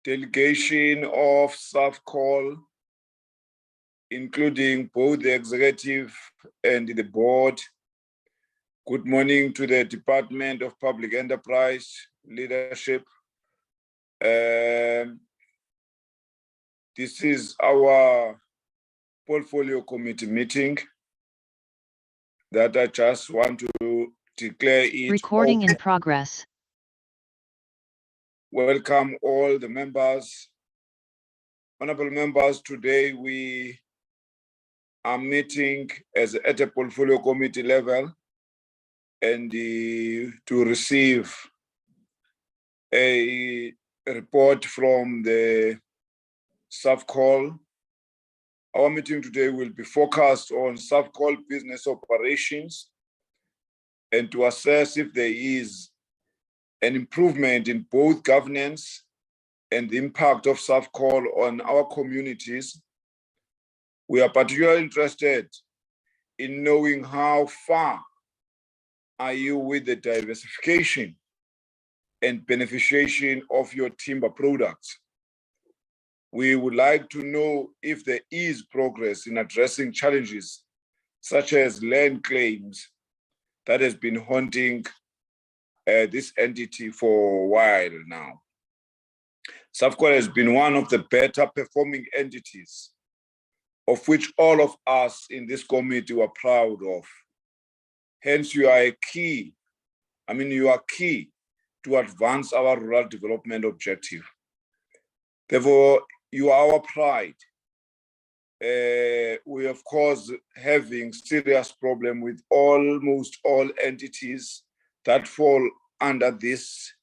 delegation of Safcol, including both the executive and the board. Good morning to the Department of Public Enterprise leadership. This is our portfolio committee meeting that I just want to declare it recording open. in progress. Welcome all the members. Honorable members, today we are meeting at a portfolio committee level and to receive a report from the Safcol. Our meeting today will be focused on Safcol business operations and to assess if there is an improvement in both governance and the impact of Safcol on our communities. We are particularly interested in knowing how far are you with the diversification and beneficiation of your timber products. We would like to know if there is progress in addressing challenges such as land claims that has been haunting this entity for a while now. Safcol has been one of the better performing entities of which all of us in this committee are proud of. Hence, you are key to advance our rural development objective. Therefore, you are our pride. We, of course, having serious problem with almost all entities that fall under this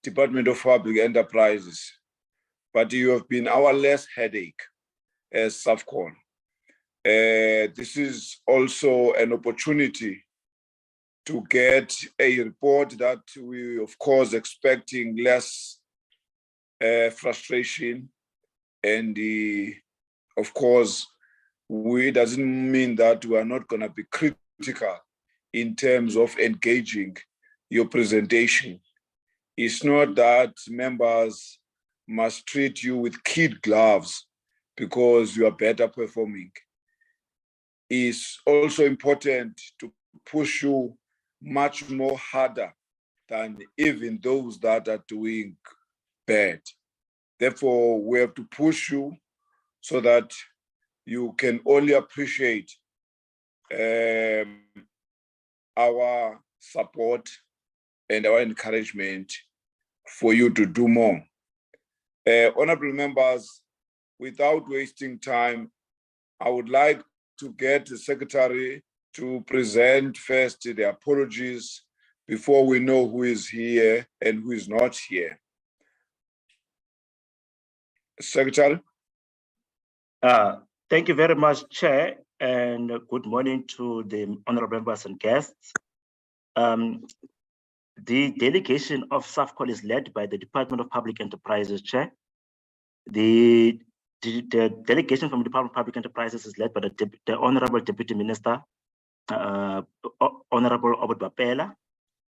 Department of Public Enterprises. But you have been our less headache as Safcol. This is also an opportunity to get a report that we, of course, expecting less frustration. And of course, it doesn't mean that we are not going to be critical in terms of engaging your presentation. It's not that members must treat you with kid gloves because you are better performing. It's also important to push you much more harder than even those that are doing bad. Therefore, we have to push you so that you can only appreciate our support and our encouragement for you to do more. Honorable members, without wasting time, I would like to get the Secretary to present first the apologies before we know who is here and who is not here. Secretary. Thank you very much, Chair, and good morning to the honorable members and guests. The delegation of Safcol is led by the Department of Public Enterprises, Chair. The delegation from the Department of Public Enterprises is led by the Honorable Deputy Minister, Honorable Obot Bapela.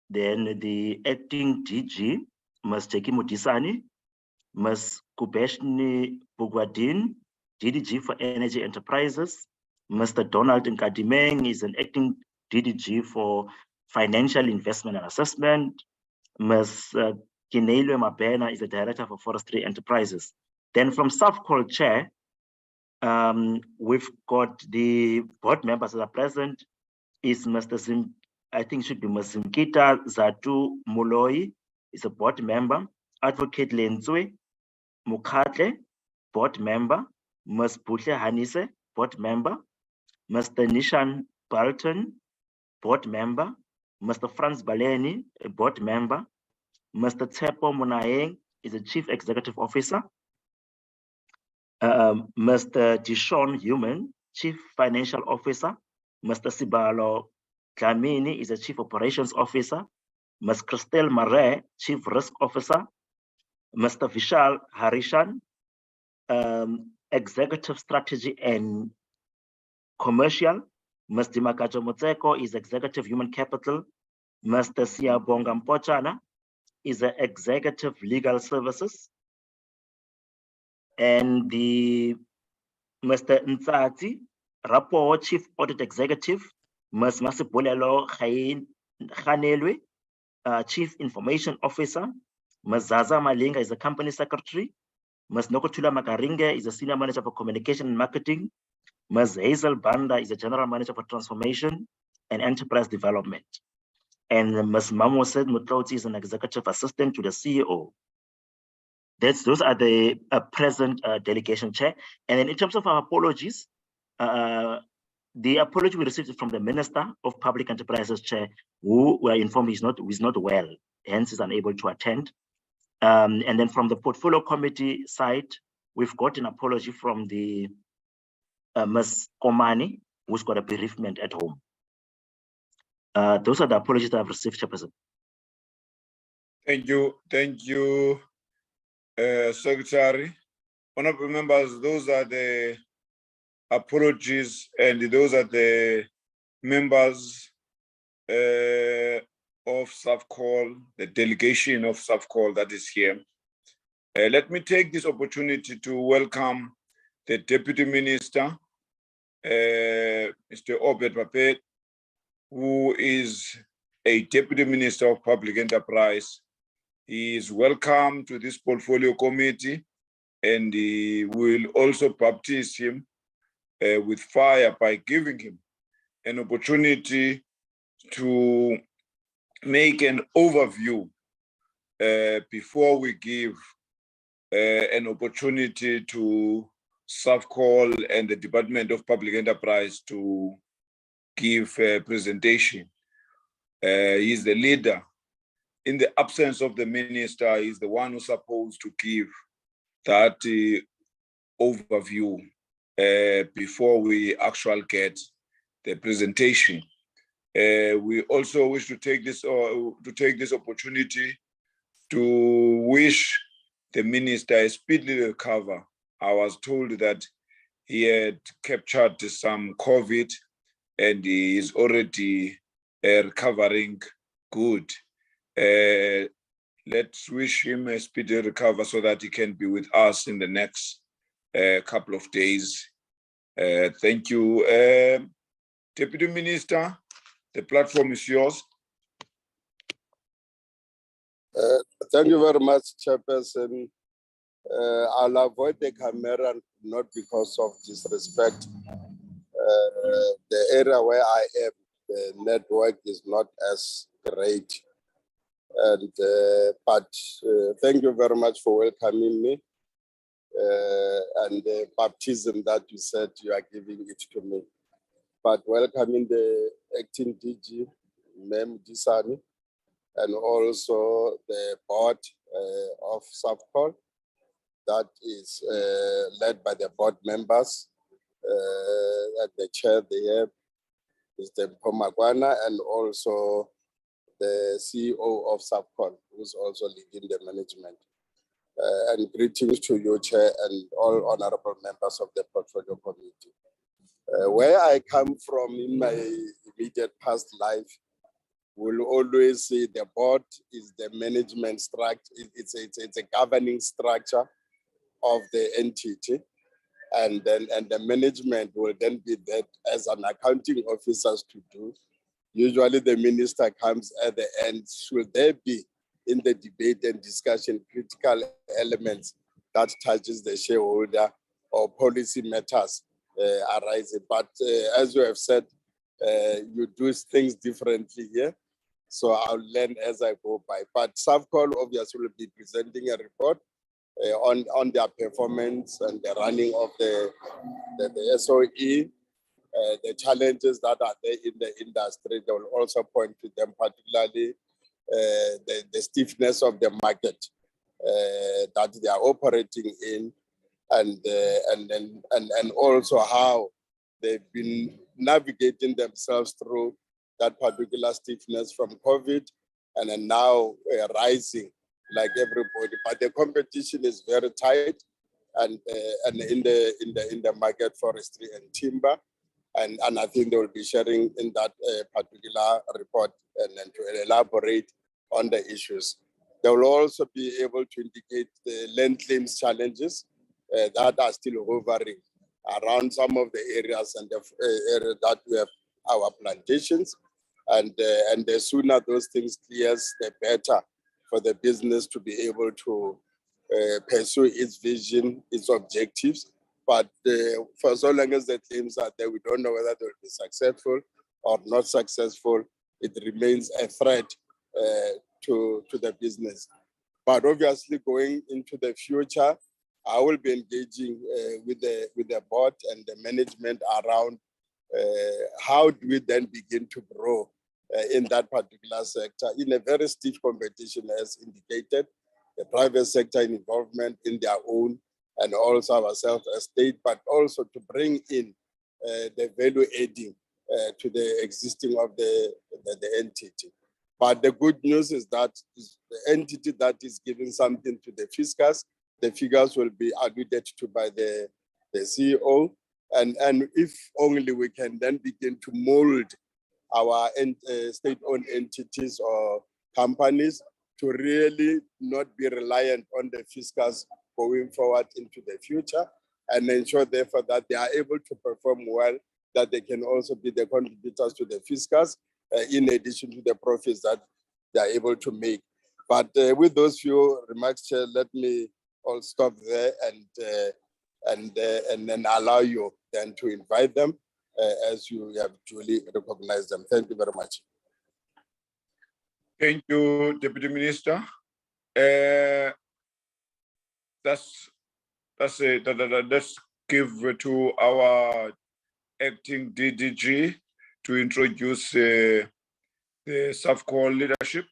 Then the acting DG, Ms. Jackie Mudisani, Ms. Kubeshni Bugwadin, DDG for Energy Enterprises. Mr. Donald Nkadimeng is an acting DDG for Financial Investment and Assessment. Ms. Kinelwe Mabena is the Director for Forestry Enterprises. Then from Safcol Chair, we've got the board members that are present. Is Mr. Sim, I think should be Ms. Simkita Zatu Muloi, is a board member. Advocate Lenzwe Mukhatle, board member. Ms. Butle Hanise, board member. Mr. Nishan Balton, board member. Mr. Franz Baleni, a board member. Mr. Tsepo Munaeng is a chief executive officer. Mr. Dishon Human, chief financial officer. Mr. Sibalo Dlamini is a chief operations officer. Ms. Christelle Marais, chief risk officer. Mr. Vishal Harishan, executive strategy and commercial. Ms. Dimakajo Motseko is executive human capital. Mr. Siyabonga Mpochana is executive legal services. and the Mr. Ntsati, Rapport Chief Audit Executive, Ms. Masipolelo Khanelwe, Chief Information Officer, Ms. Zaza Malinga is the Company Secretary, Ms. Nokotula Makaringe is the Senior Manager for Communication and Marketing, Ms. Hazel Banda is the General Manager for Transformation and Enterprise Development, and Ms. Mamosed Mutloti is an Executive Assistant to the CEO. Those are the present delegation chair. And then in terms of our apologies, the apology we received from the Minister of Public Enterprises chair, who were informed he's not well, hence is unable to attend. And then from the portfolio committee side, we've got an apology from the Ms. Komani, who's got a bereavement at home. Those are the apologies that I've received, Chairperson. Thank you, Secretary. Honorable members, those are the apologies, and those are the members of Safcol, the delegation of Safcol that is here. Let me take this opportunity to welcome the Deputy Minister, Mr. Obed Papet, who is a Deputy Minister of Public Enterprise. He is welcome to this portfolio committee, and we will also baptize him with fire by giving him an opportunity to make an overview before we give an opportunity to Safcol and the Department of Public Enterprise to give a presentation. He is the leader. In the absence of the minister, he's the one who's supposed to give that overview before we actually get the presentation. We also wish to take this opportunity to wish the minister a speedy recovery. I was told that he had captured some COVID and he is already recovering good. Let's wish him a speedy recovery so that he can be with us in the next couple of days. Thank you. Deputy Minister, the platform is yours. Thank you very much, Chairperson. I'll avoid the camera not because of disrespect. The area where I am, the network is not as great. And but thank you very much for welcoming me. And the baptism that you said you are giving it to me. But welcoming the acting DG, Mem Disani, and also the board of Safcol that is led by the board members. At the chair there is the Pomagwana, and also the CEO of Safcol, who's also leading the management. And greetings to you, Chair, and all honorable members of the Portfolio Committee. Where I come from in my immediate past life, we'll always say the board is the management structure, it's a governing structure of the entity. And the management will then be there as an accounting officers to do. Usually the minister comes at the end. Should there be in the debate and discussion critical elements that touches the shareholder or policy matters arising? But as you have said, you do things differently here. So I'll learn as I go by. But Safcol obviously will be presenting a report on their performance and the running of the SOE, the challenges that are there in the industry. They will also point to them, particularly the stiffness of the market that they are operating in, and also how they've been navigating themselves through that particular stiffness from COVID, and then now rising like everybody. But the competition is very tight, and in the market, forestry and timber, and I think they will be sharing in that particular report and then to elaborate on the issues. They will also be able to indicate the land claims challenges that are still hovering around some of the areas and the area that we have our plantations. And the sooner those things clears, the better for the business to be able to pursue its vision, its objectives. But for so long as the claims are there, we don't know whether they'll be successful or not successful. It remains a threat to the business. But obviously, going into the future, I will be engaging with the board and the management around how do we then begin to grow in that particular sector in a very stiff competition, as indicated, the private sector involvement in their own, and also ourselves as state, but also to bring in the value adding to the existing of the entity. But the good news is that the entity that is giving something to the fiscus, the figures will be alluded to by the CEO. And if only we can then begin to mold our state-owned entities or companies to really not be reliant on the fiscus going forward into the future, and ensure therefore that they are able to perform well, that they can also be the contributors to the fiscus in addition to the profits that they are able to make. But with those few remarks, Chair, let me all stop there and then allow you then to invite them as you have duly recognized them. Thank you very much. Thank you, Deputy Minister. Let's give to our acting DDG to introduce the Safcol leadership.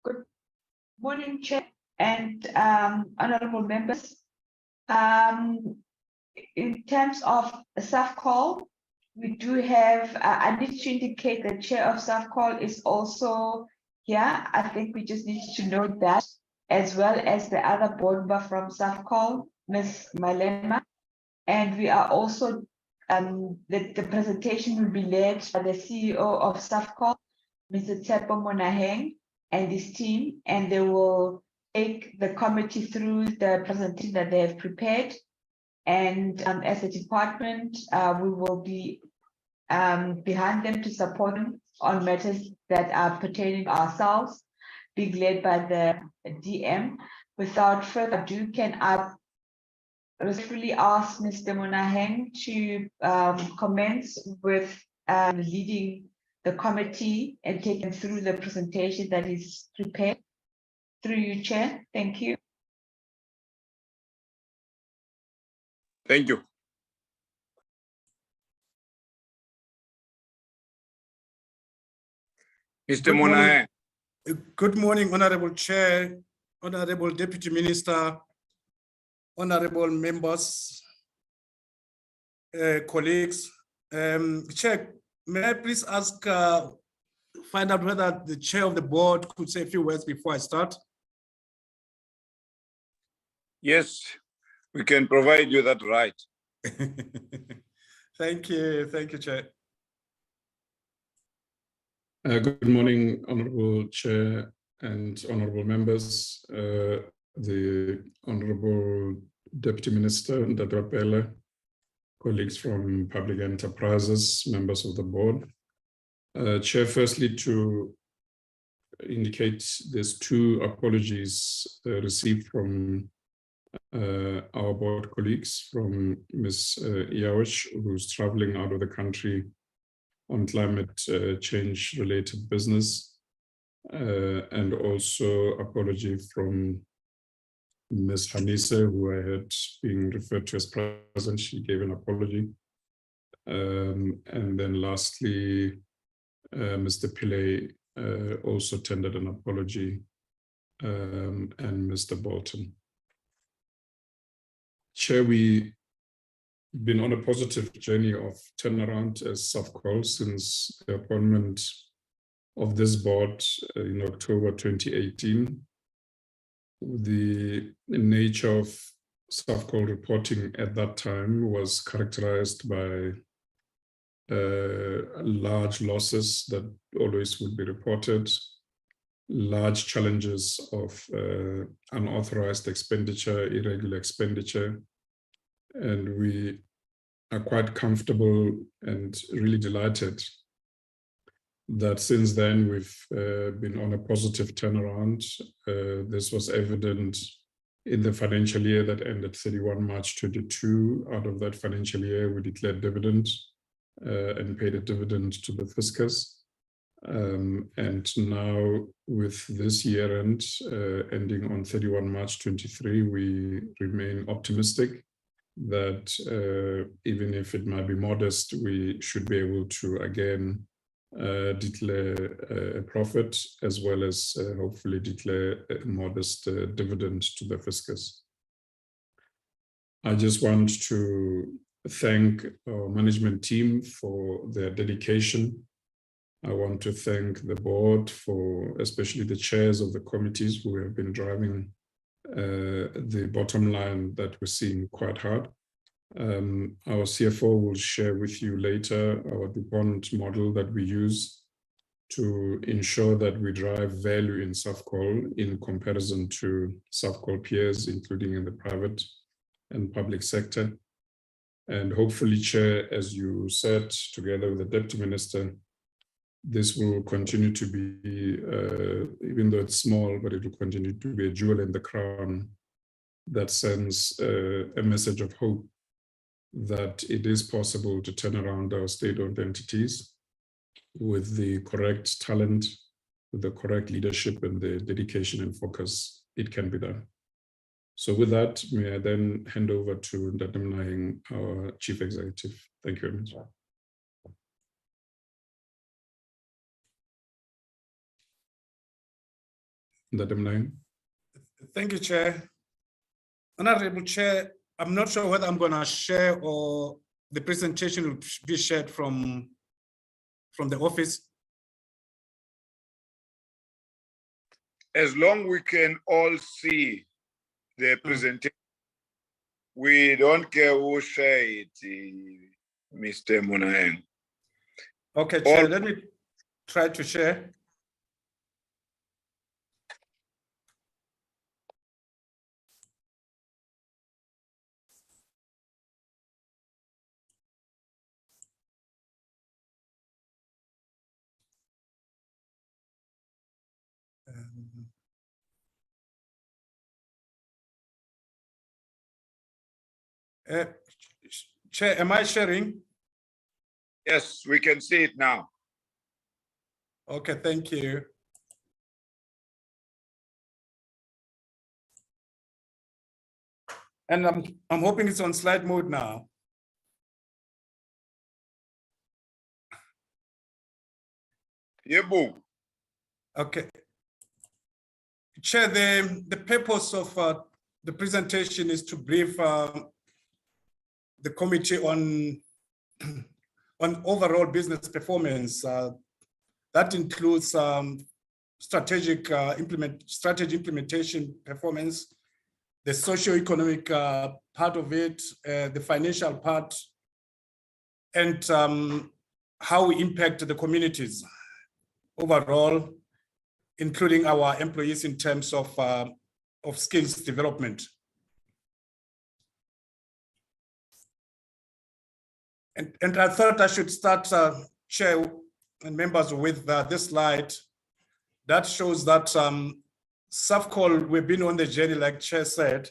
Good morning, Chair and honorable members. In terms of Safcol, we do have, I need to indicate the chair of Safcol is also here. I think we just need to note that, as well as the other board member from Safcol, Ms. Malema. And we are also, the presentation will be led by the CEO of Safcol, Mr. Tshepo Monaheng, and his team, and they will take the committee through the presentation that they have prepared. And as a department, we will be behind them to support them on matters that are pertaining to ourselves, being led by the DM. Without further ado, can I respectfully ask Mr. Monaheng to commence with leading the committee and taking through the presentation that is prepared. Through you, Chair. Thank you. Thank you. Mr. Monaheng. Good morning, Honorable Chair, Honorable Deputy Minister, Honorable members, colleagues. Chair, may I please ask, find out whether the chair of the board could say a few words before I start? Yes, we can provide you that right. Thank you, Chair. Good morning, Honorable Chair and Honorable members, the Honorable Deputy Minister, Ndadwa Pele, colleagues from Public Enterprises, members of the board. Chair, firstly, to indicate there's two apologies received from our board colleagues, from Ms. Iyawish, who's traveling out of the country on climate change related business, and also apology from Ms. Hanise, who I had been referred to as present. She gave an apology. And then lastly, Mr. Pillay also tendered an apology, and Mr. Bolton. Chair, we've been on a positive journey of turnaround as Safcol since the appointment of this board in October 2018. The nature of Safcol reporting at that time was characterized by large losses that always would be reported, large challenges of unauthorized expenditure, irregular expenditure, and we are quite comfortable and really delighted that since then we've been on a positive turnaround. This was evident in the financial year that ended 31 March 22. Out of that financial year, we declared dividends and paid a dividend to the fiscus. And now with this year end ending on 31 March 23, we remain optimistic that even if it might be modest, we should be able to again declare a profit, as well as hopefully declare a modest dividend to the fiscus. I just want to thank our management team for their dedication. I want to thank the board for, especially the chairs of the committees who have been driving the bottom line that we're seeing quite hard. Our CFO will share with you later our DuPont model that we use to ensure that we drive value in Safcol in comparison to Safcol peers, including in the private and public sector. And hopefully, Chair, as you said, together with the Deputy Minister, this will continue to be, even though it's small, but it will continue to be a jewel in the crown that sends a message of hope that it is possible to turn around our state-owned entities with the correct talent, with the correct leadership and the dedication and focus. It can be done. So with that, may I then hand over to Ndadimnaing, our Chief Executive. Thank you very much. Ndadimnaing. Thank you, Chair. Honorable Chair, I'm not sure whether I'm going to share or the presentation will be shared from the office. As long we can all see the presentation, we don't care who share it, Mr. Munaeng. Okay, Chair, let me try to share. Chair, am I sharing? Yes, we can see it now. Okay, thank you. And I'm hoping it's on slide mode now. Yebu. Okay. Chair, the purpose of the presentation is to brief the committee on overall business performance. That includes strategy implementation performance, the socio-economic part of it, the financial part, and how we impact the communities overall, including our employees in terms of skills development. And I thought I should start, Chair and members, with this slide that shows that Safcol, we've been on the journey, like Chair said,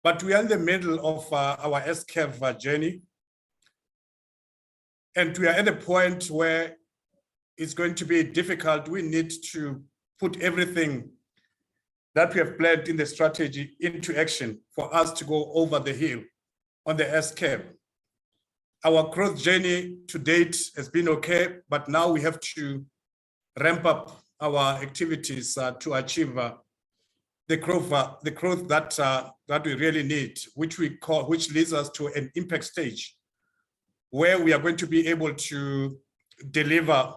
but we are in the middle of our S-curve journey. And we are at a point where it's going to be difficult. We need to put everything that we have planned in the strategy into action for us to go over the hill on the S-curve. Our growth journey to date has been okay, but now we have to ramp up our activities to achieve the growth that we really need, which leads us to an impact stage, where we are going to be able to deliver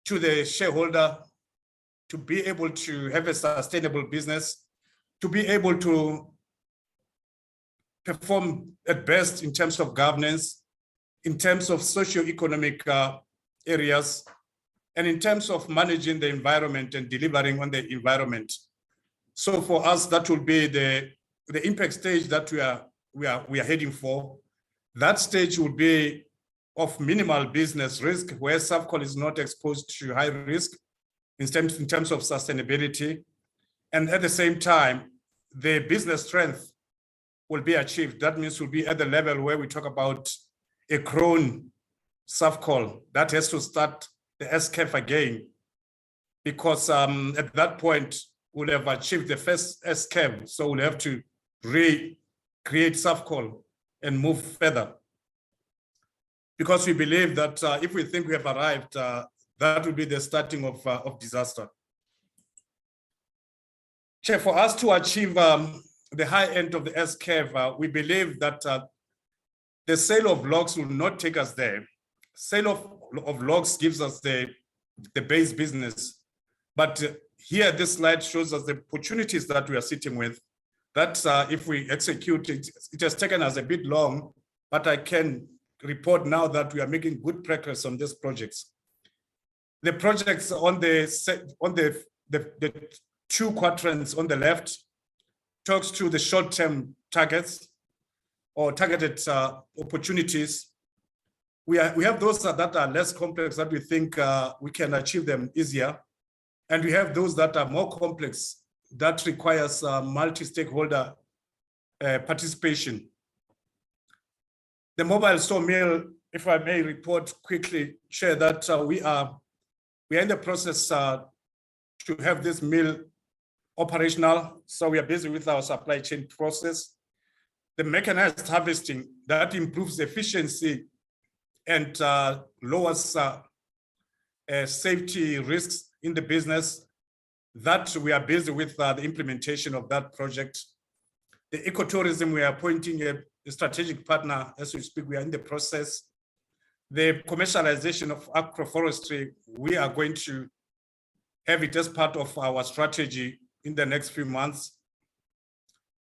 to the shareholder, to be able to have a sustainable business, to be able to perform at best in terms of governance, in terms of socio-economic areas, and in terms of managing the environment and delivering on the environment. So for us, that will be the impact stage that we are heading for. That stage would be of minimal business risk, where Safcol is not exposed to high risk in terms of sustainability. And at the same time, the business strength will be achieved. That means we'll be at the level where we talk about a grown Safcol that has to start the SCAF again, because at that point we'll have achieved the first SCAF, so we'll have to recreate Safcol and move further. Because we believe that if we think we have arrived, that will be the starting of disaster. Chair, for us to achieve the high end of the SCAF, we believe that the sale of logs will not take us there. Sale of logs gives us the base business. But here, this slide shows us the opportunities that we are sitting with, that if we execute it, it has taken us a bit long, but I can report now that we are making good progress on these projects. The projects on the two quadrants on the left talks to the short-term targets or targeted opportunities. We have those that are less complex, that we think we can achieve them easier. And we have those that are more complex, that requires multi-stakeholder participation. The mobile sawmill, if I may report quickly, Chair, that we are in the process to have this mill operational. So we are busy with our supply chain process. The mechanized harvesting, that improves efficiency and lowers safety risks in the business, that we are busy with the implementation of that project. The ecotourism, we are appointing a strategic partner as we speak. We are in the process. The commercialization of agroforestry, we are going to have it as part of our strategy in the next few months.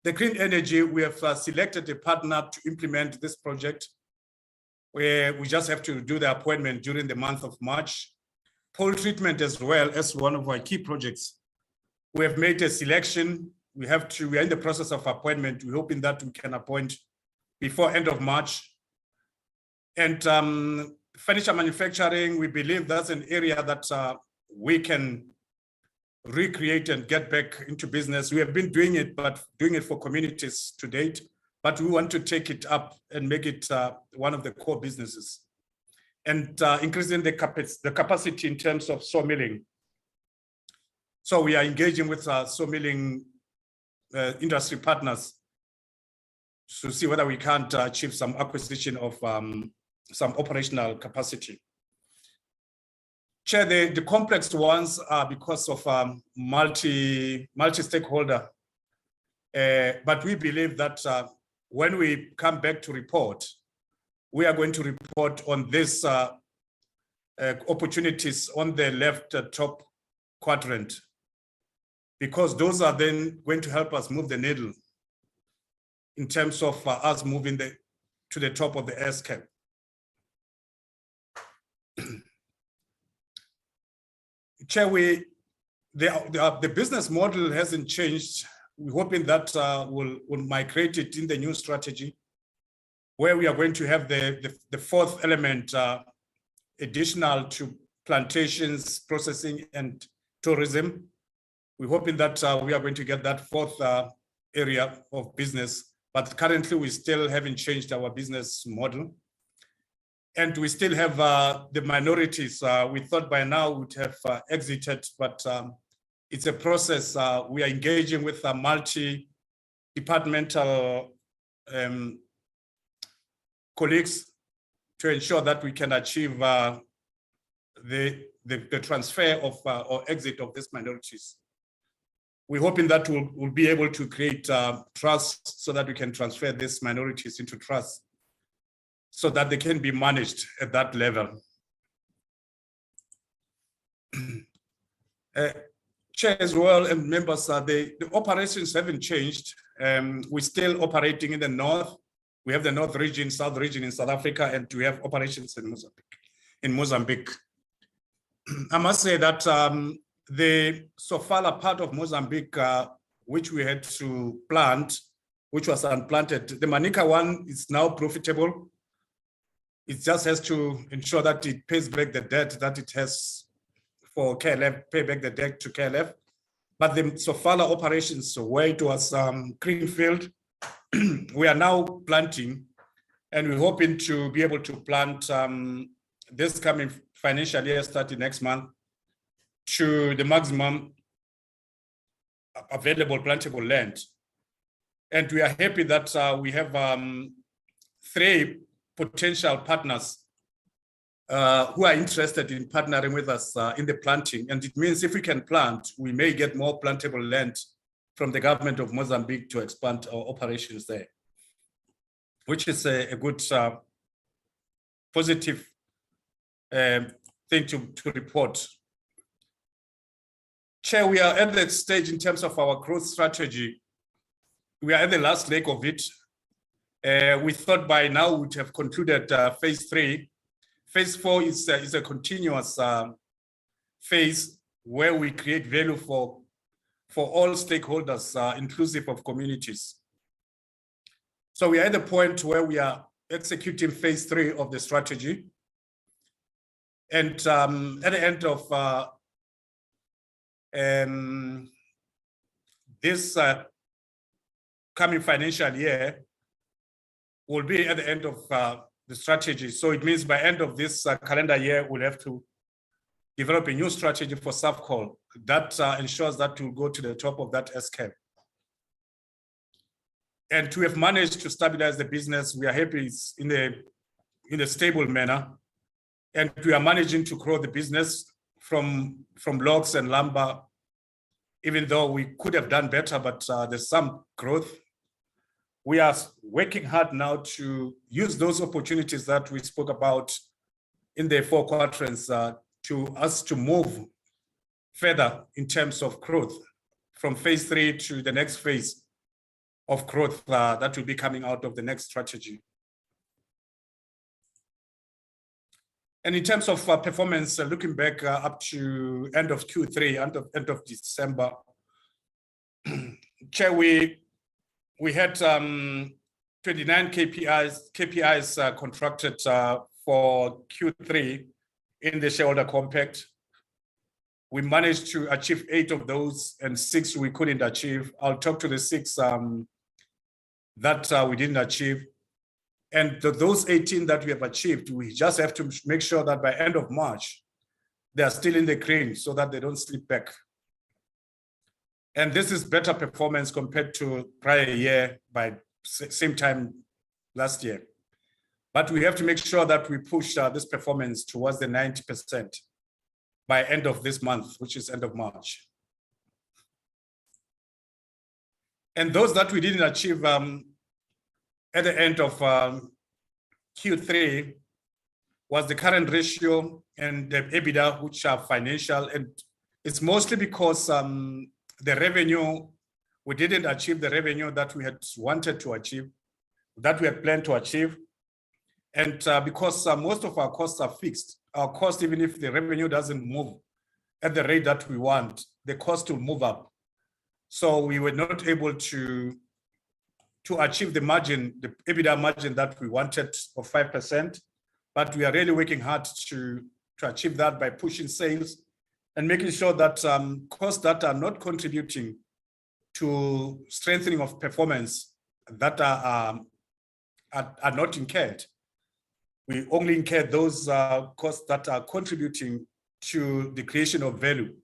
The green energy, we have selected a partner to implement this project, where we just have to do the appointment during the month of March. Pole treatment as well as one of our key projects. We have made a selection. We are in the process of appointment. We're hoping that we can appoint before end of March. And furniture manufacturing, we believe that's an area that we can recreate and get back into business. We have been doing it, but doing it for communities to date, but we want to take it up and make it one of the core businesses. And increasing the capacity in terms of sawmilling. So we are engaging with sawmilling industry partners to see whether we can't achieve some acquisition of some operational capacity. Chair, the complex ones are because of multi-stakeholder, but we believe that when we come back to report, we are going to report on these opportunities on the left top quadrant, because those are then going to help us move the needle in terms of us moving to the top of the SCAP. Chair, the business model hasn't changed. We're hoping that we'll migrate it in the new strategy, where we are going to have the fourth element additional to plantations, processing, and tourism. We're hoping that we are going to get that fourth area of business, but currently we still haven't changed our business model. And we still have the minorities. We thought by now we'd have exited, but it's a process. We are engaging with a multi-departmental colleagues to ensure that we can achieve the transfer of or exit of these minorities. We're hoping that we'll be able to create trust so that we can transfer these minorities into trust, so that they can be managed at that level. Chair as well and members, the operations haven't changed. We're still operating in the north. We have the north region, south region in South Africa, and we have operations in Mozambique. I must say that the Sofala part of Mozambique, which we had to plant, which was unplanted, the Manica one is now profitable. It just has to ensure that it pays back the debt that it has for KLF, pay back the debt to KLF. But the Sofala operations, where it was greenfield, we are now planting, and we're hoping to be able to plant this coming financial year, starting next month, to the maximum available plantable land. And we are happy that we have 3 potential partners who are interested in partnering with us in the planting. And it means if we can plant, we may get more plantable land from the government of Mozambique to expand our operations there, which is a good positive thing to report. Chair, we are at that stage in terms of our growth strategy. We are at the last leg of it. We thought by now we'd have concluded phase 3. Phase 4 is a continuous phase where we create value for all stakeholders, inclusive of communities. So we are at the point where we are executing phase 3 of the strategy. And at the end of this coming financial year, will be at the end of the strategy. So it means by end of this calendar year, we'll have to develop a new strategy for Safcol that ensures that we'll go to the top of that S-curve. And to have managed to stabilize the business, we are happy it's in a stable manner. And we are managing to grow the business from logs and lumber, even though we could have done better, but there's some growth. We are working hard now to use those opportunities that we spoke about in the 4 quadrants to move further in terms of growth from phase 3 to the next phase of growth that will be coming out of the next strategy. And in terms of performance, looking back up to end of Q3, end of December, Chair, we had 29 KPIs contracted for Q3 in the shareholder compact. We managed to achieve 8 of those, and 6 we couldn't achieve. I'll talk to the 6 that we didn't achieve. And those 18 that we have achieved, we just have to make sure that by end of March, they are still in the green so that they don't slip back. And this is better performance compared to prior year by same time last year. But we have to make sure that we push this performance towards the 90% by end of this month, which is end of March. And those that we didn't achieve at the end of Q3 was the current ratio and the EBITDA, which are financial. And it's mostly because the revenue, we didn't achieve the revenue that we had wanted to achieve, that we had planned to achieve. And because most of our costs are fixed, our cost, even if the revenue doesn't move at the rate that we want, the cost will move up. So we were not able to achieve the margin, the EBITDA margin that we wanted of 5%, but we are really working hard to achieve that by pushing sales and making sure that costs that are not contributing to strengthening of performance that are not incurred. We only incur those costs that are contributing to the creation of value.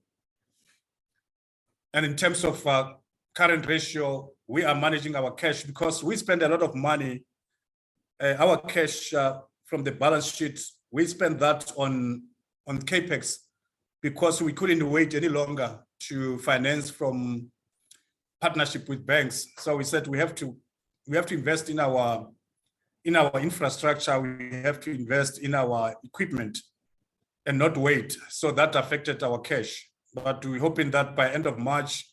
And in terms of current ratio, we are managing our cash because we spend a lot of money. Our cash from the balance sheet, we spend that on CapEx because we couldn't wait any longer to finance from partnership with banks. So we said we have to invest in our infrastructure. We have to invest in our equipment and not wait. So that affected our cash. But we're hoping that by end of March,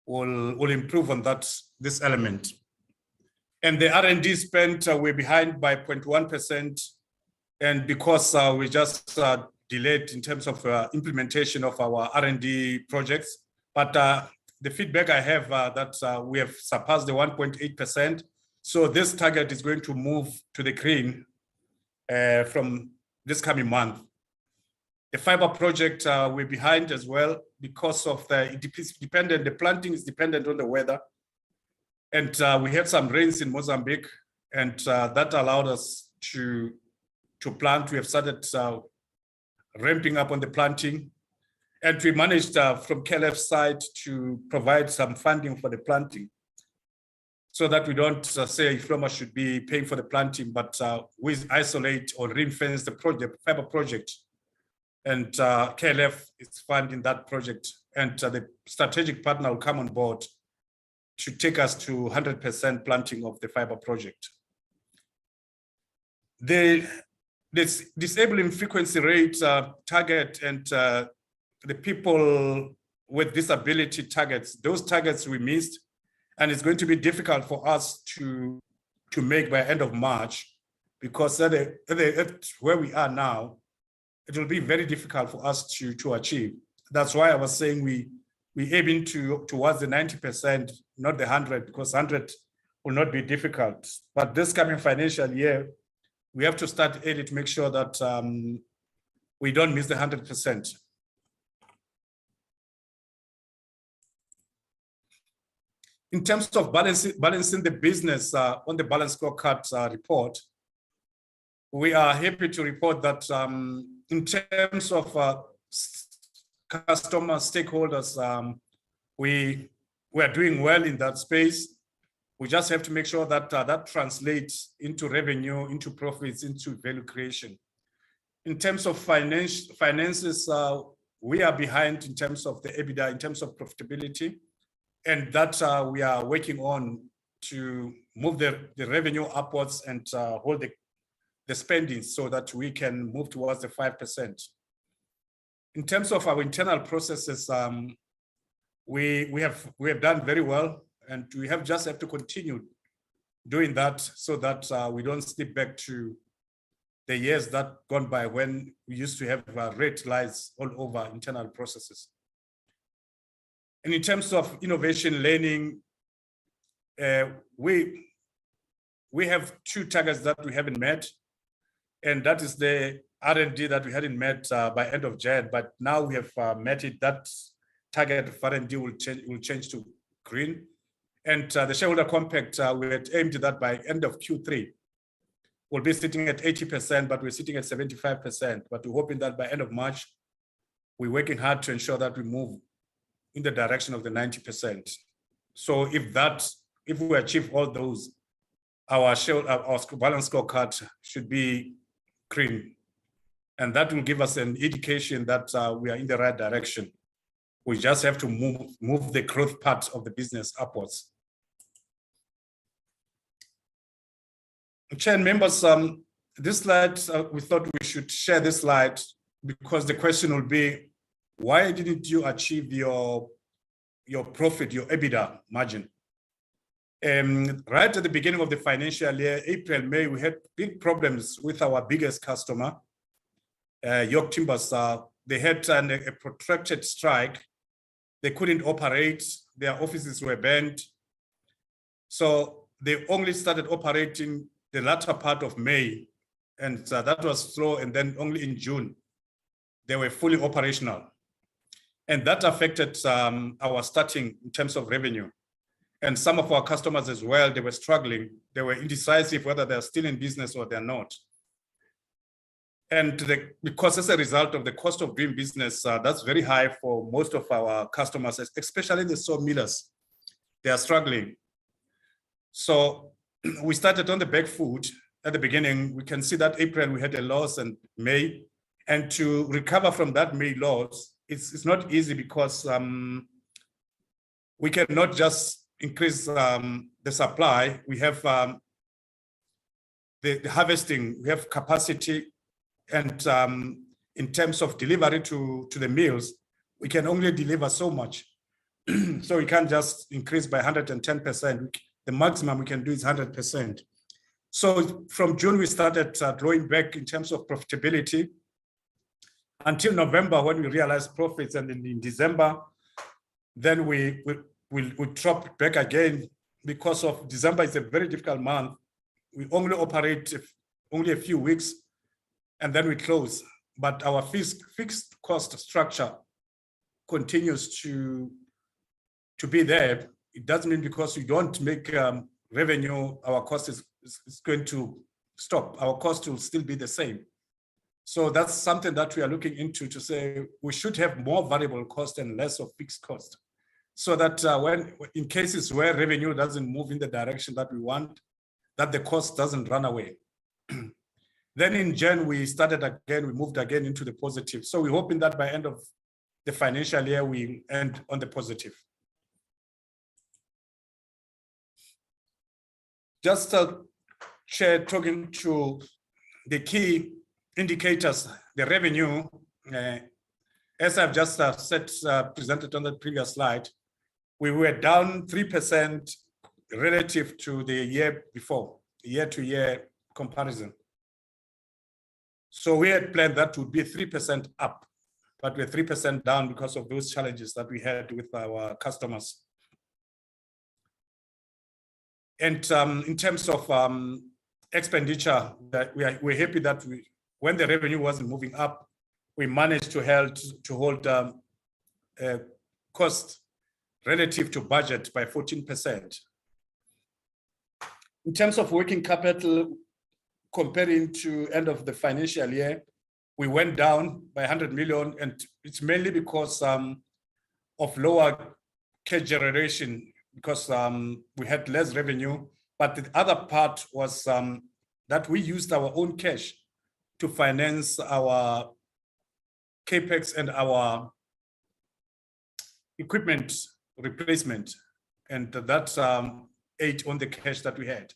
we'll improve on this element. And the R&D spend, we're behind by 0.1%. And because we just delayed in terms of implementation of our R&D projects. But the feedback I have that we have surpassed the 1.8%. So this target is going to move to the green from this coming month. The fiber project, we're behind as well because of the planting is dependent on the weather. And we had some rains in Mozambique, and that allowed us to plant. We have started ramping up on the planting. And we managed from KLF's side to provide some funding for the planting, so that we don't say Ifloma should be paying for the planting, but we isolate or ring-fence the project, fiber project. And KLF is funding that project, and the strategic partner will come on board to take us to 100% planting of the fiber project. This disabling frequency rate target and the people with disability targets, those targets we missed, and it's going to be difficult for us to make by end of March, because at where we are now, it will be very difficult for us to achieve. That's why I was saying we aiming towards the 90%, not the 100, because 100 will not be difficult. But this coming financial year, we have to start early to make sure that we don't miss the 100%. In terms of balancing the business on the balance scorecard report, we are happy to report that in terms of customer stakeholders, we are doing well in that space. We just have to make sure that that translates into revenue, into profits, into value creation. In terms of finances, we are behind in terms of the EBITDA, in terms of profitability, and that we are working on to move the revenue upwards and hold the spending so that we can move towards the 5%. In terms of our internal processes, we have done very well, and we just have to continue doing that so that we don't slip back to the years that gone by when we used to have red lights all over internal processes. And in terms of innovation learning, we have 2 targets that we haven't met, and that is the R&D that we hadn't met by end of Jan, but now we have met it. That target of R&D will change to green. And the shareholder compact, we had aimed that by end of Q3. We'll be sitting at 80%, but we're sitting at 75%. But we're hoping that by end of March, we're working hard to ensure that we move in the direction of the 90%. So if we achieve all those, our balance scorecard should be green. And that will give us an indication that we are in the right direction. We just have to move the growth part of the business upwards. Chair and members, this slide, we thought we should share this slide because the question will be, why didn't you achieve your profit, your EBITDA margin? Right at the beginning of the financial year, April, May, we had big problems with our biggest customer, York Timbers. They had a protracted strike. They couldn't operate. Their offices were banned. So they only started operating the latter part of May, and that was slow. And then only in June, they were fully operational. And that affected our starting in terms of revenue. And some of our customers as well, they were struggling. They were indecisive whether they're still in business or they're not. And because as a result of the cost of doing business, that's very high for most of our customers, especially the sawmillers. They are struggling. So we started on the back foot at the beginning. We can see that April we had a loss and May. And to recover from that May loss, it's not easy because we cannot just increase the supply. We have the harvesting, we have capacity, and in terms of delivery to the mills, we can only deliver so much. So we can't just increase by 110%. The maximum we can do is 100%. So from June, we started drawing back in terms of profitability. until November when we realized profits, and then in December, then we drop back again because of December is a very difficult month. We only operate only a few weeks and then we close. But our fixed cost structure continues to be there. It doesn't mean because we don't make revenue, our cost is going to stop. Our cost will still be the same. So that's something that we are looking into to say we should have more variable cost and less of fixed cost. So that when in cases where revenue doesn't move in the direction that we want, that the cost doesn't run away. Then in Jan, we started again, we moved again into the positive. So we're hoping that by end of the financial year, we end on the positive. Just Chair, talking to the key indicators, the revenue, as I've just presented on the previous slide, we were down 3% relative to the year before, year-to-year comparison. So we had planned that would be 3% up, but we're 3% down because of those challenges that we had with our customers. And in terms of expenditure, that we're happy that when the revenue wasn't moving up, we managed to hold cost relative to budget by 14%. In terms of working capital, comparing to end of the financial year, we went down by 100 million, and it's mainly because of lower cash generation, because we had less revenue. But the other part was that we used our own cash to finance our capex and our equipment replacement, and that ate on the cash that we had.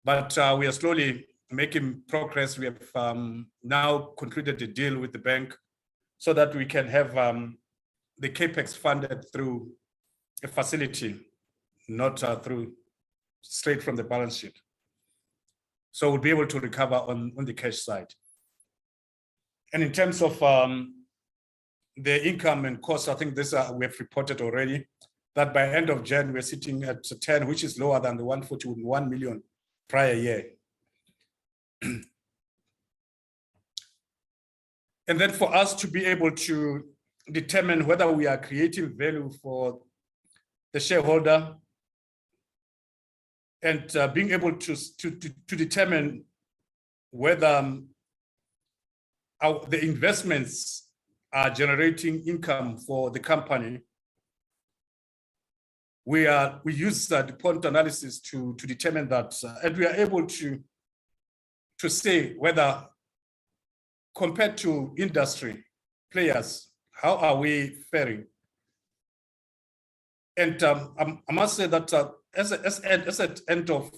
But we are slowly making progress. We have now concluded a deal with the bank so that we can have the capex funded through a facility, not through straight from the balance sheet. So we'll be able to recover on the cash side. And in terms of the income and costs, I think this we have reported already, that by end of Jan, we're sitting at 10, which is lower than the 141 million prior year. And then for us to be able to determine whether we are creating value for the shareholder and being able to determine whether the investments are generating income for the company, we use the DuPont analysis to determine that, and we are able to say whether compared to industry players, how are we faring? And I must say that as at end of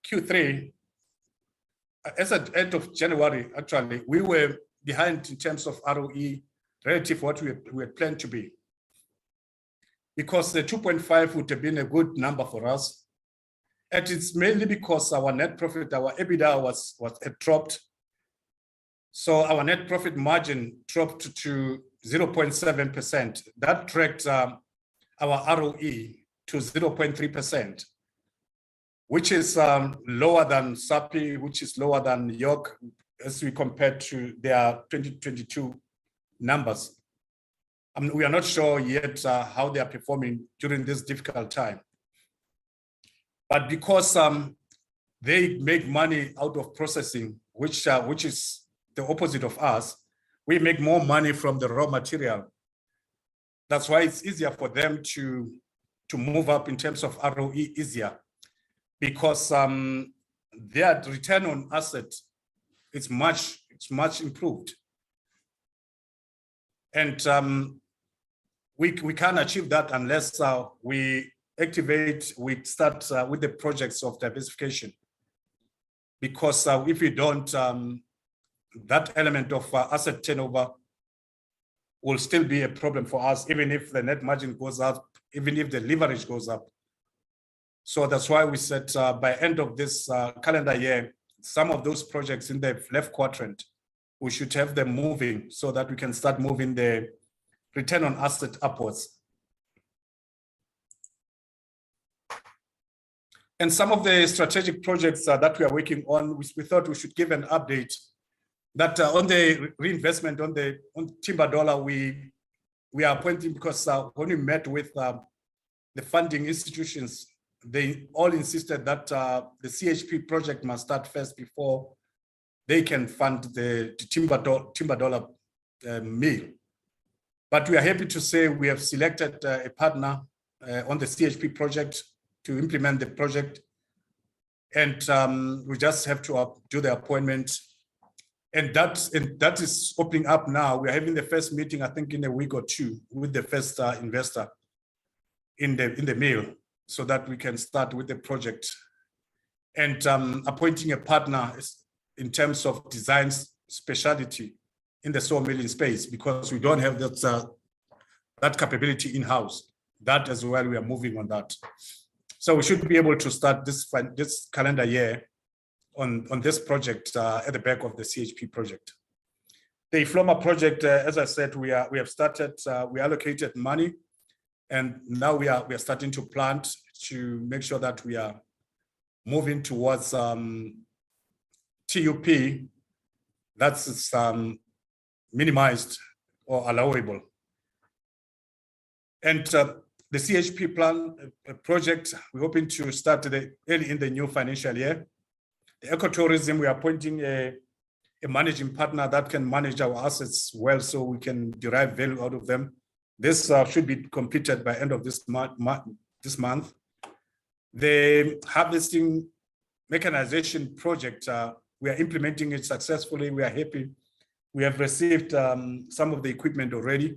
Q3, as at end of January, actually, we were behind in terms of ROE relative to what we had planned to be. Because the 2.5 would have been a good number for us. And it's mainly because our net profit, our EBITDA had dropped. So our net profit margin dropped to 0.7%. That dragged our ROE to 0.3%, which is lower than SAPI, which is lower than York, as we compare to their 2022 numbers. We are not sure yet how they are performing during this difficult time. But because they make money out of processing, which is the opposite of us, we make more money from the raw material. That's why it's easier for them to move up in terms of ROE easier, because their return on asset is much improved. And we can't achieve that unless we start with the projects of diversification. Because if we don't, that element of asset turnover will still be a problem for us, even if the net margin goes up, even if the leverage goes up. So that's why we said by end of this calendar year, some of those projects in the left quadrant we should have them moving so that we can start moving the return on asset upwards. And some of the strategic projects that we are working on, we thought we should give an update that on the reinvestment on timber dollar, we are appointing, because when we met with the funding institutions, they all insisted that the CHP project must start first before they can fund the timber dollar mill. But we are happy to say we have selected a partner on the CHP project to implement the project. And we just have to do the appointment. And that is opening up now. We're having the first meeting, I think, in a week or two with the first investor in the mill, so that we can start with the project. And appointing a partner in terms of design specialty in the sawmilling space, because we don't have that capability in-house. That as well, we are moving on that. So we should be able to start this calendar year on this project at the back of the CHP project. The Ifloma project, as I said, we have started. We allocated money, and now we are starting to plant to make sure that we are moving towards TUP that's minimized or allowable. And the CHP plan project, we're hoping to start early in the new financial year. The ecotourism, we are appointing a managing partner that can manage our assets well, so we can derive value out of them. This should be completed by end of this month. The harvesting mechanization project, we are implementing it successfully. We are happy. We have received some of the equipment already.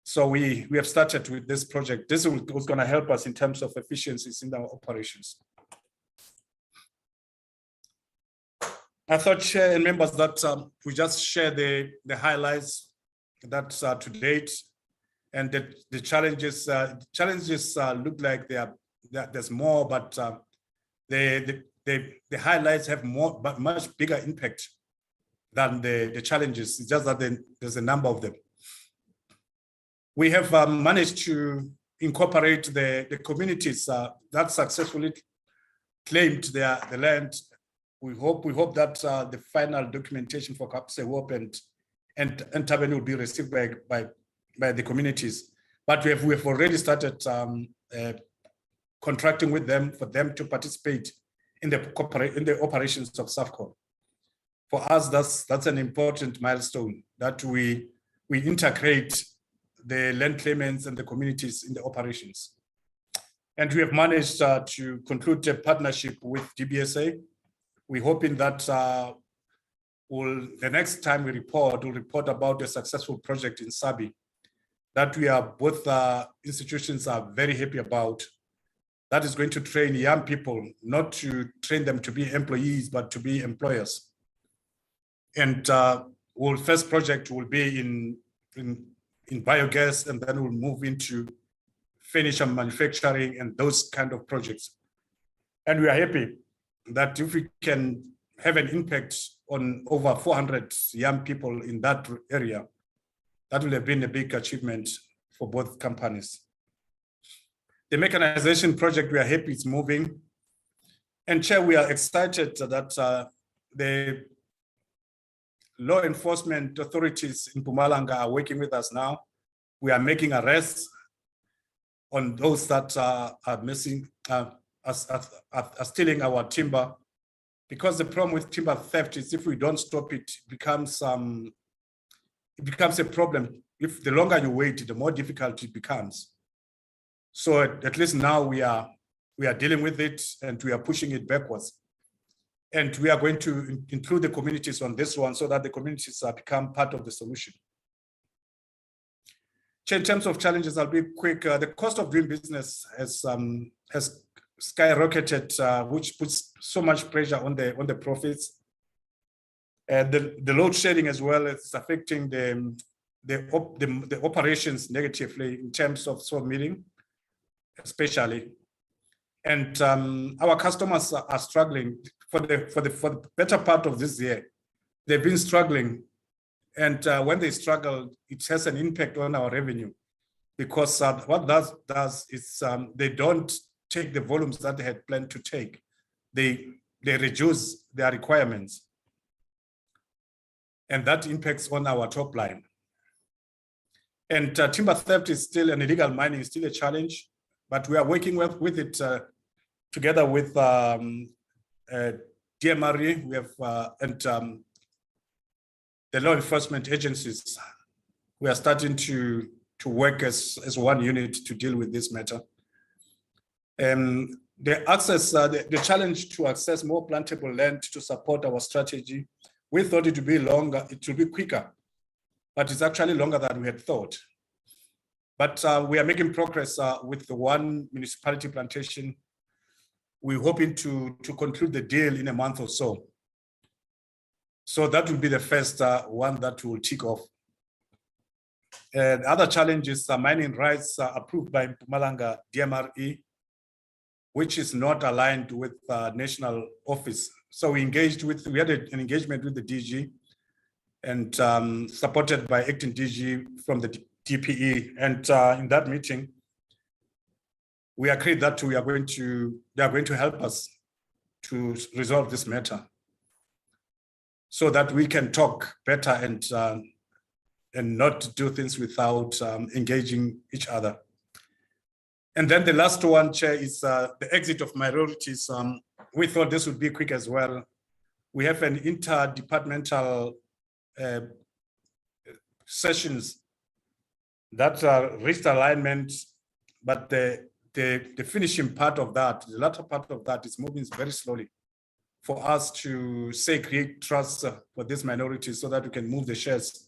So we have started with this project. This was going to help us in terms of efficiencies in our operations. I thought, Chair and members, that we just share the highlights that to date, and the challenges. Challenges look like there's more, but the highlights have more, but much bigger impact than the challenges. It's just that there's a number of them. We have managed to incorporate the communities that successfully claimed the land. We hope that the final documentation for Kapsewop and Taben will be received by the communities. But we have already started contracting with them for them to participate in the operations of Safcol. For us, that's an important milestone, that we integrate the land claimants and the communities in the operations. And we have managed to conclude a partnership with DBSA. We're hoping that the next time we'll report about a successful project in Sabi that we are both institutions are very happy about. That is going to train young people, not to train them to be employees, but to be employers. And first project will be in biogas, and then we'll move into furniture manufacturing and those kind of projects. And we are happy that if we can have an impact on over 400 young people in that area, that will have been a big achievement for both companies. The mechanization project, we are happy it's moving. And Chair, we are excited that the law enforcement authorities in Mpumalanga are working with us now. We are making arrests on those that are missing, are stealing our timber. Because the problem with timber theft is if we don't stop it, it becomes a problem. If the longer you wait, the more difficult it becomes. So at least now we are dealing with it, and we are pushing it backwards. And we are going to include the communities on this one so that the communities become part of the solution. In terms of challenges, I'll be quick. The cost of doing business has skyrocketed, which puts so much pressure on the profits. The load shedding as well is affecting the operations negatively in terms of sawmilling, especially. And our customers are struggling for the better part of this year. they've been struggling. And when they struggle, it has an impact on our revenue, because what that does is they don't take the volumes that they had planned to take. They reduce their requirements. And that impacts on our top line. And timber theft is still, and illegal mining is still a challenge, but we are working with it together with DMRE, we have, and the law enforcement agencies. We are starting to work as one unit to deal with this matter. The access, the challenge to access more plantable land to support our strategy, we thought it would be longer, it would be quicker, but it's actually longer than we had thought. But we are making progress with the one municipality plantation. We're hoping to conclude the deal in a month or so. So that will be the first one that will tick off. The other challenge is mining rights approved by Mpumalanga DMRE, which is not aligned with national office. So we had an engagement with the DG and supported by acting DG from the DPE. And in that meeting, we agreed that they are going to help us to resolve this matter so that we can talk better and not do things without engaging each other. And then the last one, Chair, is the exit of minorities. We thought this would be quick as well. We have an interdepartmental sessions that reached alignment, but the finishing part of that, the latter part of that is moving very slowly for us to say create trust for these minorities so that we can move the shares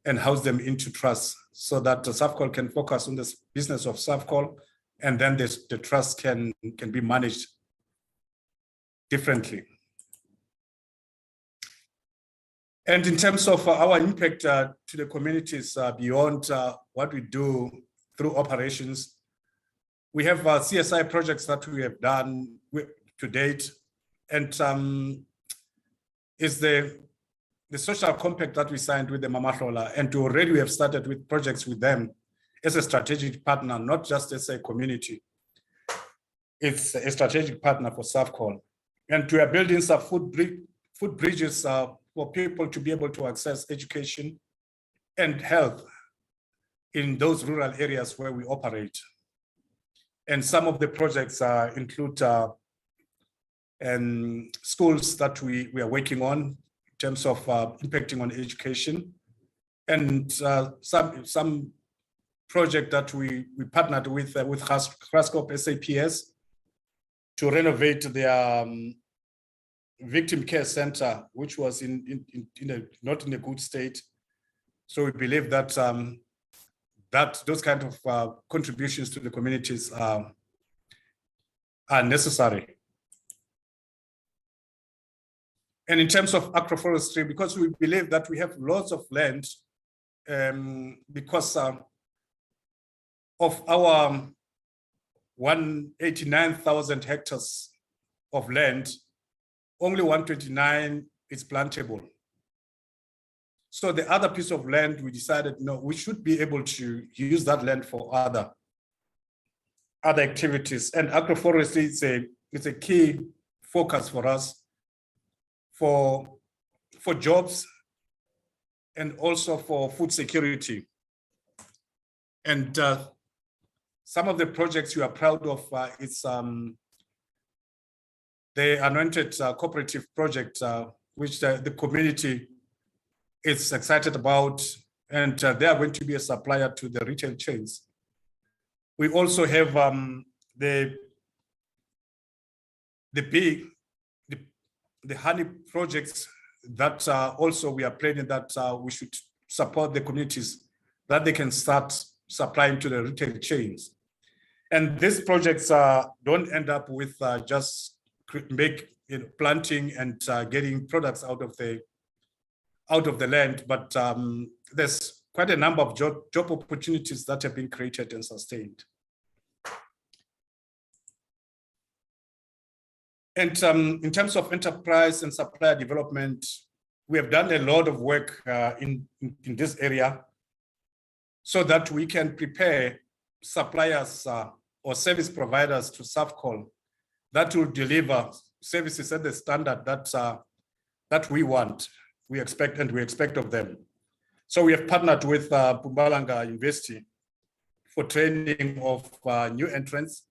and house them into trust so that Safcol can focus on the business of Safcol, and then the trust can be managed differently. And in terms of our impact to the communities beyond what we do through operations, we have CSI projects that we have done to date, and is the social compact that we signed with the Mamahlola, and already we have started with projects with them as a strategic partner, not just as a community. It's a strategic partner for Safcol. And we are building some food bridges for people to be able to access education and health in those rural areas where we operate. And some of the projects include schools that we are working on in terms of impacting on education, and some project that we partnered with Graskop SAPS to renovate their victim care center, which was not in a good state. So we believe that that those kind of contributions to the communities are necessary. And in terms of agroforestry, because we believe that we have lots of land, because of our 189,000 hectares of land, only 129 is plantable. So the other piece of land, we decided, no, we should be able to use that land for other activities. And agroforestry is a key focus for us for jobs and also for food security. And some of the projects you are proud of is the Anointed Cooperative Project, which the community is excited about, and they are going to be a supplier to the retail chains. We also have the honey projects that also we are planning that we should support the communities that they can start supplying to the retail chains. And these projects don't end up with just planting and getting products out of the land, but there's quite a number of job opportunities that have been created and sustained. And in terms of enterprise and supplier development, we have done a lot of work in this area so that we can prepare suppliers or service providers to Safcol that will deliver services at the standard that we want, we expect of them. So we have partnered with Mpumalanga University for training of new entrants.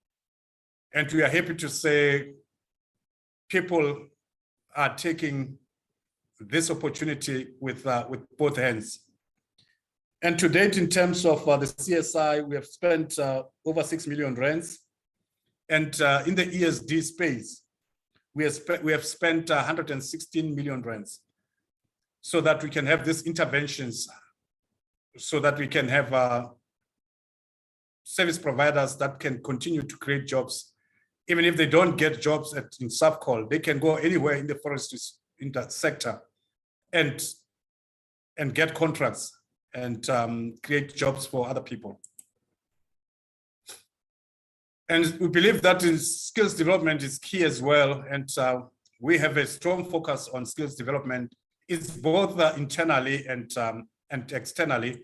And we are happy to say people are taking this opportunity with both hands. And to date, in terms of the CSI, we have spent over 6 million rands. And in the ESD space, we have spent 116 million rands so that we can have these interventions, so that we can have service providers that can continue to create jobs. Even if they don't get jobs in Safcol, they can go anywhere in the forestry in that sector and get contracts and create jobs for other people. And we believe that skills development is key as well. And we have a strong focus on skills development. It's both internally and externally.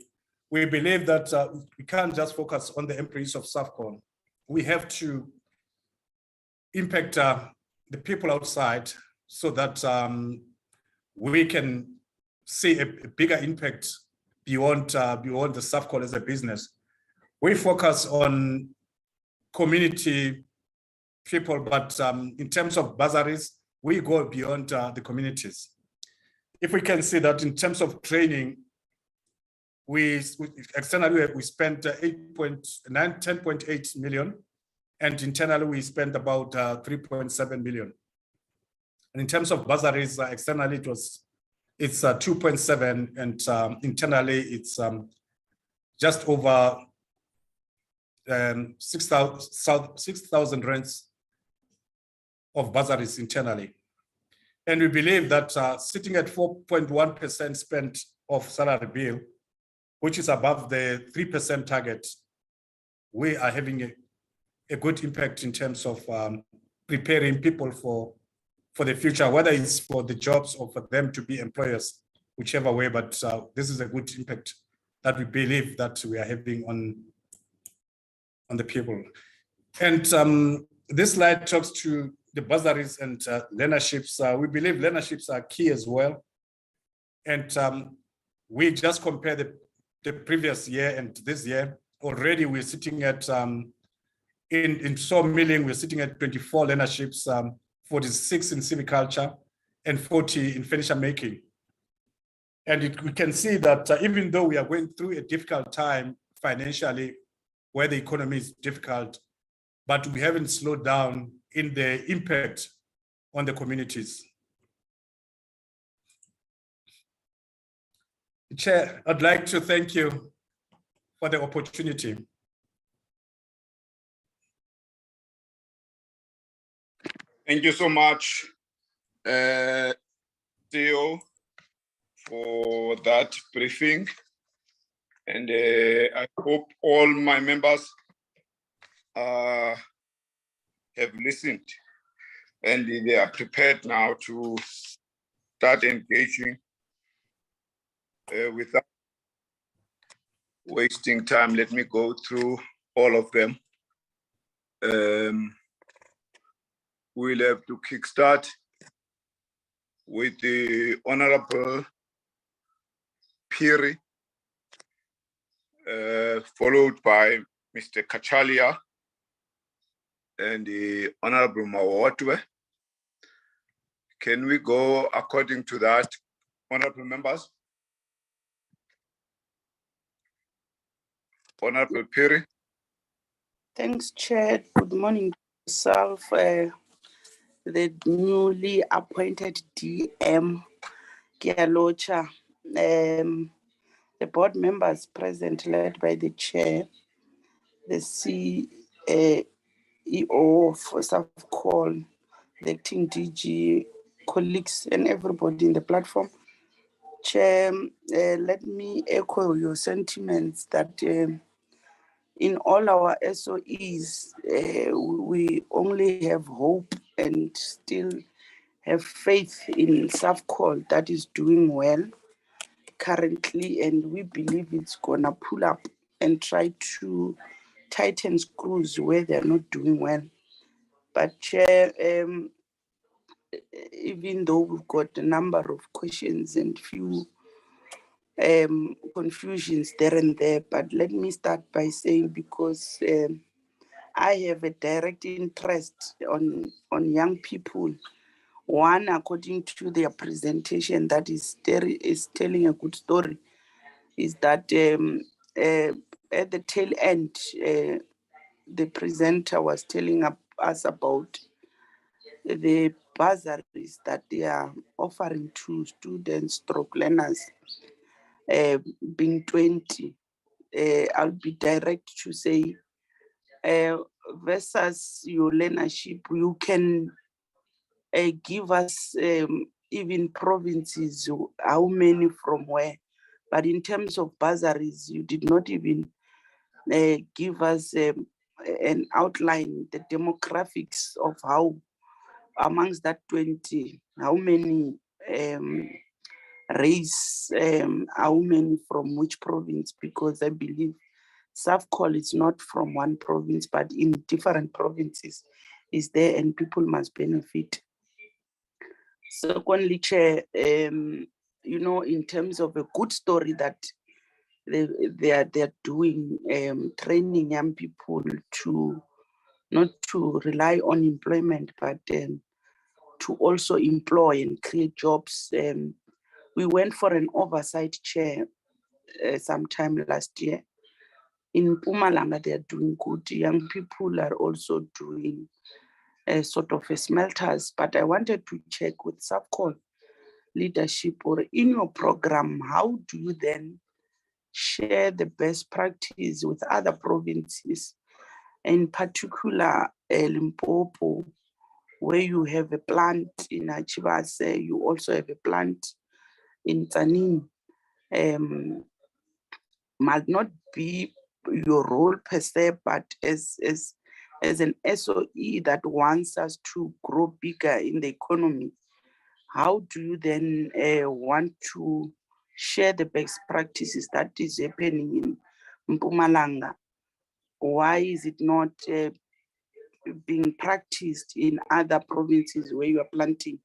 We believe that we can't just focus on the employees of Safcol. We have to impact the people outside so that we can see a bigger impact beyond the Safcol as a business. We focus on community people, but in terms of bursaries, we go beyond the communities. If we can see that in terms of training, externally we spent 10.8 million, and internally we spent about 3.7 million. And in terms of bursaries, externally it's 2.7, and internally it's just over 6,000 rands of bursaries internally. And we believe that sitting at 4.1% spent of salary bill, which is above the 3% target, we are having a good impact in terms of preparing people for the future, whether it's for the jobs or for them to be employers, whichever way. But this is a good impact that we believe that we are having on the people. And this slide talks to the bursaries and learnerships. We believe learnerships are key as well. And we just compare the previous year and this year. Already we're sitting at, in sawmilling, we're sitting at 24 learnerships, 46 in silviculture and 40 in furniture making. And we can see that even though we are going through a difficult time financially, where the economy is difficult, but we haven't slowed down in the impact on the communities. Chair, I'd like to thank you for the opportunity. Thank you so much, Theo, for that briefing. And I hope all my members have listened and they are prepared now to start engaging without wasting time. Let me go through all of them. We'll have to kickstart with the Honorable Phiri, followed by Mr. Kachalia and the Honorable Mawotwe. Can we go according to that, honorable members? Honorable Phiri. Thanks, Chair. Good morning to yourself, the newly appointed DM, Kialocha, the board members present led by the Chair, the CEO for Safcol, the acting DG, colleagues, and everybody in the platform. Chair, let me echo your sentiments that in all our SOEs, we only have hope and still have faith in Safcol that is doing well currently, and we believe it's gonna pull up and try to tighten screws where they're not doing well. But Chair, even though we've got a number of questions and few confusions there and there, but let me start by saying, because I have a direct interest on young people. One, according to their presentation, that is telling a good story, is that at the tail end, the presenter was telling us about the bursaries that they are offering to students, stroke learners, being 20. I'll be direct to say, versus your learnership, you can give us even provinces, how many from where. But in terms of bursaries, you did not even give us an outline, the demographics of how amongst that 20, how many race, how many from which province, because I believe Safcol is not from one province, but in different provinces is there, and people must benefit. Secondly, Chair, you know, in terms of a good story that they're doing, training young people to not to rely on employment, but to also employ and create jobs. We went for an oversight, Chair, sometime last year. In Mpumalanga, they are doing good. Young people are also doing a sort of a smelters, but I wanted to check with Safcol leadership, or in your program, how do you then share the best practice with other provinces, in particular Limpopo, where you have a plant in Achibase, you also have a plant in Tanin. Might not be your role per se, but as an SOE that wants us to grow bigger in the economy, how do you then want to share the best practices that is happening in Mpumalanga? Why is it not being practiced in other provinces where you are planting?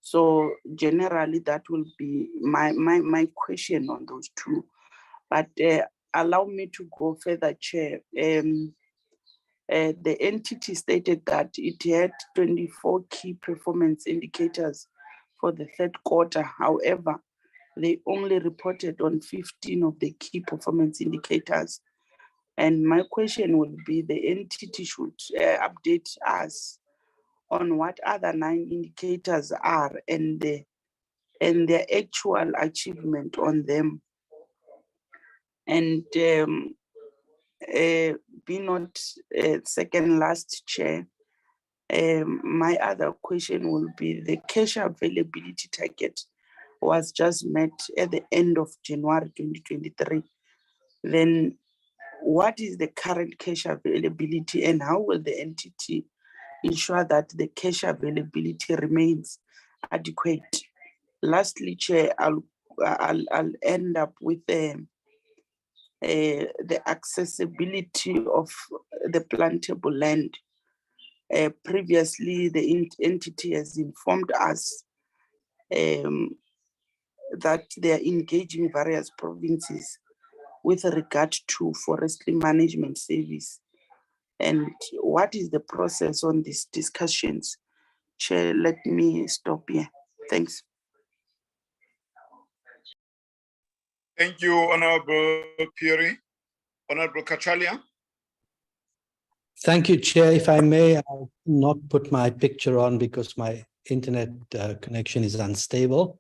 So generally, that will be my question on those two. But allow me to go further, Chair. The entity stated that it had 24 key performance indicators for the third quarter. However, they only reported on 15 of the key performance indicators. And my question would be, the entity should update us on what other 9 indicators are and their actual achievement on them. And be not second last, Chair. My other question will be, the cash availability target was just met at the end of January 2023. Then what is the current cash availability, and how will the entity ensure that the cash availability remains adequate? Lastly, Chair, I'll end up with the accessibility of the plantable land. Previously, the entity has informed us that they are engaging various provinces with regard to forestry management service. And what is the process on these discussions? Chair, let me stop here. Thanks. Thank you, Honorable Piri. Honorable Kachalia. Thank you, Chair. If I may, I'll not put my picture on because my internet connection is unstable.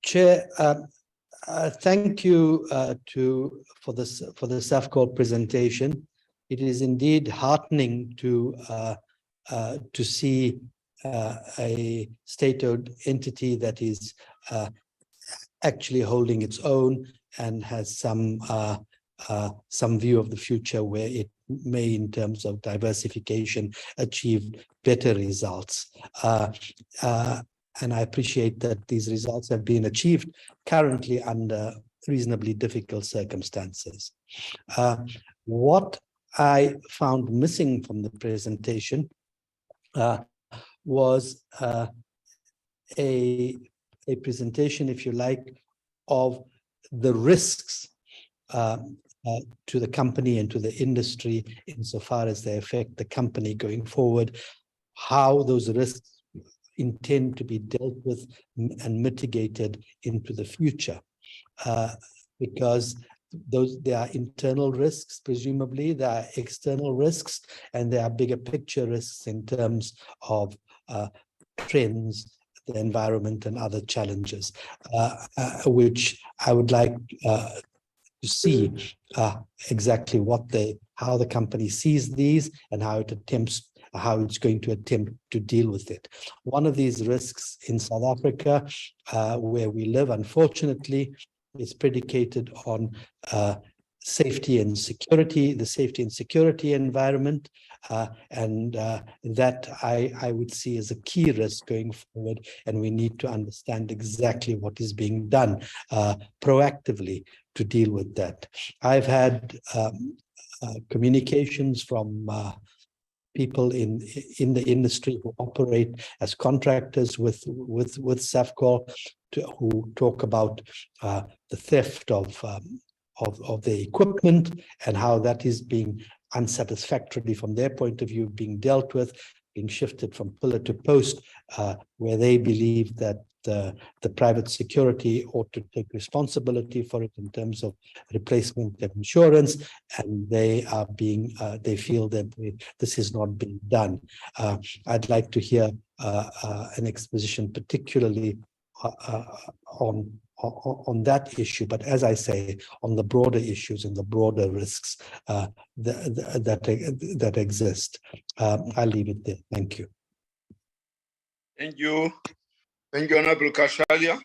Chair, thank you for the Safcol presentation. It is indeed heartening to see a state-owned entity that is actually holding its own and has some view of the future where it may, in terms of diversification, achieve better results. And I appreciate that these results have been achieved currently under reasonably difficult circumstances. What I found missing from the presentation was a presentation, if you like, of the risks to the company and to the industry insofar as they affect the company going forward, how those risks intend to be dealt with and mitigated into the future. Because there are internal risks, presumably, there are external risks, and there are bigger picture risks in terms of trends, the environment, and other challenges, which I would like to see exactly how the company sees these and how it's going to attempt to deal with it. One of these risks in South Africa, where we live, unfortunately, is predicated on safety and security, the safety and security environment, and that I would see as a key risk going forward, and we need to understand exactly what is being done proactively to deal with that. I've had communications from people in the industry who operate as contractors with Safcol, who talk about the theft of the equipment and how that is being unsatisfactorily, from their point of view, being dealt with, being shifted from pillar to post, where they believe that the private security ought to take responsibility for it in terms of replacement and insurance, and they feel that this is not being done. I'd like to hear an exposition, particularly on that issue, but as I say, on the broader issues and the broader risks that exist. I'll leave it there. Thank you. Thank you. Thank you, Honorable Kashalia.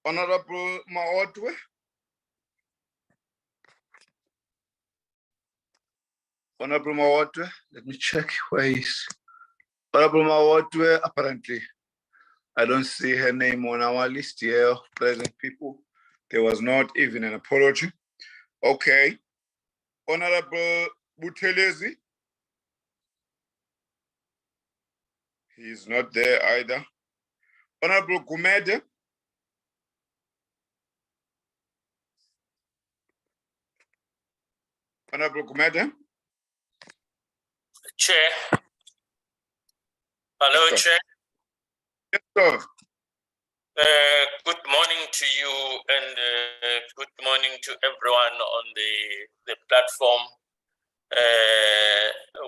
Honorable Maotwe. Honorable Maotwe, let me check where is Honorable Maotwe. Apparently, I don't see her name on our list here of present people. There was not even an apology. Okay. Honorable Buthelezi. He is not there either. Honorable Gumede. Honorable Gumede. Chair. Hello, Yes, Chair. Yes, sir. Good morning to you, and good morning to everyone on the platform,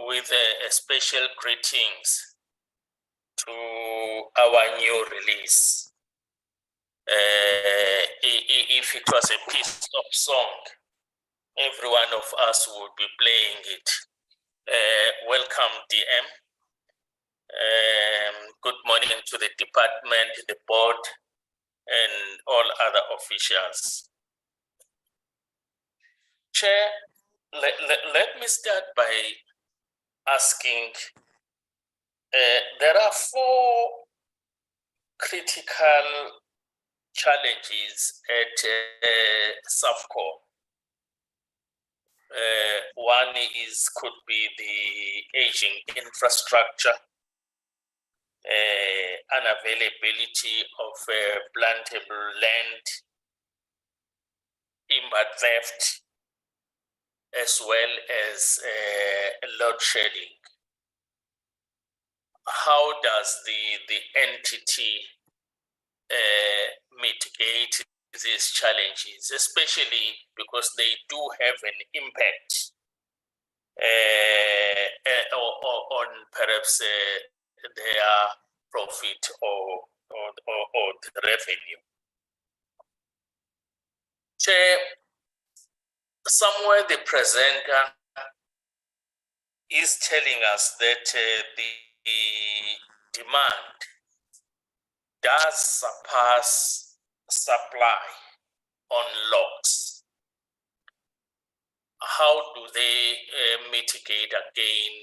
with a special greetings to our new release. If it was a piece of song, every one of us would be playing it. Welcome, DM. Good morning to the department, the board, and all other officials. Chair, let me start by asking, there are 4 critical challenges at Safcol. One could be the aging infrastructure, unavailability of plantable land, timber theft, as well as load shedding. How does the entity mitigate these challenges, especially because they do have an impact on perhaps their profit or the revenue? Chair, somewhere the presenter is telling us that the demand does surpass supply on logs. how do they mitigate again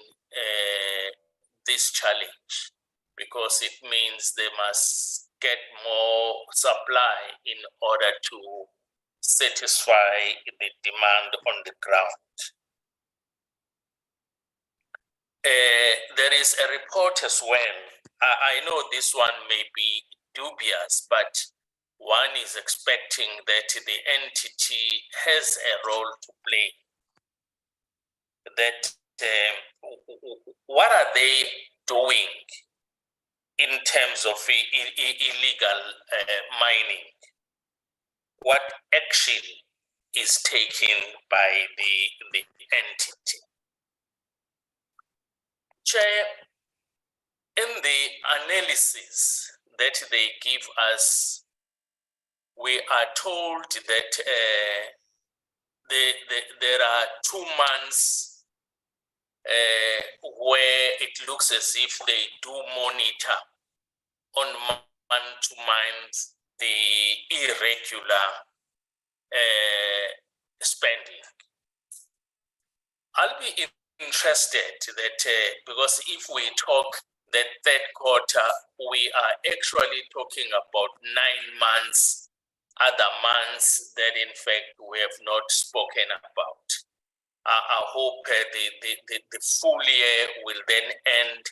this challenge? Because it means they must get more supply in order to satisfy the demand on the ground. There is a report as well. I know this one may be dubious, but one is expecting that the entity has a role to play. That what are they doing in terms of illegal mining? What action is taken by the entity? Chair, in the analysis that they give us, we are told that there are 2 months where it looks as if they do monitor on month to month the irregular spending. I'll be interested that because if we talk that third quarter, we are actually talking about 9 months, other months that in fact we have not spoken about. I hope the full year will then end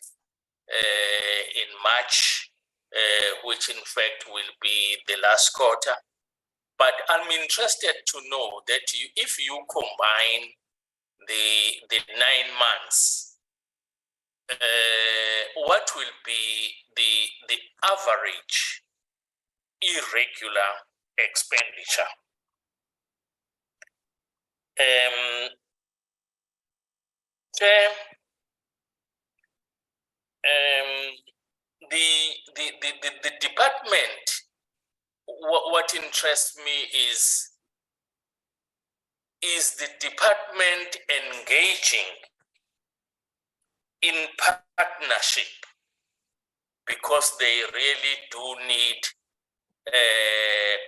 in March, which in fact will be the last quarter. But I'm interested to know that if you combine the 9 months, what will be the average irregular expenditure? The department, what interests me is the department engaging in partnership, because they really do need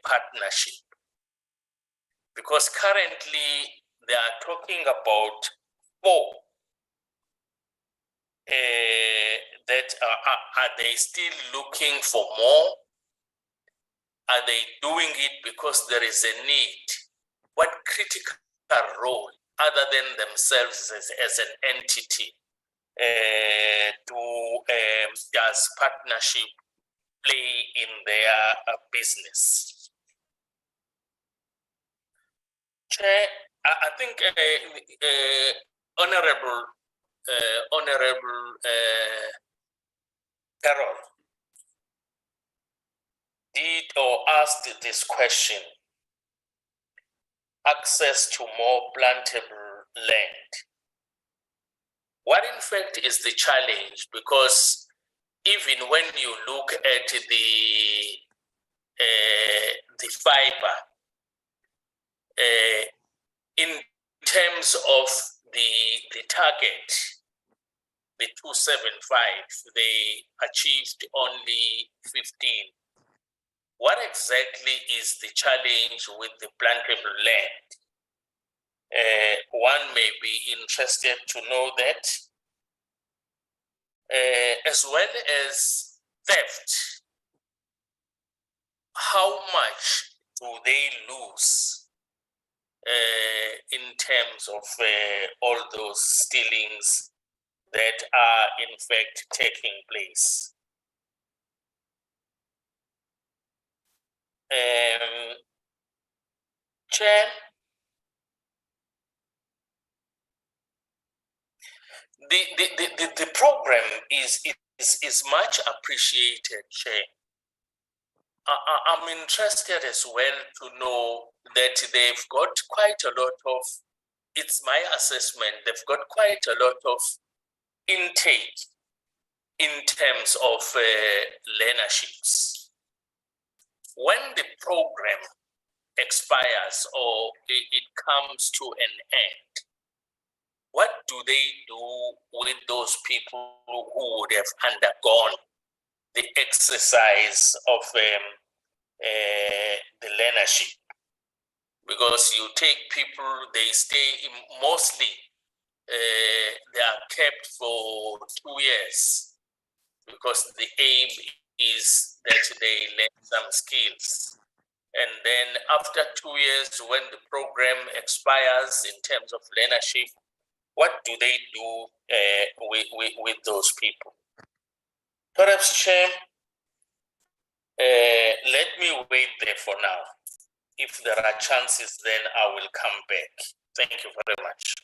partnership. Because currently they are talking about 4 that are they still looking for more? Are they doing it because there is a need? What critical role, other than themselves as an entity, does partnership play in their business? Chair, I think Honorable Carol did or asked this question: access to more plantable land. What in fact is the challenge? Because even when you look at the fiber, in terms of the target, the 275, they achieved only 15. What exactly is the challenge with the plantable land? One may be interested to know that, as well as theft. How much do they lose in terms of all those stealings that are in fact taking place? Chair, the program is much appreciated, Chair. I'm interested as well to know that they've got quite a lot of, it's my assessment, they've got quite a lot of intake in terms of learnerships. When the program expires or it comes to an end, what do they do with those people who would have undergone the exercise of the learnership? because you take people, they stay mostly, they are kept for 2 years because the aim is that they learn some skills. And then after 2 years, when the program expires in terms of learnership, what do they do with those people? Perhaps, Chair, let me wait there for now. If there are chances, then I will come back. Thank you very much.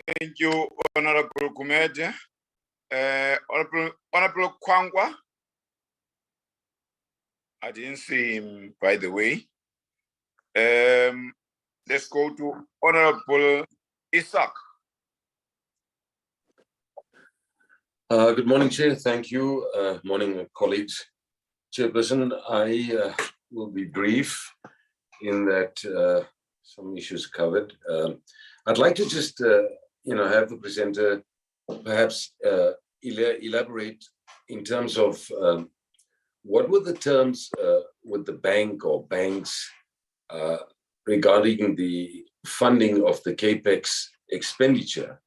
Thank you, Honorable Gumede. Honorable Kwangwa. I didn't see him, by the way. Let's go to Honorable Isaac. Good morning, Chair. Thank you. Morning, colleagues. Chairperson, I will be brief in that some issues covered. I'd like to just, have the presenter perhaps elaborate in terms of what were the terms with the bank or banks regarding the funding of the CAPEX expenditure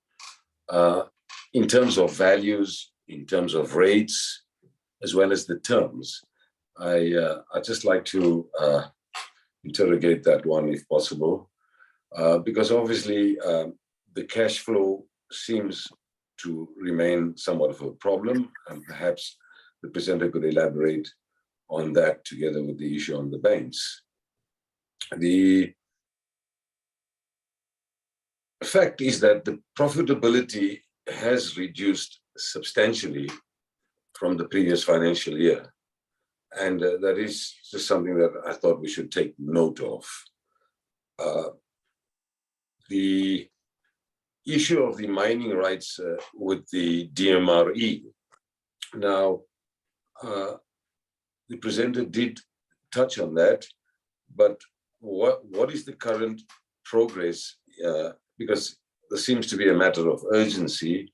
in terms of values, in terms of rates, as well as the terms. I'd just like to interrogate that one if possible, because obviously the cash flow seems to remain somewhat of a problem, and perhaps the presenter could elaborate on that together with the issue on the banks. The fact is that the profitability has reduced substantially from the previous financial year. And that is just something that I thought we should take note of. The issue of the mining rights with the DMRE. Now, the presenter did touch on that, but what is the current progress? Because there seems to be a matter of urgency,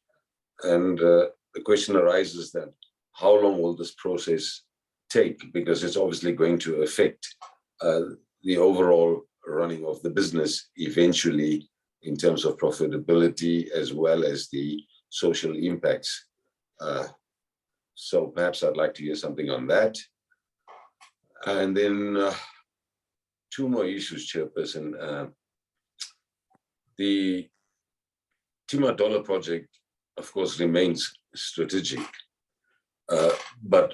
and the question arises that how long will this process take? Because it's obviously going to affect the overall running of the business eventually in terms of profitability as well as the social impacts. So perhaps I'd like to hear something on that. And then two more issues, Chairperson. The Tima Dollar project, of course, remains strategic, but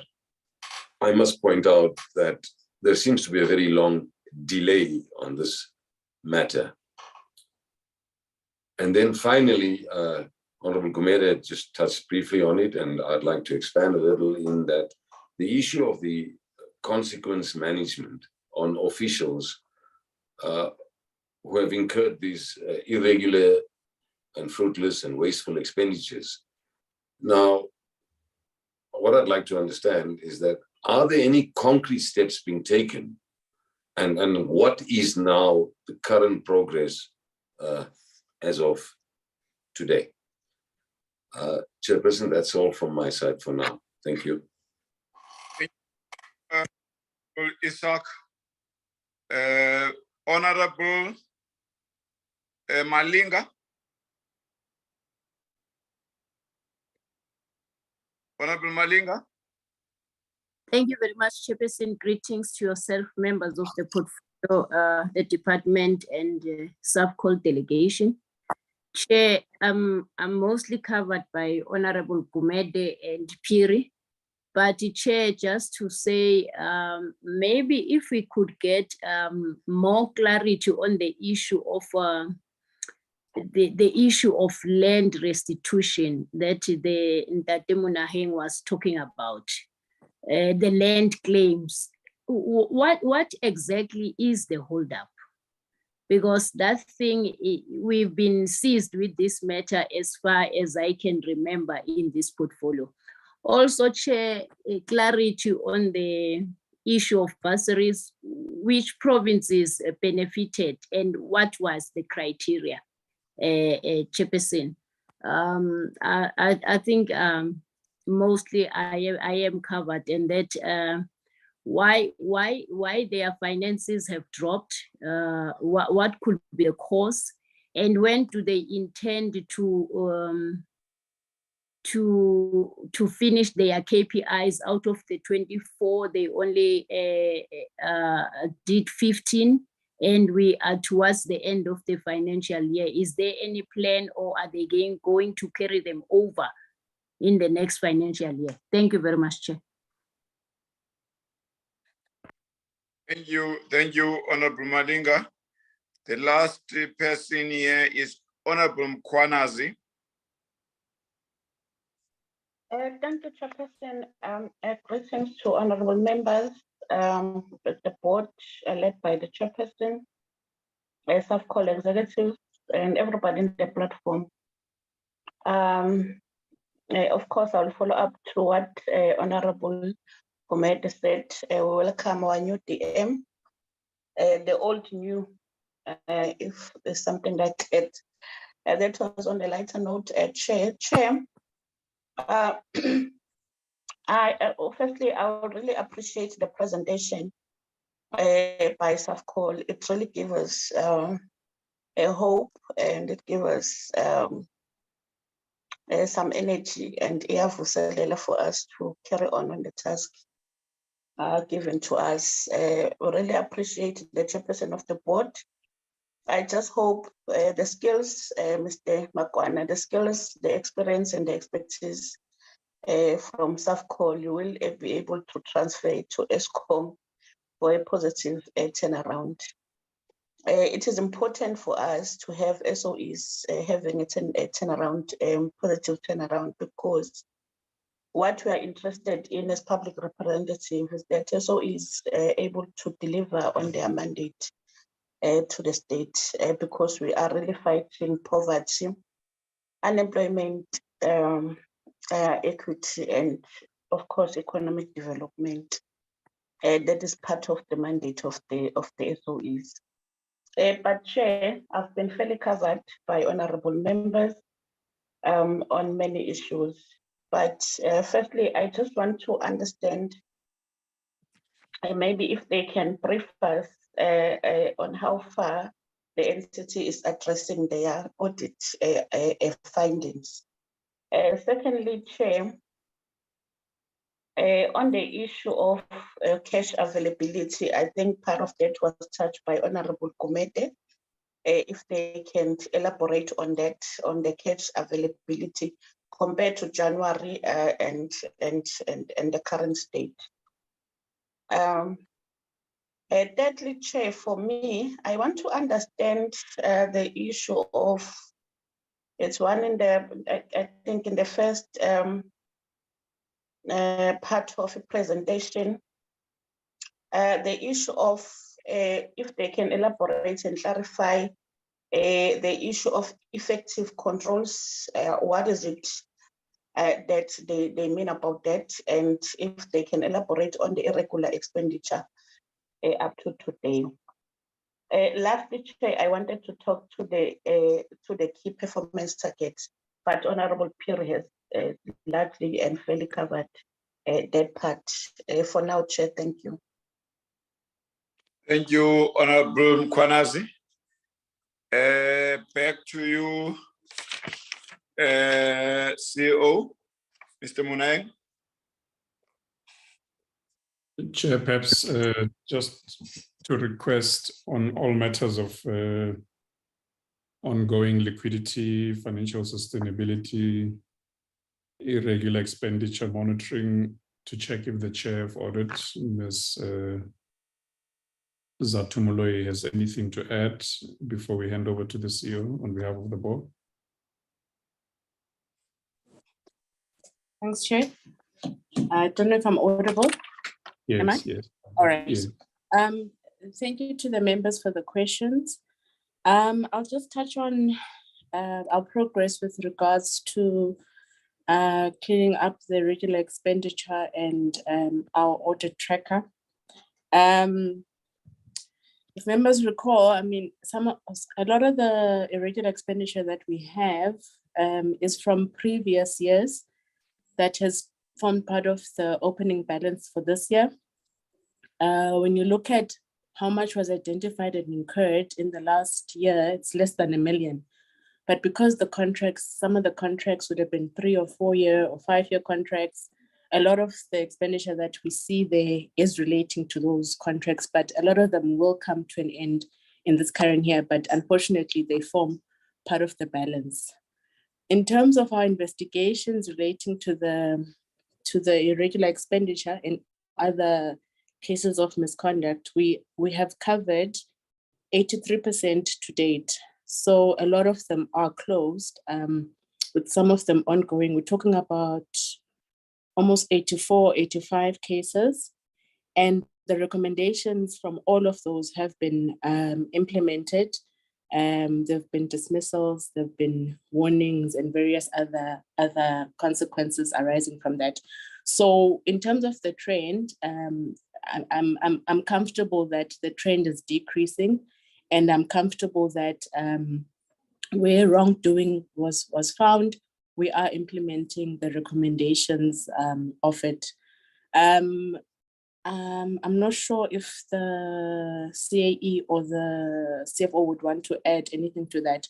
I must point out that there seems to be a very long delay on this matter. And then finally, Honorable Gumede just touched briefly on it, and I'd like to expand a little in that the issue of the consequence management on officials who have incurred these irregular and fruitless and wasteful expenditures. Now, what I'd like to understand is that, are there any concrete steps being taken? And what is now the current progress as of today? Chairperson, that's all from my side for now. Thank you. Isaac, Honorable Malinga. Honorable Malinga. Thank you very much, Chairperson. Greetings to yourself, members of the portfolio, the department, and Safcol delegation. Chair, I'm mostly covered by Honorable Gumede and Piri, but Chair, just to say, maybe if we could get more clarity on the issue of the issue of land restitution that Ntate Munaheng was talking about. The land claims, what exactly is the holdup? Because that thing, we've been seized with this matter as far as I can remember in this portfolio. Also, Chair, clarity on the issue of bursaries, which provinces benefited and what was the criteria, Chairperson. I think mostly I am covered, and that why their finances have dropped, what could be the cause, and when do they intend to finish their KPIs. Out of the 24, they only did 15, and we are towards the end of the financial year. Is there any plan, or are they going to carry them over in the next financial year? Thank you very much, Chair. Thank you, Honorable Malinga. The last person here is Honorable Mkwanazi. Thank you, Chairperson. Greetings to honorable members, the board led by the Chairperson, Safcol executives, and everybody in the platform. Of course, I'll follow up to what Honorable Gumede said. We welcome our new DM, the old new, if there's something like it. That was on the lighter note, Chair. Firstly, I would really appreciate the presentation by Safcol. It really gives us a hope, and it gives us some energy and for us to carry on the task given to us. We really appreciate the chairperson of the board. I just hope the skills, Mr. Makwana, the skills, the experience, and the expertise from Safcol, you will be able to transfer it to ESCOM for a positive turnaround. It is important for us to have SOEs having a turnaround, positive turnaround, because what we are interested in as public representatives is that SOEs are able to deliver on their mandate to the state, because we are really fighting poverty, unemployment, equity, and of course economic development. That is part of the mandate of the SOEs. But Chair, I've been fairly covered by honorable members on many issues. But firstly, I just want to understand maybe if they can brief us on how far the entity is addressing their audit findings. Secondly, Chair, on the issue of cash availability, I think part of that was touched by Honorable Gumede. If they can elaborate on that, on the cash availability compared to January and the current state. Thirdly, Chair, for me, I want to understand the issue of, it's one in the, I think in the first part of the presentation, the issue of if they can elaborate and clarify the issue of effective controls. What is it that they mean about that, and if they can elaborate on the irregular expenditure up to today. Lastly, Chair, I wanted to talk to the key performance targets, but Honorable Pierre has largely and fairly covered that part. For now, Chair, thank you. Thank you, Honorable Mkwanazi. Back to you, CEO, Mr. Munang. Chair, perhaps just to request on all matters of ongoing liquidity, financial sustainability, irregular expenditure monitoring, to check if the chair of audit, Ms. Zatumuloi, has anything to add before we hand over to the CEO on behalf of the board. Thanks, Chair. I don't know if I'm audible. Yes, am I? Yes. All right. Yes. Thank you to the members for the questions. I'll just touch on our progress with regards to cleaning up the regular expenditure and our audit tracker. If members recall, I mean, a lot of the irregular expenditure that we have is from previous years that has formed part of the opening balance for this year. When you look at how much was identified and incurred in the last year, it's less than $1 million. But because the contracts, some of the contracts would have been 3 or 4 year or 5 year contracts, a lot of the expenditure that we see there is relating to those contracts, but a lot of them will come to an end in this current year, but unfortunately they form part of the balance. In terms of our investigations relating to the irregular expenditure and other cases of misconduct, we have covered 83% to date. So a lot of them are closed, with some of them ongoing. We're talking about almost 84, 85 cases. And the recommendations from all of those have been implemented. There've been dismissals, there've been warnings and various other consequences arising from that. So in terms of the trend, I'm comfortable that the trend is decreasing, and I'm comfortable that where wrongdoing was found, we are implementing the recommendations of it. I'm not sure if the CAE or the CFO would want to add anything to that.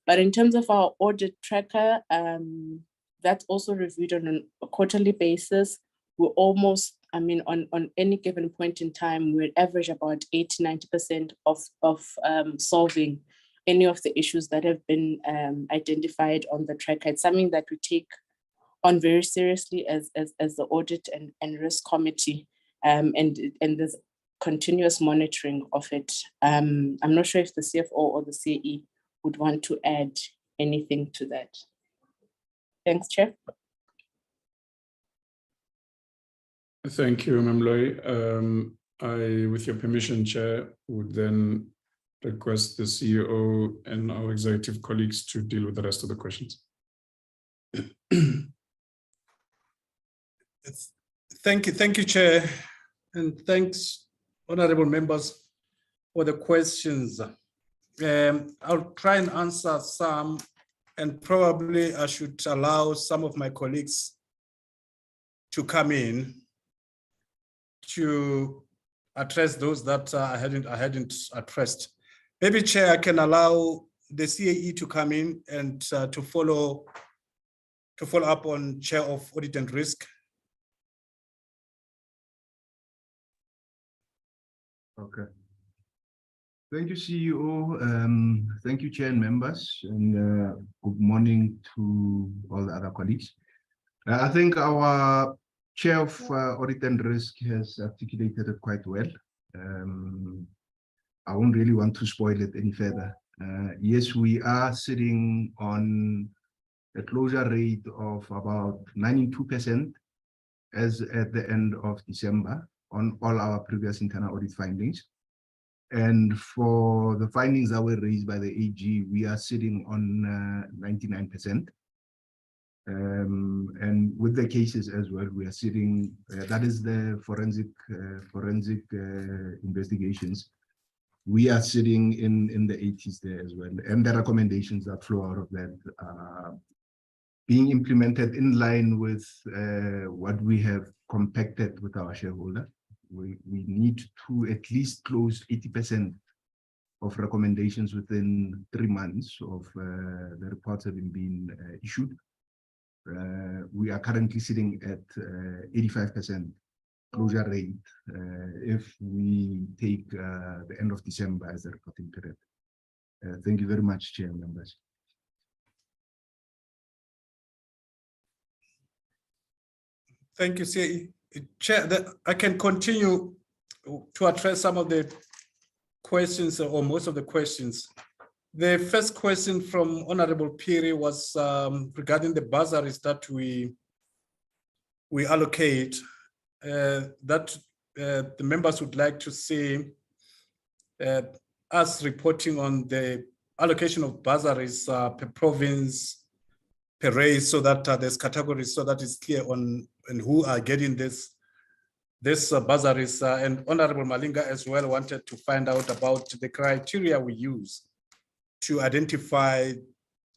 But in terms of our audit tracker, that's also reviewed on a quarterly basis. We're almost, on any given point in time, we'll average about 80-90% of solving any of the issues that have been identified on the tracker. It's something that we take on very seriously as the audit and risk committee. And there's continuous monitoring of it. I'm not sure if the CFO or the CE would want to add anything to that. Thanks, Chair. Thank you, Memloy. I, with your permission, Chair, would then request the CEO and our executive colleagues to deal with the rest of the questions. Thank you, Chair, and thanks, honorable members, for the questions. I'll try and answer some, and probably I should allow some of my colleagues to come in to address those that I hadn't addressed. Maybe, Chair, I can allow the CAE to come in and to follow up on Chair of Audit and Risk. Okay. Thank you, CEO. Thank you, Chair and members, and good morning to all the other colleagues. I think our Chair of Audit and Risk has articulated it quite well. I won't really want to spoil it any further. Yes, we are sitting on a closure rate of about 92% as at the end of December on all our previous internal audit findings. And for the findings that were raised by the AG, we are sitting on 99%. And with the cases as well, we are sitting, that is the forensic investigations. We are sitting in the 80s there as well. And the recommendations that flow out of that are being implemented in line with what we have compacted with our shareholder. We need to at least close 80% of recommendations within 3 months of the reports having been issued. We are currently sitting at 85% closure rate if we take the end of December as a reporting period. Thank you very much, Chair and members. Thank you, CAE. Chair, I can continue to address some of the questions or most of the questions. The first question from Honorable Piri was regarding the bursaries that we allocate, that the members would like to see us reporting on the allocation of bursaries per province, per race, so that there's categories, so that it's clear on and who are getting this bursaries. And Honorable Malinga as well wanted to find out about the criteria we use to identify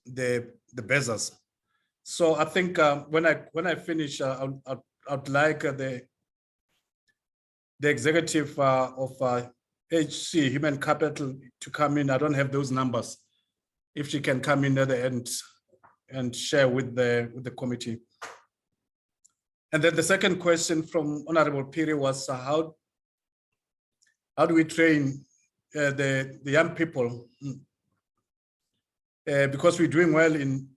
the bursars. So I think when I finish, I'd like the the executive of HC, Human Capital, to come in. I don't have those numbers. If she can come in at the end and share with the committee. And then the second question from Honorable Piri was how do we train the young people? Because we're doing well in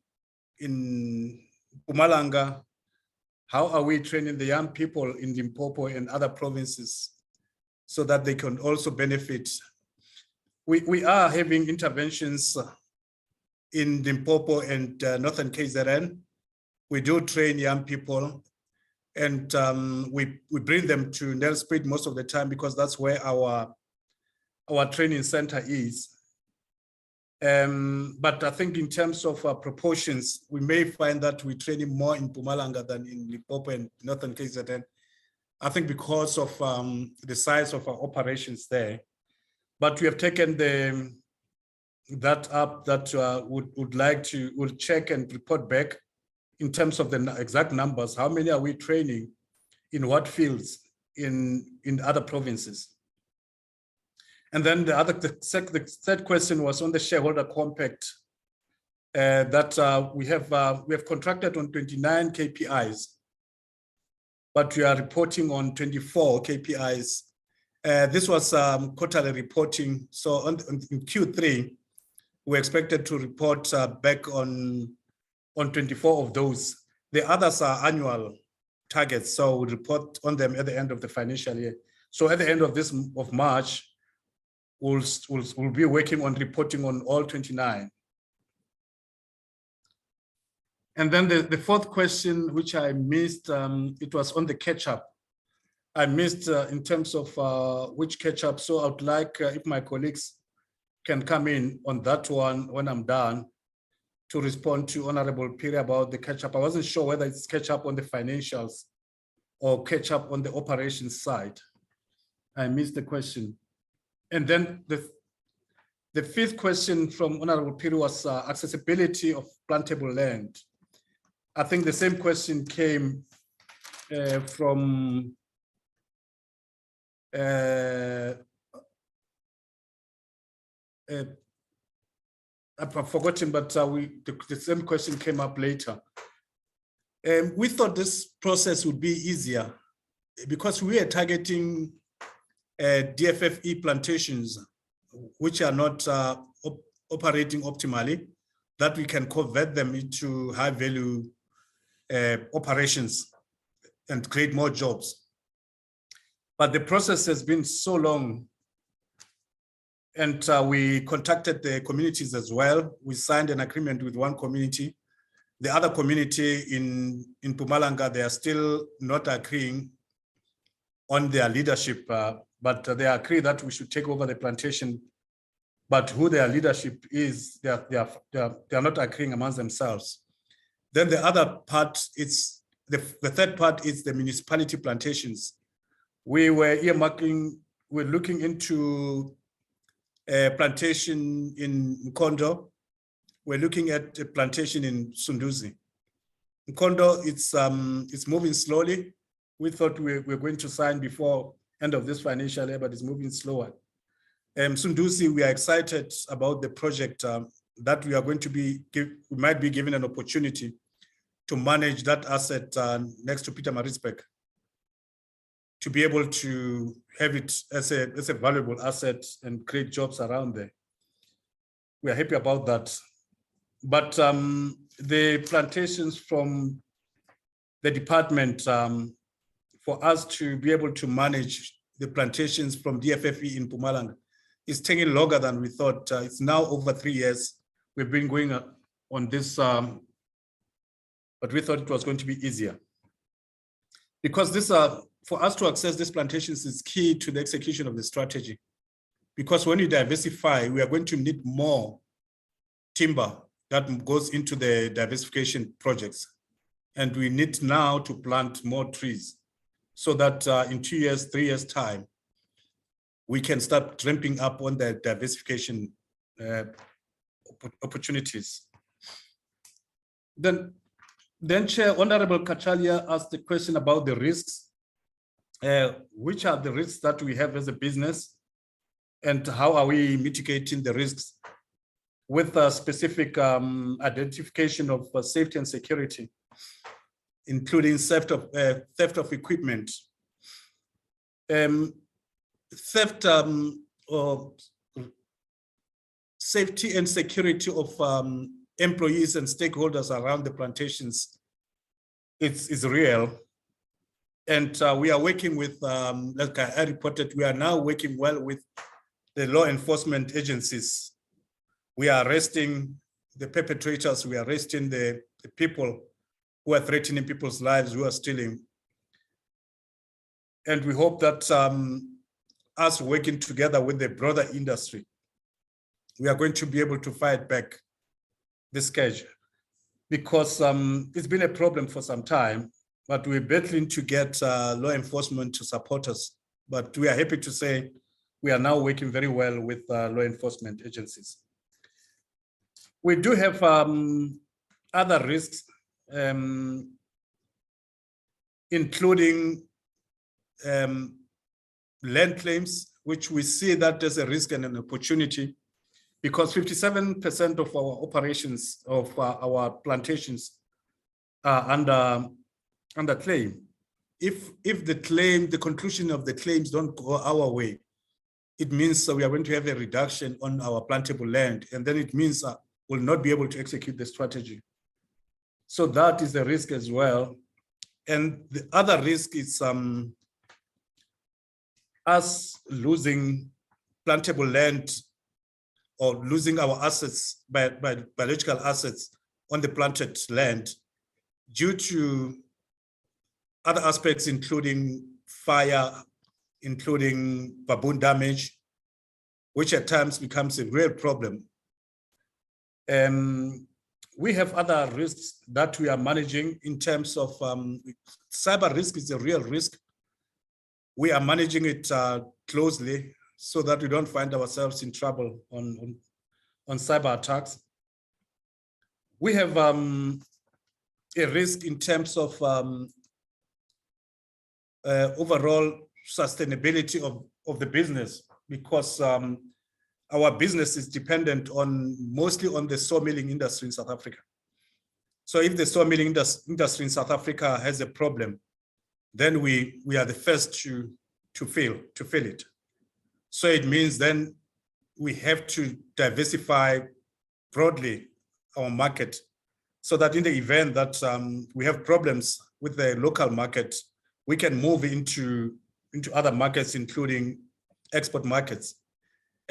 Mpumalanga, how are we training the young people in Limpopo and other provinces so that they can also benefit? We are having interventions in Limpopo and Northern KZN. We do train young people, and we bring them to Nelspruit most of the time because that's where our training center is. But I think in terms of proportions, we may find that we're training more in Mpumalanga than in Limpopo and Northern KZN. I think because of the size of our operations there. But we have taken that up that would check and report back in terms of the exact numbers. How many are we training in what fields in other provinces? And then the third question was on the shareholder compact that we have contracted on 29 KPIs, but we are reporting on 24 KPIs. This was quarterly reporting. So in Q3, we expected to report back on 24 of those. The others are annual targets, so we'll report on them at the end of the financial year. So at the end of March, we'll be working on reporting on all 29. And then the fourth question, which I missed, it was on the catch-up. I missed in terms of which catch-up. So I would like if my colleagues can come in on that one when I'm done to respond to Honorable Piri about the catch-up. I wasn't sure whether it's catch-up on the financials or catch-up on the operations side. I missed the question. And then the fifth question from Honorable Piri was accessibility of plantable land. I think the same question came from I've forgotten, but the same question came up later. We thought this process would be easier because we are targeting DFFE plantations, which are not operating optimally, that we can convert them into high value operations and create more jobs. But the process has been so long, and we contacted the communities as well. We signed an agreement with one community. The other community in Mpumalanga, they are still not agreeing on their leadership, but they agree that we should take over the plantation. But who their leadership is, they are not agreeing amongst themselves. Then the other part, it's the third part is the municipality plantations. We were earmarking, we're looking into a plantation in Mkondo. We're looking at a plantation in Sunduzi. Mkondo, it's moving slowly. We thought we were going to sign before end of this financial year, but it's moving slower. Sunduzi, we are excited about the project that we are going to we might be given an opportunity to manage that asset next to Peter Maritzburg, to be able to have it as a valuable asset and create jobs around there. We are happy about that. But the plantations from the department, for us to be able to manage the plantations from DFFE in Mpumalanga, is taking longer than we thought. It's now over 3 years. We've been going on this, but we thought it was going to be easier. Because this, for us to access these plantations is key to the execution of the strategy. Because when you diversify, we are going to need more timber that goes into the diversification projects. And we need now to plant more trees so that in 2 years, 3 years time, we can start ramping up on the diversification opportunities. Then Chair, Honorable Kachalia asked the question about the risks which are the risks that we have as a business, and how are we mitigating the risks with a specific identification of safety and security, including theft of equipment. Theft or safety and security of employees and stakeholders around the plantations is real. And we are working with, like I reported, we are now working well with the law enforcement agencies. We are arresting the perpetrators, we are arresting the people who are threatening people's lives, who are stealing. And we hope that us working together with the broader industry, we are going to be able to fight back this scourge, because it's been a problem for some time, but we're battling to get law enforcement to support us. But we are happy to say we are now working very well with law enforcement agencies. We do have other risks, including land claims, which we see that as a risk and an opportunity, because 57% of our operations of our plantations are under claim. If the conclusion of the claims don't go our way, it means we are going to have a reduction on our plantable land, and then it means we'll not be able to execute the strategy. So that is a risk as well. And the other risk is us losing plantable land or losing our assets, biological assets on the planted land due to other aspects, including fire, including baboon damage, which at times becomes a real problem. We have other risks that we are managing in terms of cyber risk is a real risk. We are managing it closely so that we don't find ourselves in trouble on cyber attacks. We have a risk in terms of overall sustainability of the business, because our business is dependent mostly on the sawmilling industry in South Africa. So if the sawmilling industry in South Africa has a problem, then we are the first to feel it. So it means then we have to diversify broadly our market, so that in the event that we have problems with the local market, we can move into other markets, including export markets.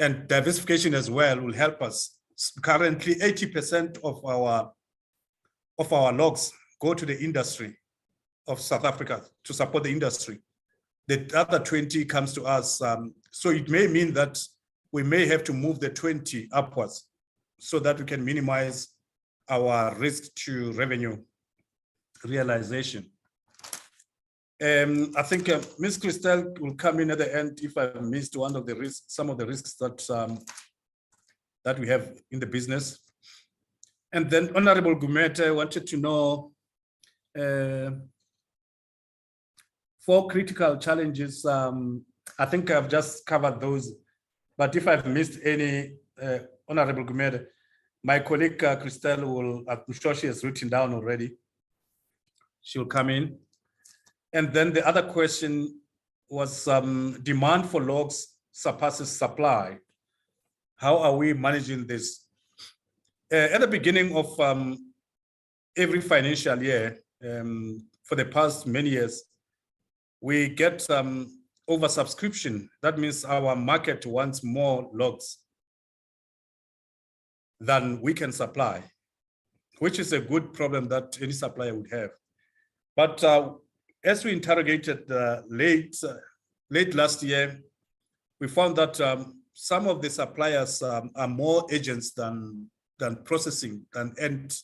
And diversification as well will help us. Currently, 80% of our logs go to the industry of South Africa to support the industry. The other 20 comes to us. So it may mean that we may have to move the 20 upwards so that we can minimize our risk to revenue realization. I think Ms. Christel will come in at the end if I missed one of the risks, some of the risks that we have in the business. And then Honorable Gumete wanted to know 4 critical challenges. I think I've just covered those, but if I've missed any, Honorable Gumete, my colleague Christel I'm sure she has written down already. She'll come in. And then the other question was demand for logs surpasses supply. How are we managing this? At the beginning of every financial year, for the past many years, we get oversubscription. That means our market wants more logs than we can supply, which is a good problem that any supplier would have. But as we interrogated late last year, we found that some of the suppliers are more agents than processing, than end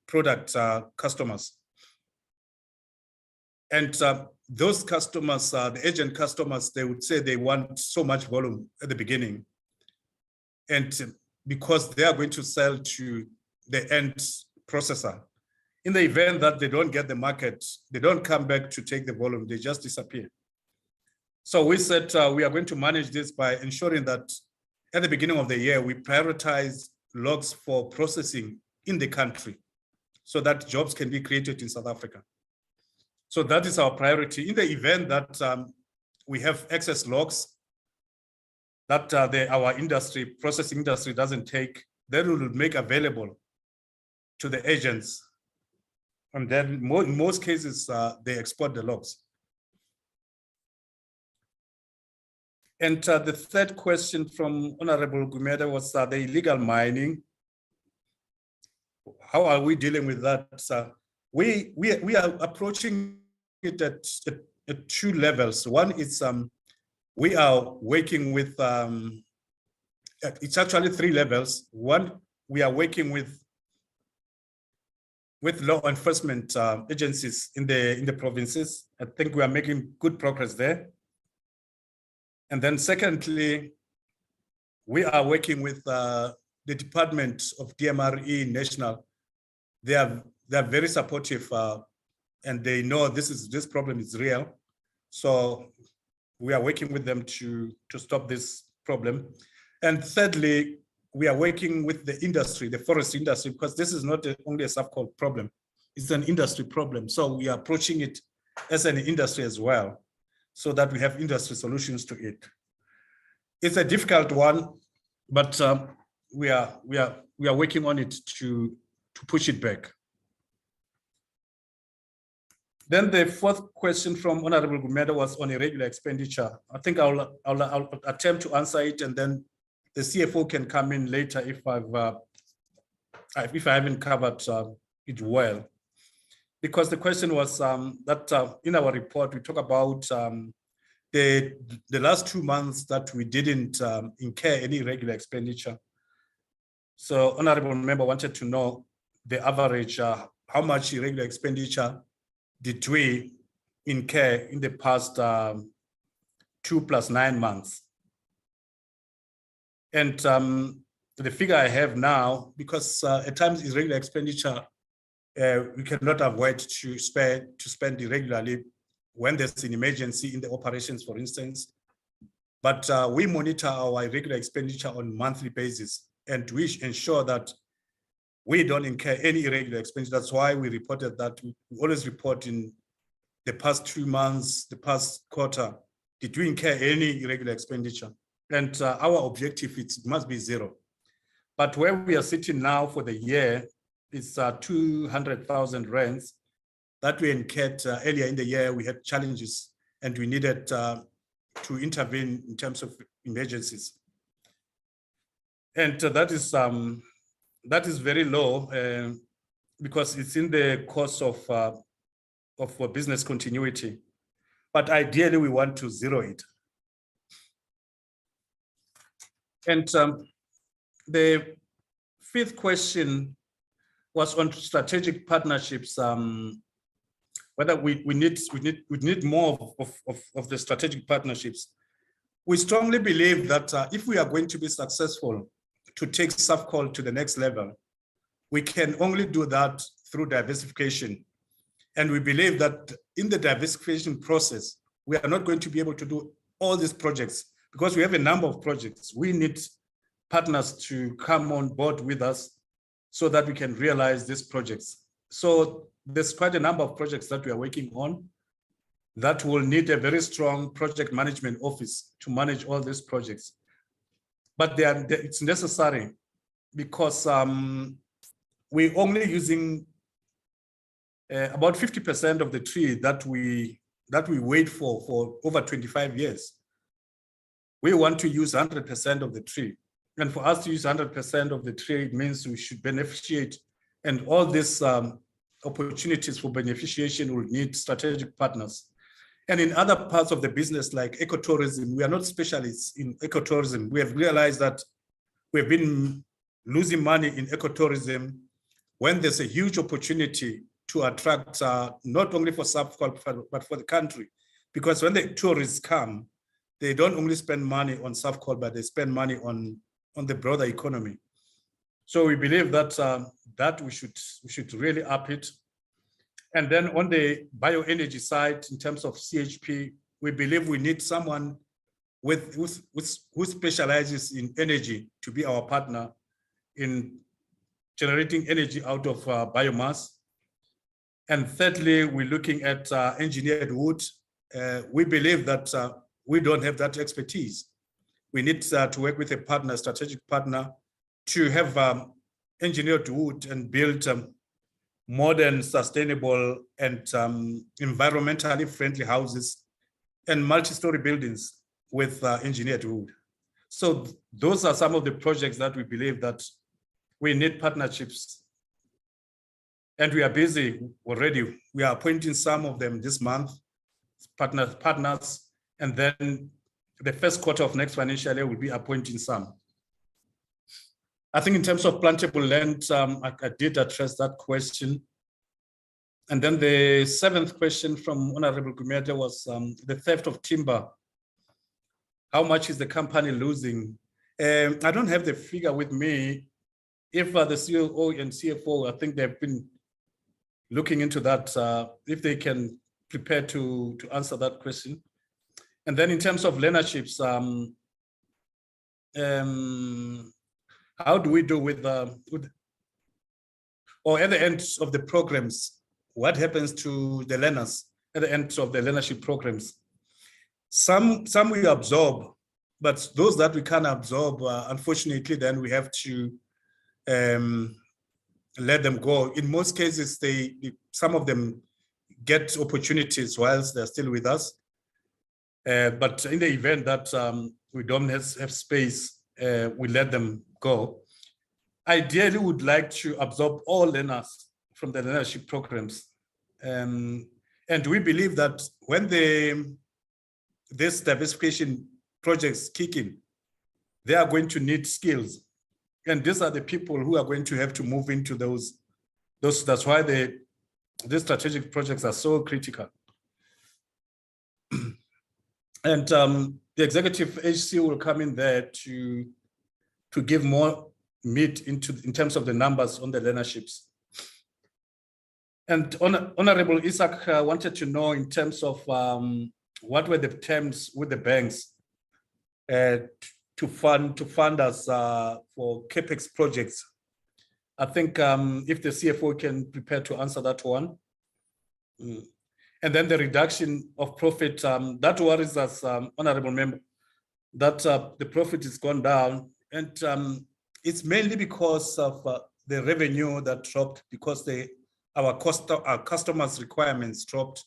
product customers. And those customers, the agent customers, they would say they want so much volume at the beginning. And because they are going to sell to the end processor, in the event that they don't get the market, they don't come back to take the volume, they just disappear. So we said we are going to manage this by ensuring that at the beginning of the year, we prioritize logs for processing in the country so that jobs can be created in South Africa. So that is our priority. In the event that we have excess logs that our industry, processing industry doesn't take, then we will make available to the agents. And then in most cases, they export the logs. And the third question from Honorable Gumeda was the illegal mining. How are we dealing with that? We are approaching it at two levels. One is we are working with, it's actually three levels. One, we are working with law enforcement agencies in the provinces. I think we are making good progress there. And then secondly, we are working with the Department of DMRE National. They are very supportive and they know this problem is real. So we are working with them to stop this problem. And thirdly, we are working with the industry, the forest industry, because this is not only a Safcol problem, it's an industry problem. So we are approaching it as an industry as well, so that we have industry solutions to it. It's a difficult one, but we are working on it to push it back. Then the fourth question from Honorable Gumeda was on irregular expenditure. I think I'll attempt to answer it, and then the CFO can come in later if I haven't covered it well. Because the question was that in our report, we talk about the last 2 months that we didn't incur any irregular expenditure. So Honorable Member wanted to know the average, how much irregular expenditure did we incur in the past 2 + 9 months. And the figure I have now, because at times irregular expenditure, we cannot avoid to spend irregularly when there's an emergency in the operations, for instance. But we monitor our irregular expenditure on a monthly basis, and we ensure that we don't incur any irregular expenditure. That's why we reported that we always report in the past 2 months, the past quarter, did we incur any irregular expenditure? And our objective must be 0. But where we are sitting now for the year, it's 200,000 rands that we incurred earlier in the year. We had challenges and we needed to intervene in terms of emergencies. And that is very low because it's in the course of business continuity. But ideally, we want to 0 it. And the fifth question was on strategic partnerships, whether we need more of the strategic partnerships. We strongly believe that if we are going to be successful to take Safcol to the next level, we can only do that through diversification. And we believe that in the diversification process, we are not going to be able to do all these projects because we have a number of projects. We need partners to come on board with us so that we can realize these projects. So there's quite a number of projects that we are working on that will need a very strong project management office to manage all these projects. But it's necessary because we're only using about 50% of the tree that we wait for over 25 years. We want to use 100% of the tree. And for us to use 100% of the tree, it means we should beneficiate. And all these opportunities for beneficiation will need strategic partners. And in other parts of the business, like ecotourism, we are not specialists in ecotourism. We have realized that we've been losing money in ecotourism when there's a huge opportunity to attract not only for Safcol, but for the country. Because when the tourists come, they don't only spend money on Safcol, but they spend money on the broader economy. So we believe that that we should really up it. And then on the bioenergy side, in terms of CHP, we believe we need someone who specializes in energy to be our partner in generating energy out of biomass. And thirdly, we're looking at engineered wood. We believe that we don't have that expertise. We need to work with a partner, strategic partner, to have engineered wood and build modern, sustainable, and environmentally friendly houses and multi-story buildings with engineered wood. So those are some of the projects that we believe that we need partnerships. And we are busy already. We are appointing some of them this month, partners, and then the first quarter of next financial year will be appointing some. I think in terms of plantable land, I did address that question. And then the seventh question from Honorable Gumede was the theft of timber. How much is the company losing? I don't have the figure with me. If the COO and CFO, I think they've been looking into that, if they can prepare to answer that question. And then in terms of learnerships, how do we do with or at the end of the programs, what happens to the learners at the end of the learnership programs? Some we absorb, but those that we can't absorb, unfortunately, then we have to let them go. In most cases, some of them get opportunities whilst they're still with us. But in the event that we don't have space, we let them go. Ideally, we would like to absorb all learners from the learnership programs. And we believe that when this diversification projects kick in, they are going to need skills. And these are the people who are going to have to move into those. That's why these strategic projects are so critical. And the executive HC will come in there to give more meat in terms of the numbers on the learnerships. And Honorable Isaac wanted to know in terms of what were the terms with the banks to fund us for CapEx projects. I think if the CFO can prepare to answer that one. And then the reduction of profit, that worries us, Honorable Member, that the profit has gone down. And it's mainly because of the revenue that dropped, because our customers' requirements dropped.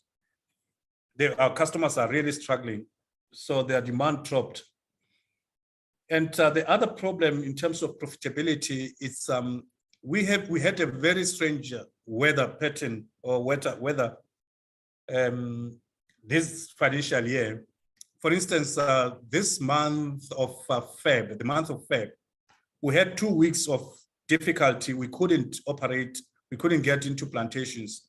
Our customers are really struggling, so their demand dropped. And the other problem in terms of profitability is we had a very strange weather pattern or weather this financial year. For instance, this month of Feb, we had 2 weeks of difficulty. We couldn't operate, we couldn't get into plantations,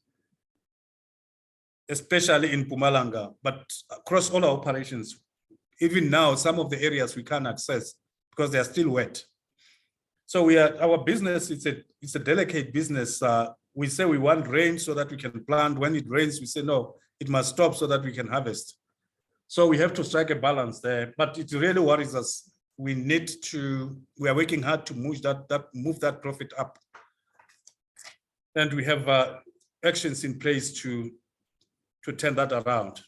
especially in Mpumalanga, but across all our operations. Even now, some of the areas we can't access because they are still wet. So our business, it's a delicate business. We say we want rain so that we can plant. When it rains, we say, no, it must stop so that we can harvest. So we have to strike a balance there, but it really worries us. We are working hard to move that profit up. And we have actions in place to turn that around.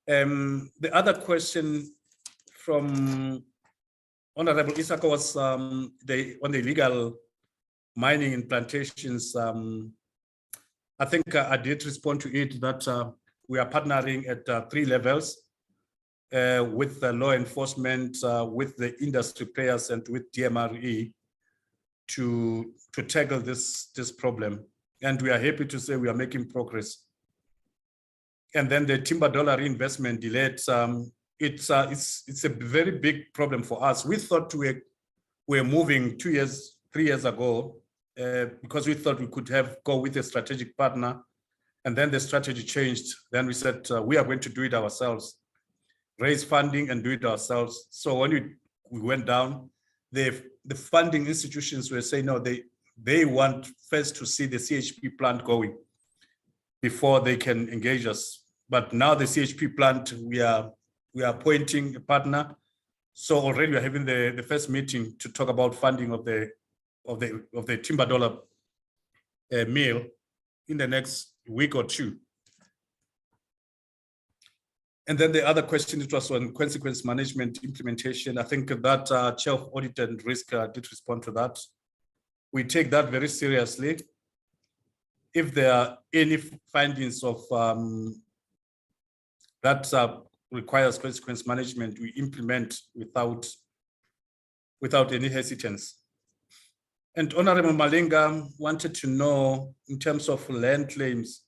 The other question from Honorable Isaka was on the illegal mining in plantations. I think I did respond to it that we are partnering at 3 levels with the law enforcement, with the industry players, and with DMRE to tackle this problem. And we are happy to say we are making progress. And then the timber dollar reinvestment delayed. It's a very big problem for us. We thought we were moving 3 years ago because we thought we could go with a strategic partner, and then the strategy changed. Then we said we are going to do it ourselves, raise funding and do it ourselves. So when we went down, the funding institutions were saying no, they want first to see the CHP plant going before they can engage us. but now the CHP plant, we are appointing a partner. So already we're having the first meeting to talk about funding of the timber dollar mill in the next week or two. And then the other question, it was on consequence management implementation. I think that Chair of Audit and Risk did respond to that. We take that very seriously. If there are any findings of that requires consequence management, we implement without any hesitance. And Honorable Malinga wanted to know, in terms of land claims,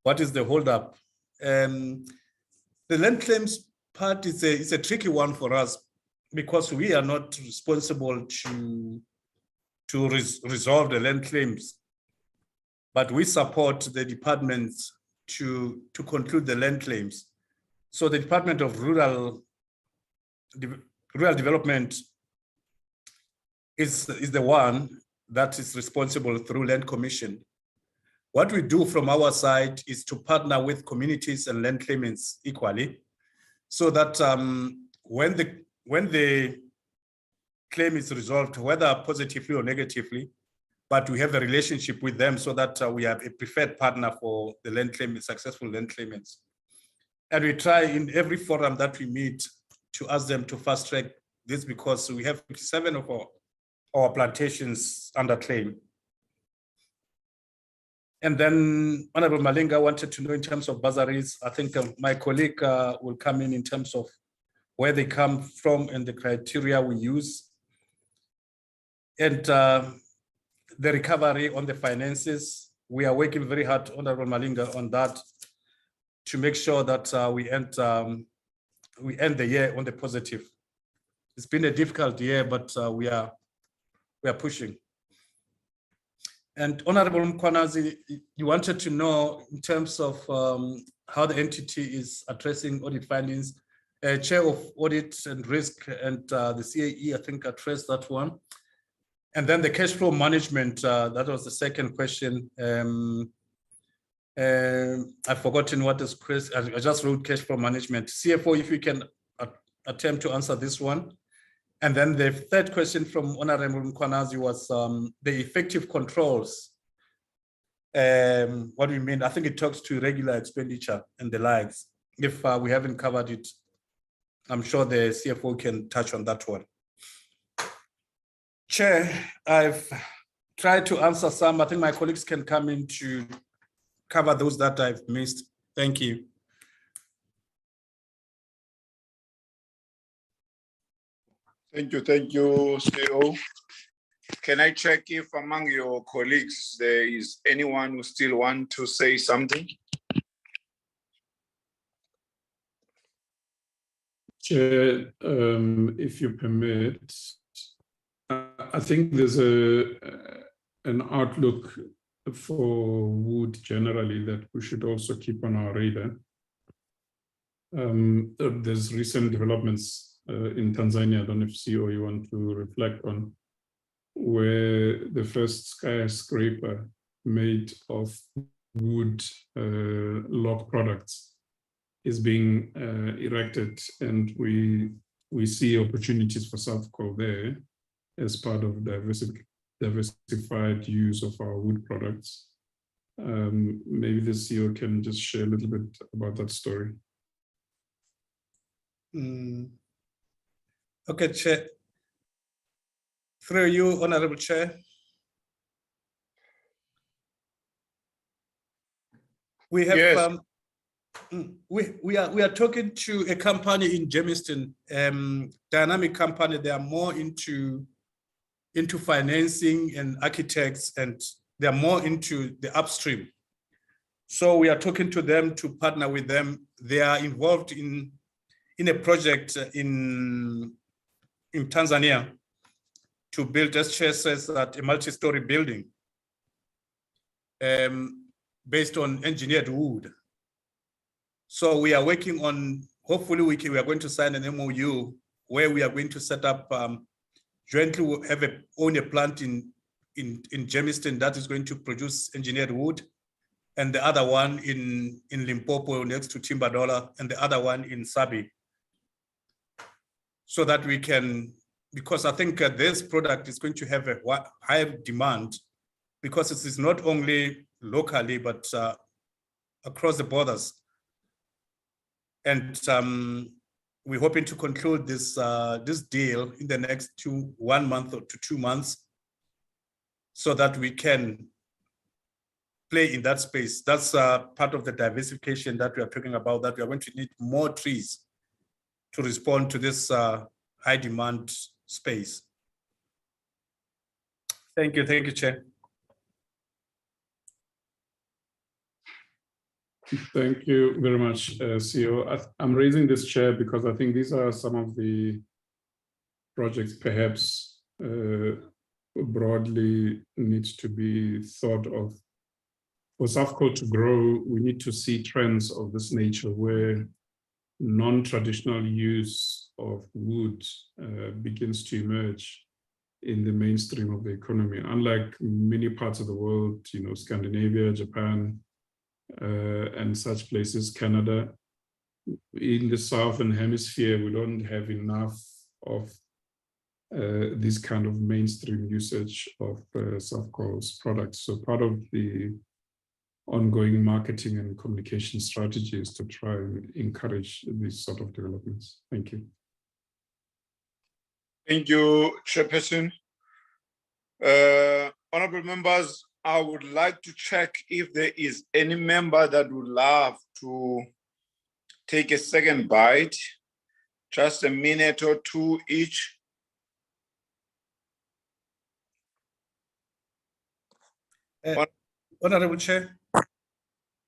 what is the holdup? The land claims part is a tricky one for us because we are not responsible to resolve the land claims, but we support the departments to conclude the land claims. So the Department of Rural Development is the one that is responsible through Land Commission. What we do from our side is to partner with communities and land claimants equally, so that when the claim is resolved, whether positively or negatively, but we have a relationship with them so that we have a preferred partner for the land claimants, successful land claimants. And we try in every forum that we meet to ask them to fast track this, because we have 57 of our plantations under claim. And then Honorable Malinga wanted to know in terms of bursaries. I think my colleague will come in terms of where they come from and the criteria we use. And the recovery on the finances, we are working very hard, Honorable Malinga, on that to make sure that we end the year on the positive. It's been a difficult year, but we are pushing. And Honorable Mkwanazi, you wanted to know in terms of how the entity is addressing audit findings. Chair of Audit and Risk and the CAE, I think, addressed that one. And then the cash flow management, that was the second question. I've forgotten what is Chris. I just wrote cash flow management. CFO, if you can attempt to answer this one. And then the third question from Honorable Mkwanazi was the effective controls. What do you mean? I think it talks to regular expenditure and the likes. If we haven't covered it, I'm sure the CFO can touch on that one. Chair, I've tried to answer some. I think my colleagues can come in to cover those that I've missed. Thank you. Thank you, CEO. Can I check if among your colleagues there is anyone who still want to say something? Chair, if you permit, I think there's an outlook for wood generally that we should also keep on our radar. There's recent developments in Tanzania. I don't know if CEO you want to reflect on, where the first skyscraper made of wood log products is being erected, and we see opportunities for Safcol there as part of diversified use of our wood products. Maybe the CEO can just share a little bit about that story. Okay, Chair. Through you, Honorable Chair. We have yes. We are talking to a company in Germiston, dynamic company. They are more into financing and architects, and they are more into the upstream. So we are talking to them to partner with them. They are involved in a project in Tanzania to build, as Chair says, a multi-story building based on engineered wood. So we are working on, hopefully we are going to sign an MOU where we are going to set up, jointly own a plant in Germiston that is going to produce engineered wood. and the other one in Limpopo next to Timbadola, and the other one in Sabi. So that we can, because I think this product is going to have a high demand, because it is not only locally, but across the borders. And we're hoping to conclude this this deal in the next 1 month or to 2 months, so that we can play in that space. That's part of the diversification that we are talking about, that we are going to need more trees to respond to this high demand space. Thank you, Chair. Thank you very much, CEO. I'm raising this, Chair, because I think these are some of the projects perhaps broadly needs to be thought of. For Safcol to grow, we need to see trends of this nature where non-traditional use of wood begins to emerge in the mainstream of the economy. Unlike many parts of the world, you know, Scandinavia, Japan, and such places, Canada, in the Southern Hemisphere, we don't have enough of this kind of mainstream usage of Safcol's products. So part of the ongoing marketing and communication strategies to try and encourage these sort of developments. Thank you. Thank you, Chairperson. Honorable members, I would like to check if there is any member that would love to take a second bite, just a minute or two each. Honorable Chair.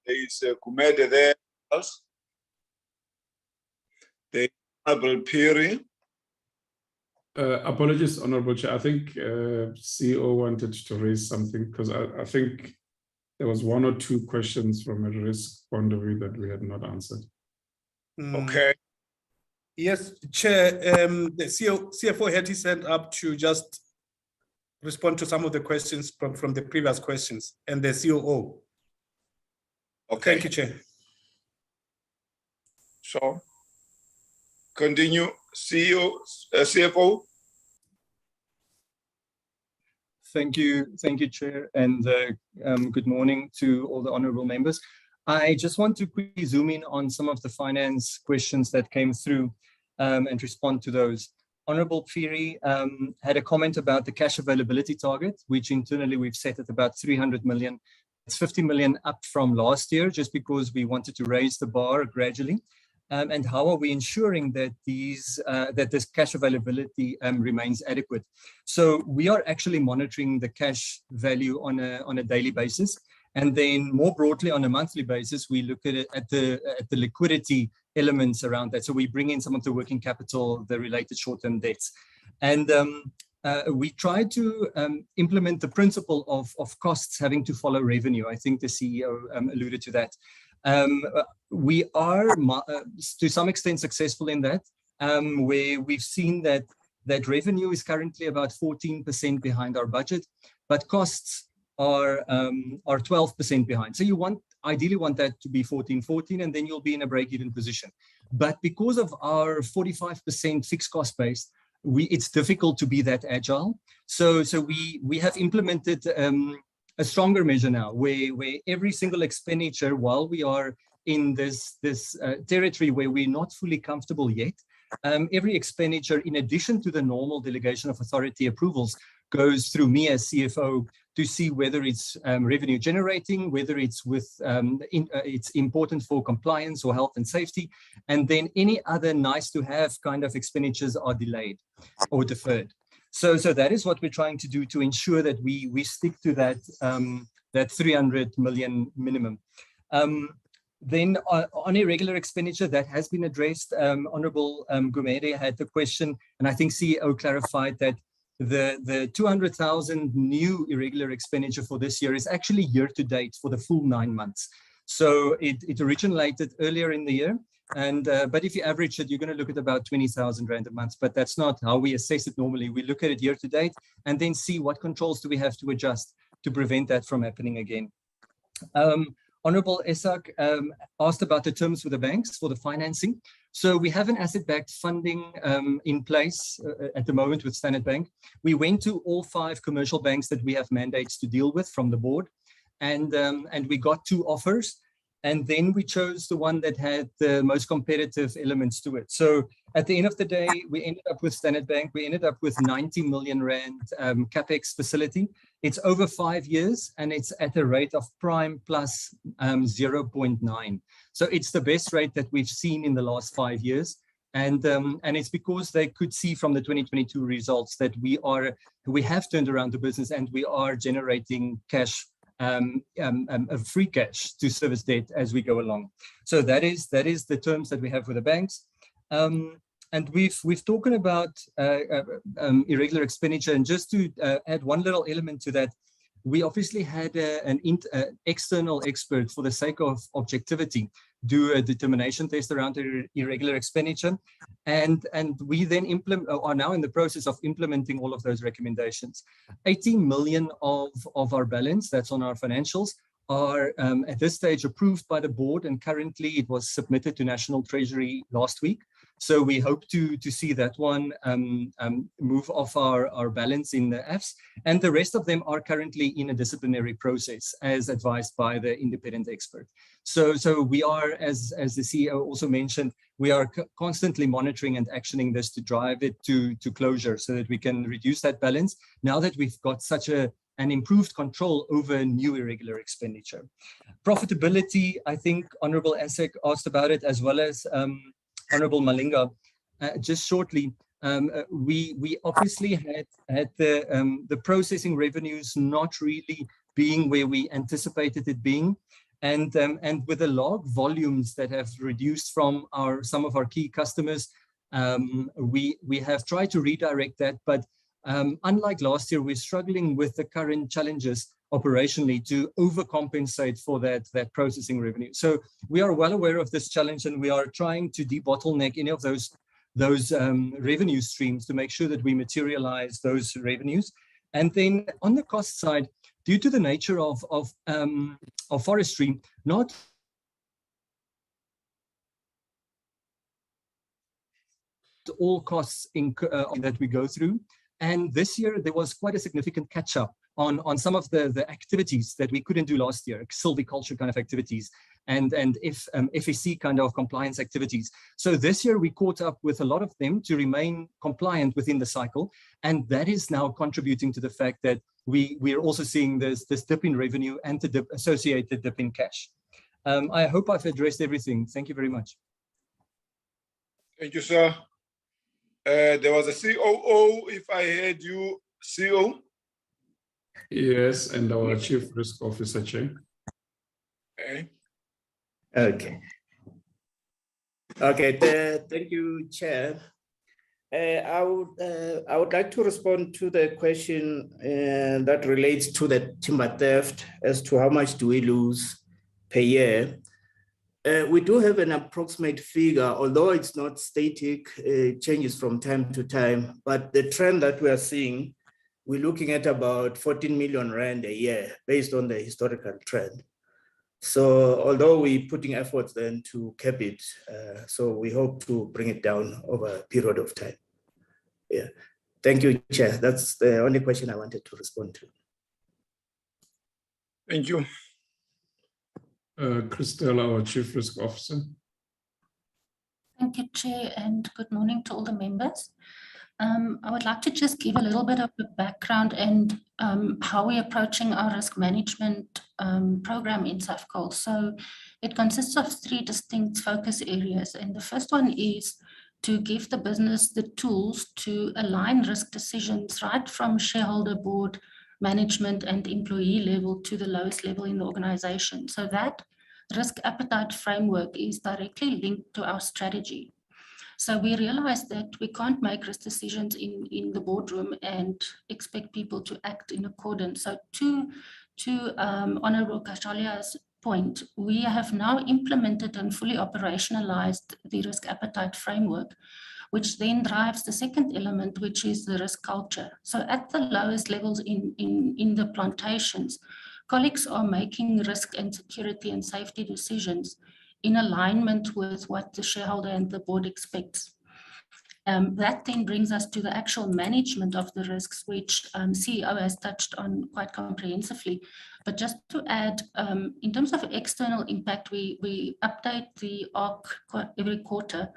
There is Kumede there. There is Honorable Piri. Apologies, Honorable Chair. I think CEO wanted to raise something, because I think there was 1 or 2 questions from a risk point of view that we had not answered. Okay. Yes, Chair, the CFO had his hand up to just respond to some of the questions from the previous questions, and the COO. Okay. Thank you, Chair. So, continue, CFO. Thank you, Chair, and good morning to all the honourable members. I just want to quickly zoom in on some of the finance questions that came through and respond to those. Honourable Piri had a comment about the cash availability target, which internally we've set at about 300 million. It's 50 million up from last year, just because we wanted to raise the bar gradually. And how are we ensuring that this cash availability remains adequate? So we are actually monitoring the cash value on a daily basis, and then more broadly on a monthly basis, we look at it at the liquidity elements around that. So we bring in some of the working capital, the related short-term debts, and we try to implement the principle of costs having to follow revenue. I think the CEO alluded to that. We are to some extent successful in that, where we've seen that revenue is currently about 14% behind our budget, but costs are 12% behind. So you ideally want that to be 14, and then you'll be in a break-even position. But because of our 45% fixed cost base, it's difficult to be that agile. So we have implemented a stronger measure now, where every single expenditure, while we are in this territory where we're not fully comfortable yet, every expenditure, in addition to the normal delegation of authority approvals, goes through me as CFO to see whether it's revenue generating, whether it's it's important for compliance or health and safety, and then any other nice to have kind of expenditures are delayed or deferred. So that is what we're trying to do to ensure that we stick to that 300 million minimum. Then on irregular expenditure, that has been addressed. Honourable Gumede had the question, and I think CEO clarified that the 200,000 new irregular expenditure for this year is actually year to date for the full 9 months. So it originated earlier in the year, and but if you average it, you're going to look at about 20,000 rand a month. But that's not how we assess it normally. We look at it year to date and then see what controls do we have to adjust to prevent that from happening again. Honorable Isak asked about the terms with the banks for the financing. So we have an asset-backed funding in place at the moment with Standard Bank. We went to all 5 commercial banks that we have mandates to deal with from the board, and we got 2 offers. And then we chose the one that had the most competitive elements to it. So at the end of the day, we ended up with Standard Bank. We ended up with 90 million rand capex facility. It's over 5 years, and it's at a rate of prime plus 0.9. So it's the best rate that we've seen in the last 5 years. And it's because they could see from the 2022 results that we have turned around the business and we are generating cash, free cash to service debt as we go along. So that is the terms that we have with the banks. And we've talked about irregular expenditure, and just to add one little element to that, we obviously had an external expert, for the sake of objectivity, do a determination test around irregular expenditure, and we then are now in the process of implementing all of those recommendations. 18 million of our balance, that's on our financials, are at this stage approved by the board, and currently it was submitted to National Treasury last week. So we hope to see that one move off our balance in the Fs, and the rest of them are currently in a disciplinary process as advised by the independent expert. So we are, as the CEO also mentioned, we are constantly monitoring and actioning this to drive it to closure so that we can reduce that balance now that we've got such an improved control over new irregular expenditure. Profitability, I think Honorable Asek asked about it, as well as Honorable Malinga. Just shortly, we obviously had the processing revenues not really being where we anticipated it being, and with the log volumes that have reduced from some of our key customers, we have tried to redirect that, but unlike last year, we're struggling with the current challenges operationally to overcompensate for that processing revenue. So we are well aware of this challenge, and we are trying to debottleneck any of those revenue streams to make sure that we materialize those revenues. And then on the cost side, due to the nature of forestry, not all costs that we go through. And this year, there was quite a significant catch-up on some of the activities that we couldn't do last year, silviculture kind of activities, and FSC kind of compliance activities. So this year, we caught up with a lot of them to remain compliant within the cycle. And that is now contributing to the fact that we are also seeing this dip in revenue and the associated dip in cash. I hope I've addressed everything. Thank you very much. Thank you, sir. There was a COO, if I heard you, CO. Yes, and our Chief Risk Officer, Chair. Okay. Thank you, Chair. I would like to respond to the question that relates to the timber theft as to how much do we lose per year. We do have an approximate figure, although it's not static, it changes from time to time, but the trend that we are seeing, we're looking at about 14 million rand a year based on the historical trend. So although we're putting efforts then to cap it, so we hope to bring it down over a period of time. Yeah, thank you, Chair. That's the only question I wanted to respond to. Thank you. Christelle, our Chief Risk Officer. Thank you, Chair, and good morning to all the members. I would like to just give a little bit of a background and how we're approaching our risk management program in Safcol. So it consists of 3 distinct focus areas. And the first one is to give the business the tools to align risk decisions right from shareholder, board, management and employee level to the lowest level in the organization. So that risk appetite framework is directly linked to our strategy. So we realized that we can't make risk decisions in the boardroom and expect people to act in accordance. So to Honorable Kashalia's point, we have now implemented and fully operationalized the risk appetite framework, which then drives the second element, which is the risk culture. So at the lowest levels in the plantations, colleagues are making risk and security and safety decisions in alignment with what the shareholder and the board expects. That then brings us to the actual management of the risks, which CEO has touched on quite comprehensively. But just to add, in terms of external impact, we update the ARC every quarter,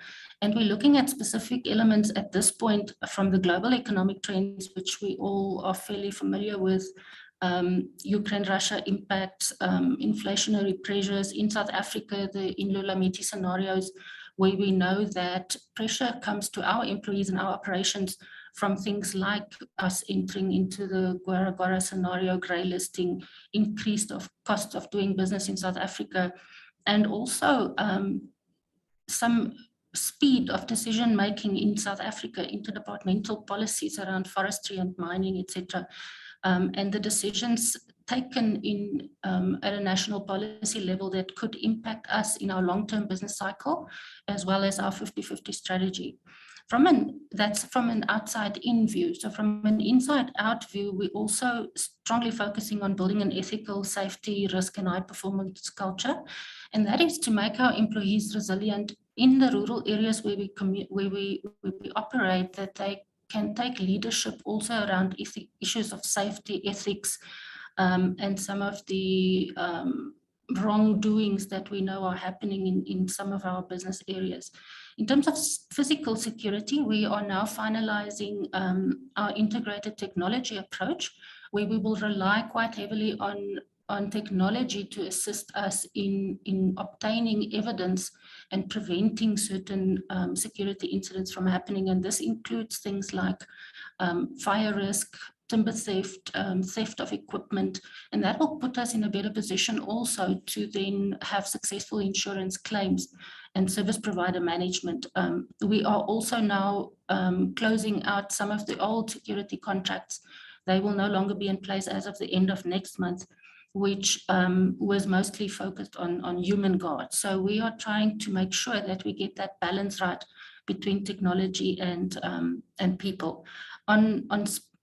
and we're looking at specific elements at this point from the global economic trends, which we all are fairly familiar with. Ukraine-Russia impacts, inflationary pressures in South Africa, the Inlulamiti scenarios, where we know that pressure comes to our employees and our operations from things like us entering into the Gwara scenario, grey listing, increased cost of doing business in South Africa, and also some speed of decision making in South Africa, interdepartmental policies around forestry and mining, etc. And the decisions taken in at a national policy level that could impact us in our long-term business cycle, as well as our 50-50 strategy. That's from an outside-in view. So from an inside-out view, we're also strongly focusing on building an ethical, safety, risk, and high-performance culture. And that is to make our employees resilient in the rural areas where we operate, that they can take leadership also around issues of safety, ethics, and some of the wrongdoings that we know are happening in some of our business areas. In terms of physical security, we are now finalizing our integrated technology approach, where we will rely quite heavily on technology to assist us in obtaining evidence and preventing certain security incidents from happening. And this includes things like fire risk, timber theft, theft of equipment, and that will put us in a better position also to then have successful insurance claims and service provider management. We are also now closing out some of the old security contracts. They will no longer be in place as of the end of next month, which was mostly focused on human guard. So we are trying to make sure that we get that balance right between technology and people. On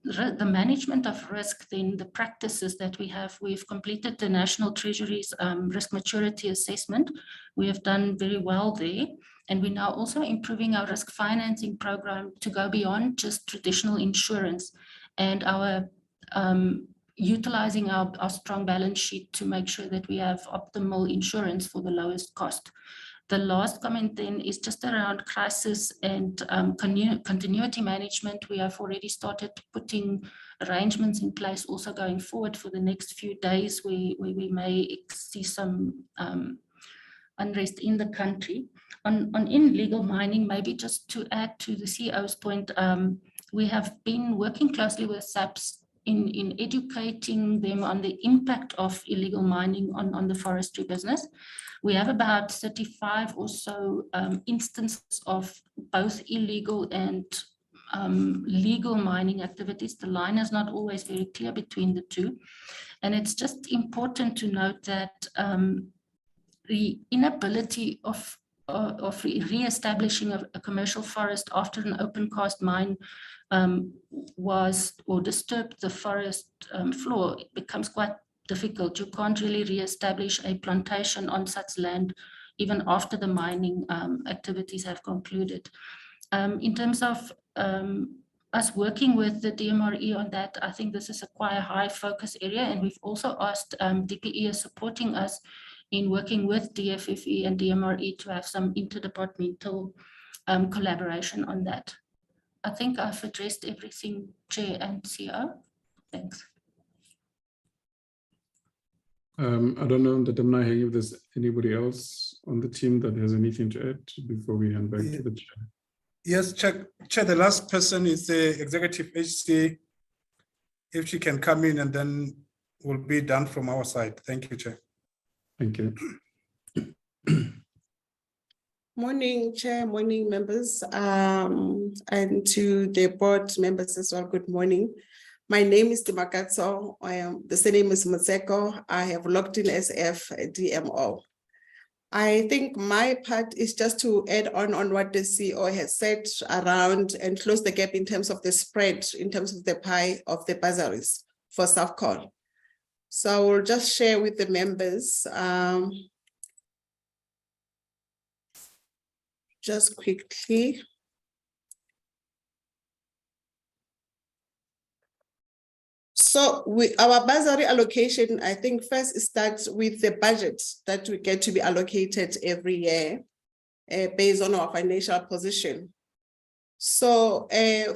the management of risk, then the practices that we have, we've completed the National Treasury's risk maturity assessment. We have done very well there. And we're now also improving our risk financing program to go beyond just traditional insurance, and our utilizing our strong balance sheet to make sure that we have optimal insurance for the lowest cost. The last comment then is just around crisis and continuity management. We have already started putting arrangements in place also going forward for the next few days where we may see some unrest in the country. On illegal mining, maybe just to add to the CEO's point, we have been working closely with SAPS in educating them on the impact of illegal mining on the forestry business. We have about 35 or so instances of both illegal and legal mining activities. The line is not always very clear between the two. And it's just important to note that the inability of re-establishing a commercial forest after an open cast mine disturbed the forest floor, it becomes quite difficult. You can't really re-establish a plantation on such land even after the mining activities have concluded. In terms of us working with the DMRE on that, I think this is quite a high focus area, and we've also asked DPE is supporting us in working with DFFE and DMRE to have some interdepartmental collaboration on that. I think I've addressed everything, Chair and CEO. Thanks. I don't know, if there's anybody else on the team that has anything to add before we hand back to the Chair. Yes, Chair, the last person is the Executive HC. If she can come in, and then we'll be done from our side. Thank you, Chair. Thank you. Morning, Chair, morning, members, and to the board members as well, good morning. My name is Timakatso. The surname is Moseko. I have logged in as FDMO. I think my part is just to add on what the CEO has said around and close the gap in terms of the spread, in terms of the pie of the bursaries for Safcol. So I will just share with the members. Just quickly. So our bursary allocation, I think first it starts with the budget that we get to be allocated every year based on our financial position. So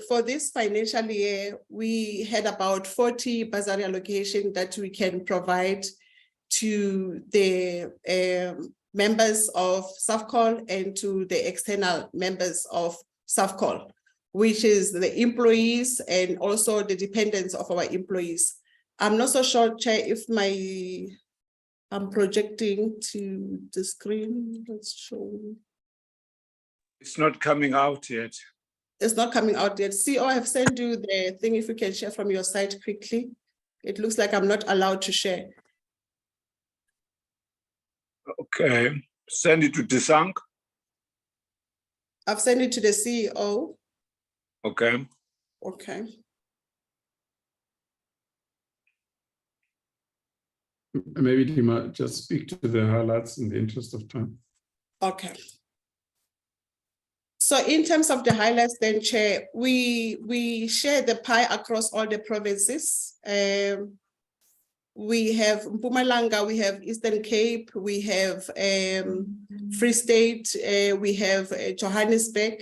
for this financial year, we had about 40 bursary allocation that we can provide to the members of Safcol and to the external members of Safcol, which is the employees and also the dependents of our employees. I'm not so sure, Chair, if I'm projecting to the screen. Let's show. It's not coming out yet. It's not coming out yet. CEO, I have sent you the thing, if you can share from your side quickly. It looks like I'm not allowed to share. Okay, send it to Desang. I've sent it to the CEO. Okay. Okay. Maybe Dima, just speak to the highlights in the interest of time. Okay. So in terms of the highlights then, Chair, we share the pie across all the provinces. We have Mpumalanga, we have Eastern Cape, we have Free State, we have Johannesburg.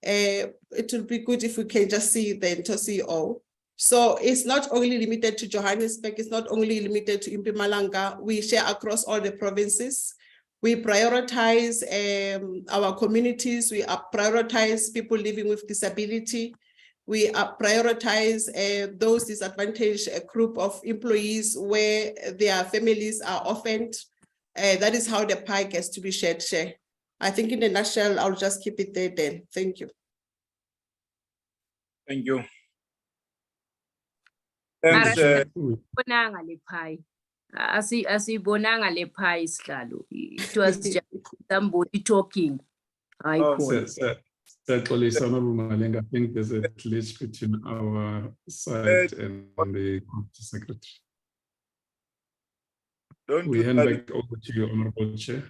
It would be good if we can just see the entire CEO. So it's not only limited to Johannesburg, it's not only limited to Mpumalanga, we share across all the provinces. We prioritize our communities, we prioritize people living with disability. We prioritize those disadvantaged group of employees where their families are orphaned. That is how the pie gets to be shared. I think in a nutshell, I'll just keep it there then. Thank you. Thank you. Thanks. Asibonanga le pie. Asibonanga le pie sihlalo. It was just somebody talking. I think there's a glitch between our side and the committee secretary. We hand back over to you, Honorable Chair.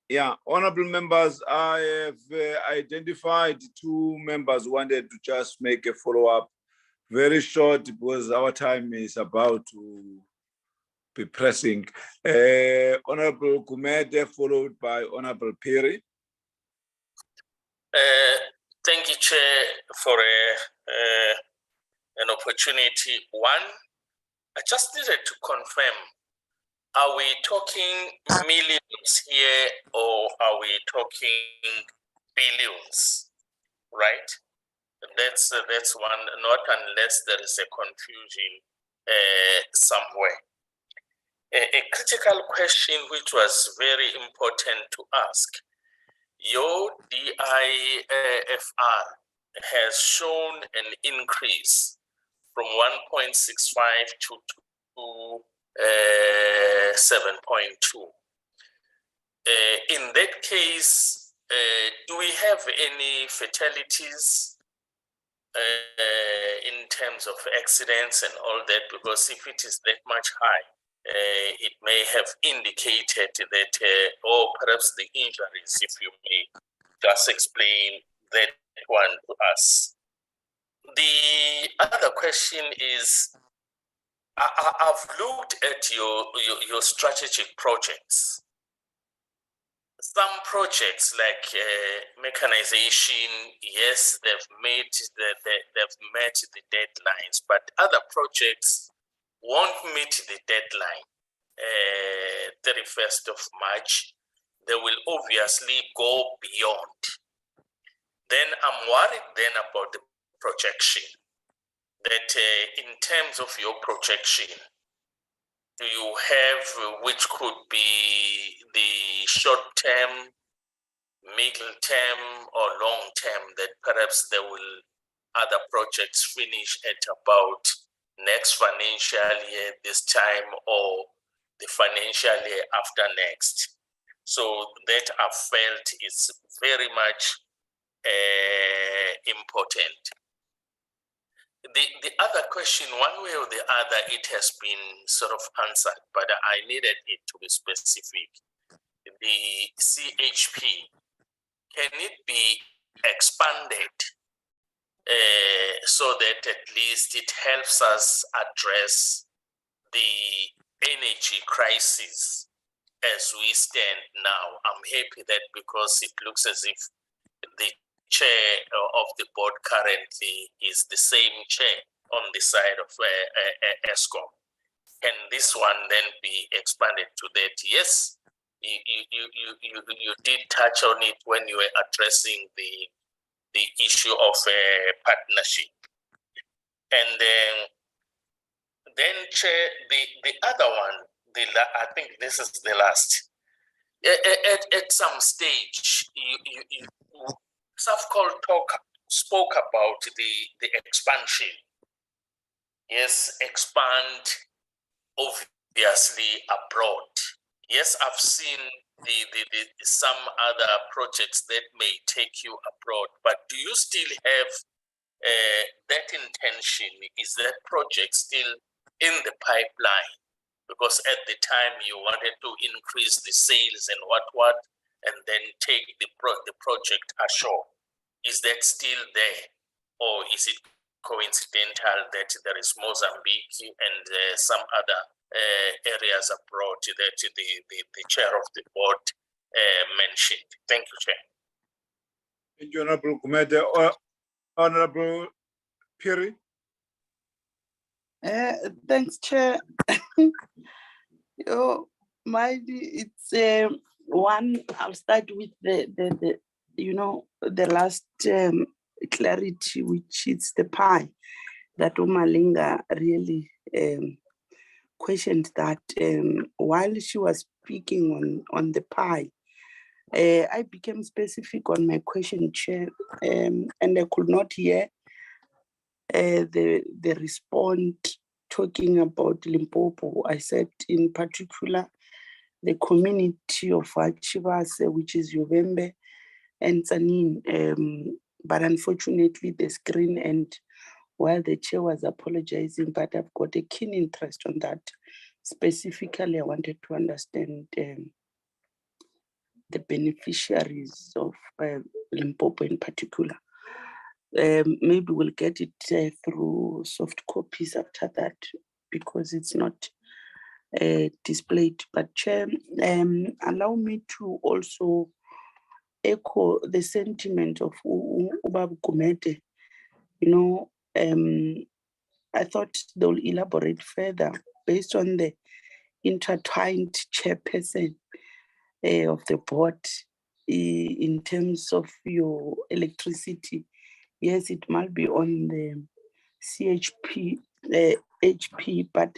Yeah, honorable members, I have identified 2 members who wanted to just make a follow-up. Very short, because our time is about to be pressing. Honorable Kumede, followed by Honorable Perry. Thank you, Chair, for an opportunity. One, I just needed to confirm, are we talking millions here or are we talking billions, right? That's one, not unless there is a confusion somewhere. A critical question which was very important to ask. Your DIFR has shown an increase from 1.65 to 7.2. In that case, do we have any fatalities in terms of accidents and all that? Because if it is that much high, it may have indicated that, or perhaps the injuries, if you may just explain that one to us. The other question is, I've looked at your strategic projects. Some projects like mechanization, yes, they've met the deadlines, but other projects won't meet the deadline, 31st of March. They will obviously go beyond. Then I'm worried then about the projection, that in terms of your projection, do you have which could be the short term, middle term, or long term, that perhaps there will other projects finish at about next financial year this time or the financial year after next? So that I felt is very much important. the other question, one way or the other, it has been sort of answered, but I needed it to be specific. The CHP, can it be expanded so that at least it helps us address the energy crisis as we stand now? I'm happy that because it looks as if the chair of the board currently is the same chair on the side of ESCOM. Can this one then be expanded to that? Yes, you did touch on it when you were addressing the issue of partnership. And then chair, the other one, I think this is the last. At some stage, Safcol spoke about the expansion. Yes, expand obviously abroad. Yes, I've seen the some other projects that may take you abroad, but do you still have that intention? Is that project still in the pipeline? Because at the time you wanted to increase the sales and what, and then take the project ashore. Is that still there, or is it coincidental that there is Mozambique and some other areas abroad that the chair of the board mentioned? Thank you, Chair. Thank you, Honorable Gumede. Honorable Piri. Thanks, Chair. It's one. I'll start with the last clarity, which is the pie that Umalinga really questioned that while she was speaking on the pie. I became specific on my question, Chair, and I could not hear the response talking about Limpopo. I said in particular the community of Achivase, which is Yovembe and Tsanin, but unfortunately the screen and while the chair was apologizing, but I've got a keen interest on that. Specifically, I wanted to understand the beneficiaries of Limpopo in particular. Maybe we'll get it through soft copies after that because it's not displayed. But Chair, allow me to also echo the sentiment of Ubab Gumede. I thought they'll elaborate further based on the intertwined chairperson of the board in terms of your electricity. Yes, it might be on the CHP, HP, but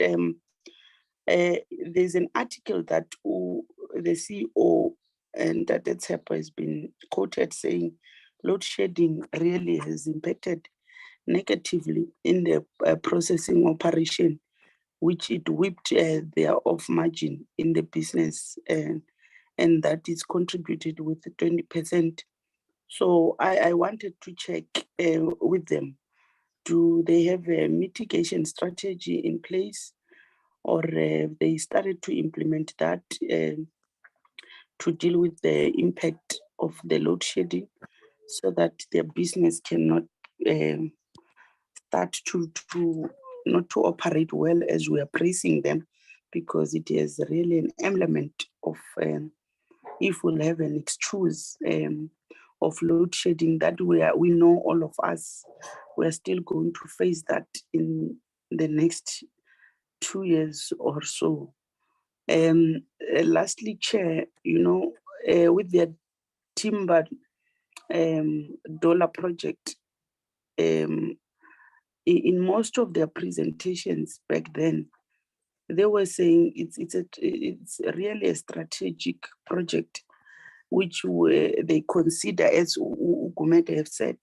there's an article that the CEO and that has been quoted saying load shedding really has impacted negatively in the processing operation, which it whipped their off margin in the business, and that is contributed with 20%. So I wanted to check with them, do they have a mitigation strategy in place, or they started to implement that to deal with the impact of the load shedding so that their business cannot start to not to operate well as we are praising them, because it is really an element of if we'll have an excuse of load shedding that we know all of us, we're still going to face that in the next 2 years or so. Lastly, Chair, with the timber dollar project, in most of their presentations back then, they were saying it's really a strategic project, which they consider, as Gumede have said,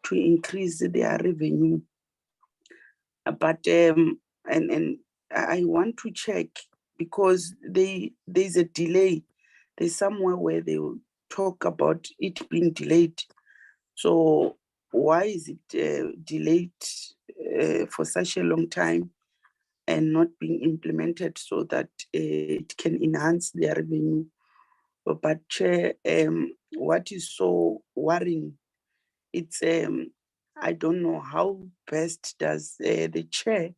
to increase their revenue. But and I want to check, because there's a delay. There's somewhere where they will talk about it being delayed. So why is it delayed for such a long time and not being implemented so that it can enhance their revenue. But Chair, what is so worrying, it's I don't know how best does the Chair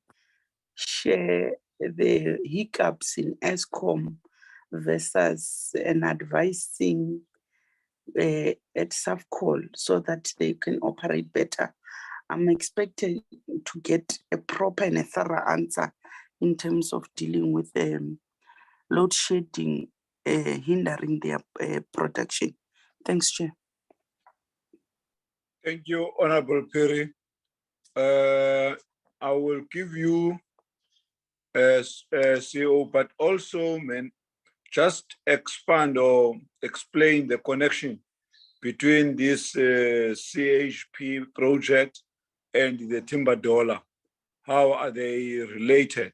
share the hiccups in ESCOM versus an advising at Safcol so that they can operate better. I'm expecting to get a proper and a thorough answer in terms of dealing with load shedding hindering their production. Thanks, Chair. Thank you, Honorable Perry. I will give you as CEO, but also just expand or explain the connection between this CHP project and the timber dollar. How are they related?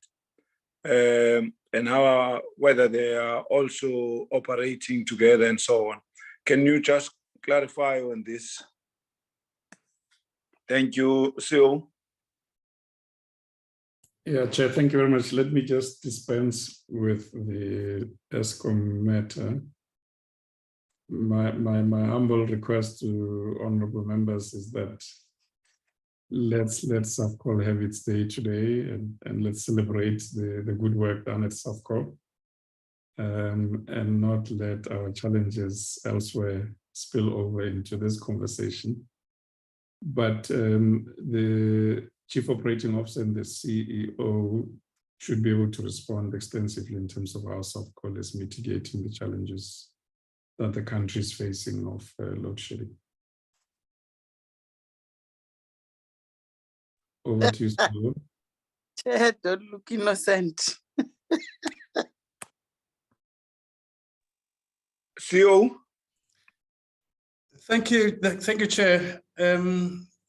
And whether they are also operating together and so on. Can you just clarify on this? Thank you, CEO. Yeah, Chair, thank you very much. Let me just dispense with the ESCOM matter. My humble request to honorable members is that let Safcol have its day today and let's celebrate the good work done at Safcol and not let our challenges elsewhere spill over into this conversation. But the Chief Operating Officer and the CEO should be able to respond extensively in terms of how Safcol is mitigating the challenges that the country is facing of load shedding. Over to you, CEO. Chair, don't look innocent. CEO. Thank you, Chair.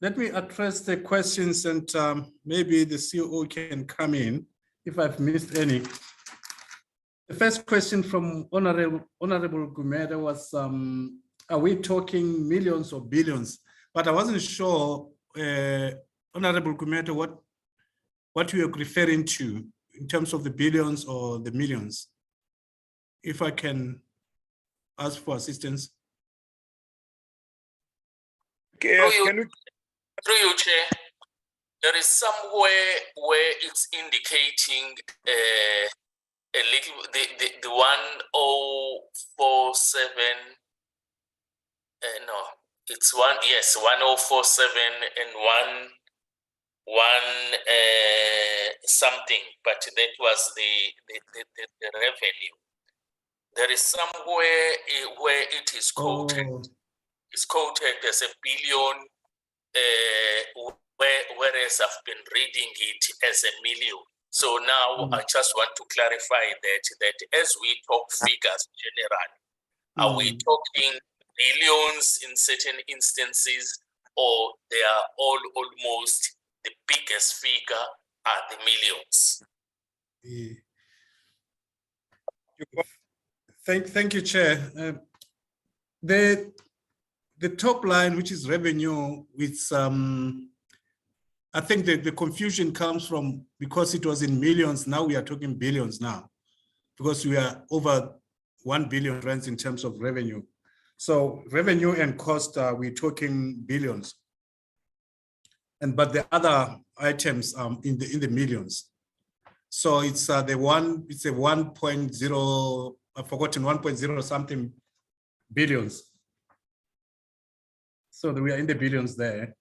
Let me address the questions and maybe the CEO can come in if I've missed any. The first question from Honorable Gumede was, are we talking millions or billions? But I wasn't sure, Honorable Gumede, what you are referring to in terms of the billions or the millions. If I can ask for assistance. Through you, Chair, there is somewhere where it's indicating a little the 1047. No, it's 1047 and one something, but that was the revenue. There is somewhere where it is quoted. It's quoted as $1 billion. Whereas I've been reading it as $1 million. So now I just want to clarify that as we talk figures generally, are we talking billions in certain instances, or they are all almost the biggest figure are the millions? Thank you, Chair. The top line, which is revenue, with I think the confusion comes from because it was in millions. Now we are talking billions now, because we are over 1 billion rands in terms of revenue. So revenue and cost, we're talking billions, but the other items in the millions. So it's a 1.0. I've forgotten 1.0 something billions. So we are in the billions there.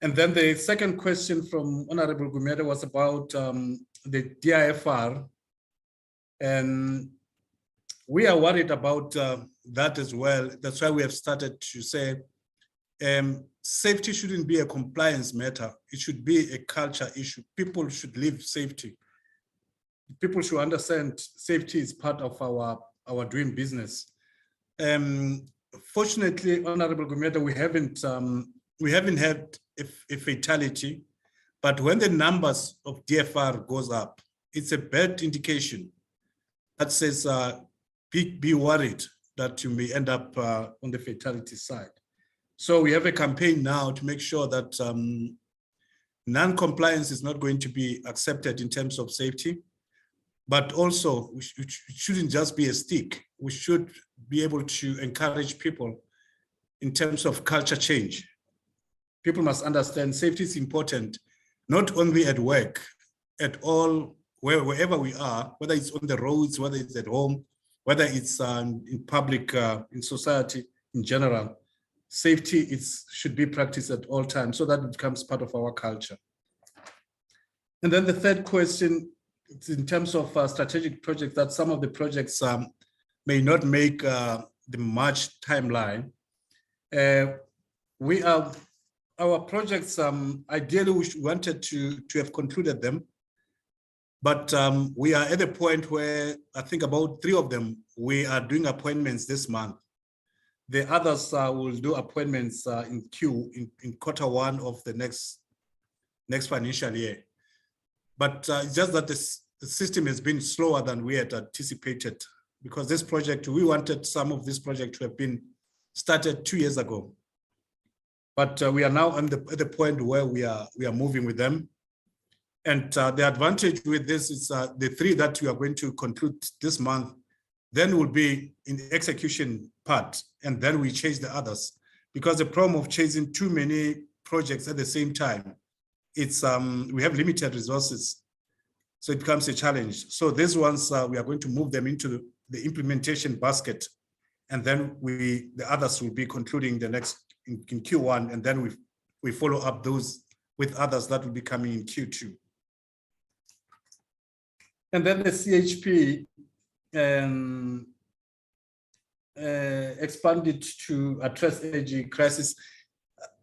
And then the second question from Honorable Gumede was about the DIFR. And we are worried about that as well. That's why we have started to say safety shouldn't be a compliance matter. It should be a culture issue. People should live safety. People should understand safety is part of our doing business. Fortunately, Honorable Gumede, we haven't had a fatality, but when the numbers of DFR goes up, it's a bad indication that says be worried that you may end up on the fatality side. So we have a campaign now to make sure that non-compliance is not going to be accepted in terms of safety, but also it shouldn't just be a stick. We should be able to encourage people in terms of culture change. People must understand safety is important, not only at work, at all, wherever we are, whether it's on the roads, whether it's at home, whether it's in public, in society in general. Safety should be practiced at all times so that it becomes part of our culture. And then the third question, in terms of strategic projects, that some of the projects may not make the March timeline. Our projects, ideally we wanted to have concluded them, but we are at a point where I think about 3 of them, we are doing appointments this month. The others will do appointments in Q1 of the next financial year. But it's just that the system has been slower than we had anticipated, because this project, we wanted some of this project to have been started 2 years ago. But we are now at the point where we are moving with them. And the advantage with this is the 3 that we are going to conclude this month, then will be in the execution part, and then we chase the others. Because the problem of chasing too many projects at the same time, it's we have limited resources, so it becomes a challenge. So these ones, we are going to move them into the implementation basket, and then the others will be concluding the next in Q1, and then we follow up those with others that will be coming in Q2. And then the CHP expanded to address energy crisis.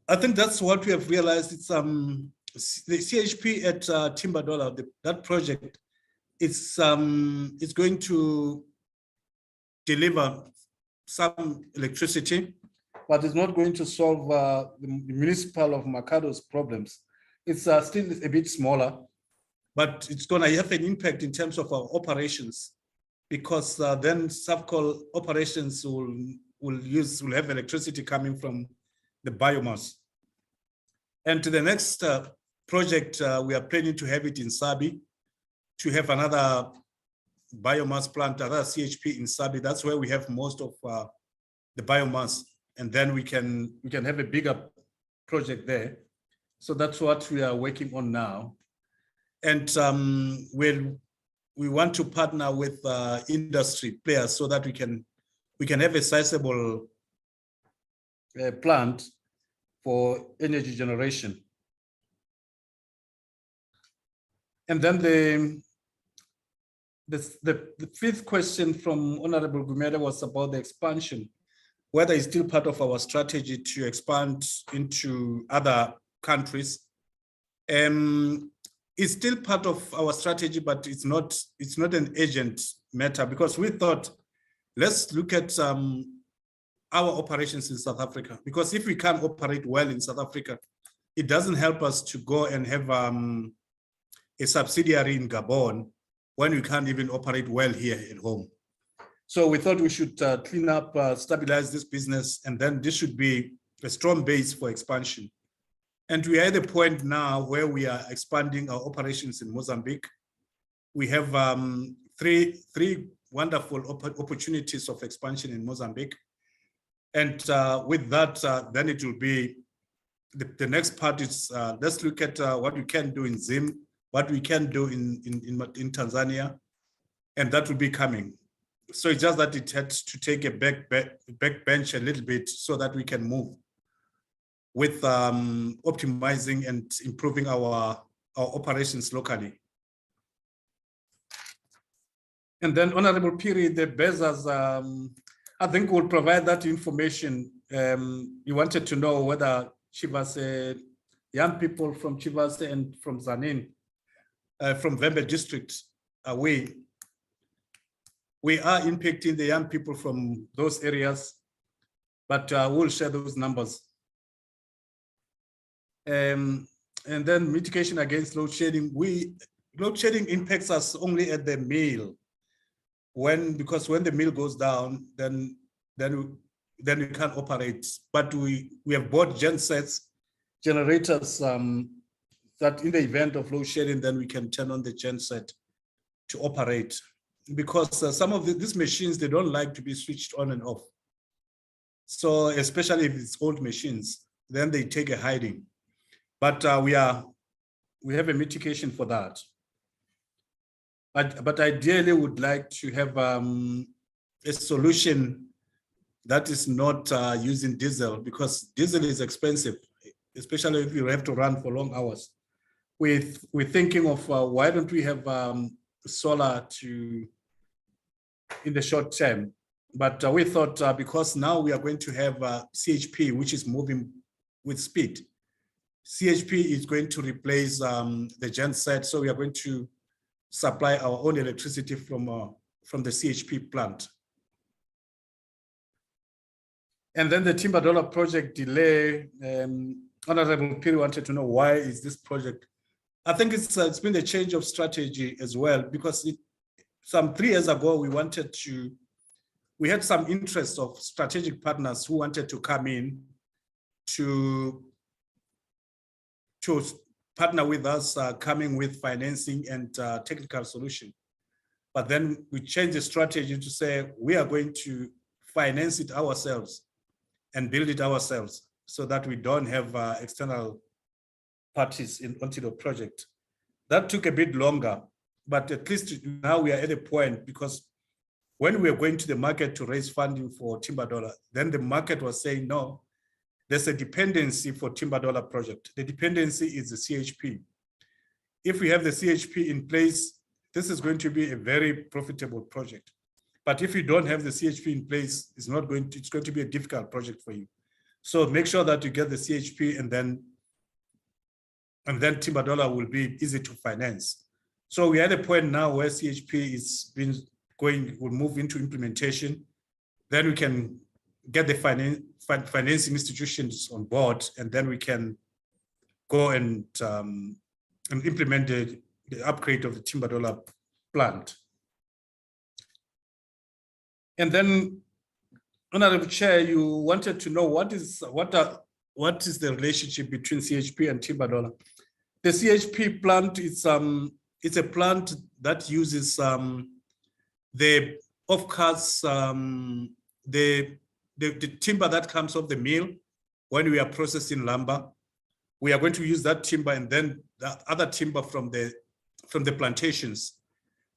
I think that's what we have realized. It's the CHP at Timbadola, that project, it's going to deliver some electricity, but it's not going to solve the municipal of Makado's problems. It's still a bit smaller, but it's going to have an impact in terms of our operations, because then Safcol operations will have electricity coming from the biomass. And to the next project, we are planning to have it in Sabi, to have another biomass plant, another CHP in Sabi. That's where we have most of the biomass, and then we can have a bigger project there. So that's what we are working on now. And we want to partner with industry players so that we can have a sizable plant for energy generation. And then the fifth question from Honorable Gumede was about the expansion, whether it's still part of our strategy to expand into other countries. It's still part of our strategy, but it's not an urgent matter, because we thought, let's look at our operations in South Africa, because if we can't operate well in South Africa, it doesn't help us to go and have a subsidiary in Gabon when we can't even operate well here at home. So we thought we should clean up, stabilize this business, and then this should be a strong base for expansion. And we are at the point now where we are expanding our operations in Mozambique. We have three wonderful opportunities of expansion in Mozambique. And with that, then it will be, the next part is, let's look at what we can do in Zim, what we can do in Tanzania, and that will be coming. So it's just that it had to take a back bench a little bit so that we can move with optimizing and improving our operations locally. And then Honorable Piri, the BESAs, I think we'll provide that information. You wanted to know whether Chivase, young people from Chivase and from Zanin, from Vembe district, we are impacting the young people from those areas, but we'll share those numbers. And then mitigation against load shedding. Load shedding impacts us only at the mill. Because when the mill goes down, then we can't operate. But we have bought gensets, generators that in the event of load shedding, then we can turn on the genset to operate. Because some of these machines, they don't like to be switched on and off. So especially if it's old machines, then they take a hiding. But we have a mitigation for that. But ideally would like to have a solution that is not using diesel, because diesel is expensive, especially if you have to run for long hours. We're thinking of why don't we have solar in the short term. But we thought because now we are going to have CHP, which is moving with speed. CHP is going to replace the genset, so we are going to supply our own electricity from the CHP plant. And then the Timber Dollar project delay, Honorable Piri wanted to know why is this project. I think it's been a change of strategy as well, because some 3 years ago we had some interest of strategic partners who wanted to come in to partner with us, coming with financing and technical solution. But then we changed the strategy to say we are going to finance it ourselves and build it ourselves, so that we don't have external parties onto the project. That took a bit longer, but at least now we are at a point, because when we were going to the market to raise funding for Timber Dollar, then the market was saying, no, there's a dependency for Timber Dollar project. The dependency is the CHP. If we have the CHP in place, this is going to be a very profitable project. But if you don't have the CHP in place, it's going to be a difficult project for you. So make sure that you get the CHP, and then Timber Dollar will be easy to finance. So we're at a point now where CHP will move into implementation. Then we can get the financing institutions on board, and then we can go and implement the upgrade of the Timber Dollar plant. And then, Honorable Chair, you wanted to know what is the relationship between CHP and Timber Dollar. The CHP plant is it's a plant that uses the offcuts, the timber that comes off the mill when we are processing lumber. We are going to use that timber, and then the other timber from the plantations.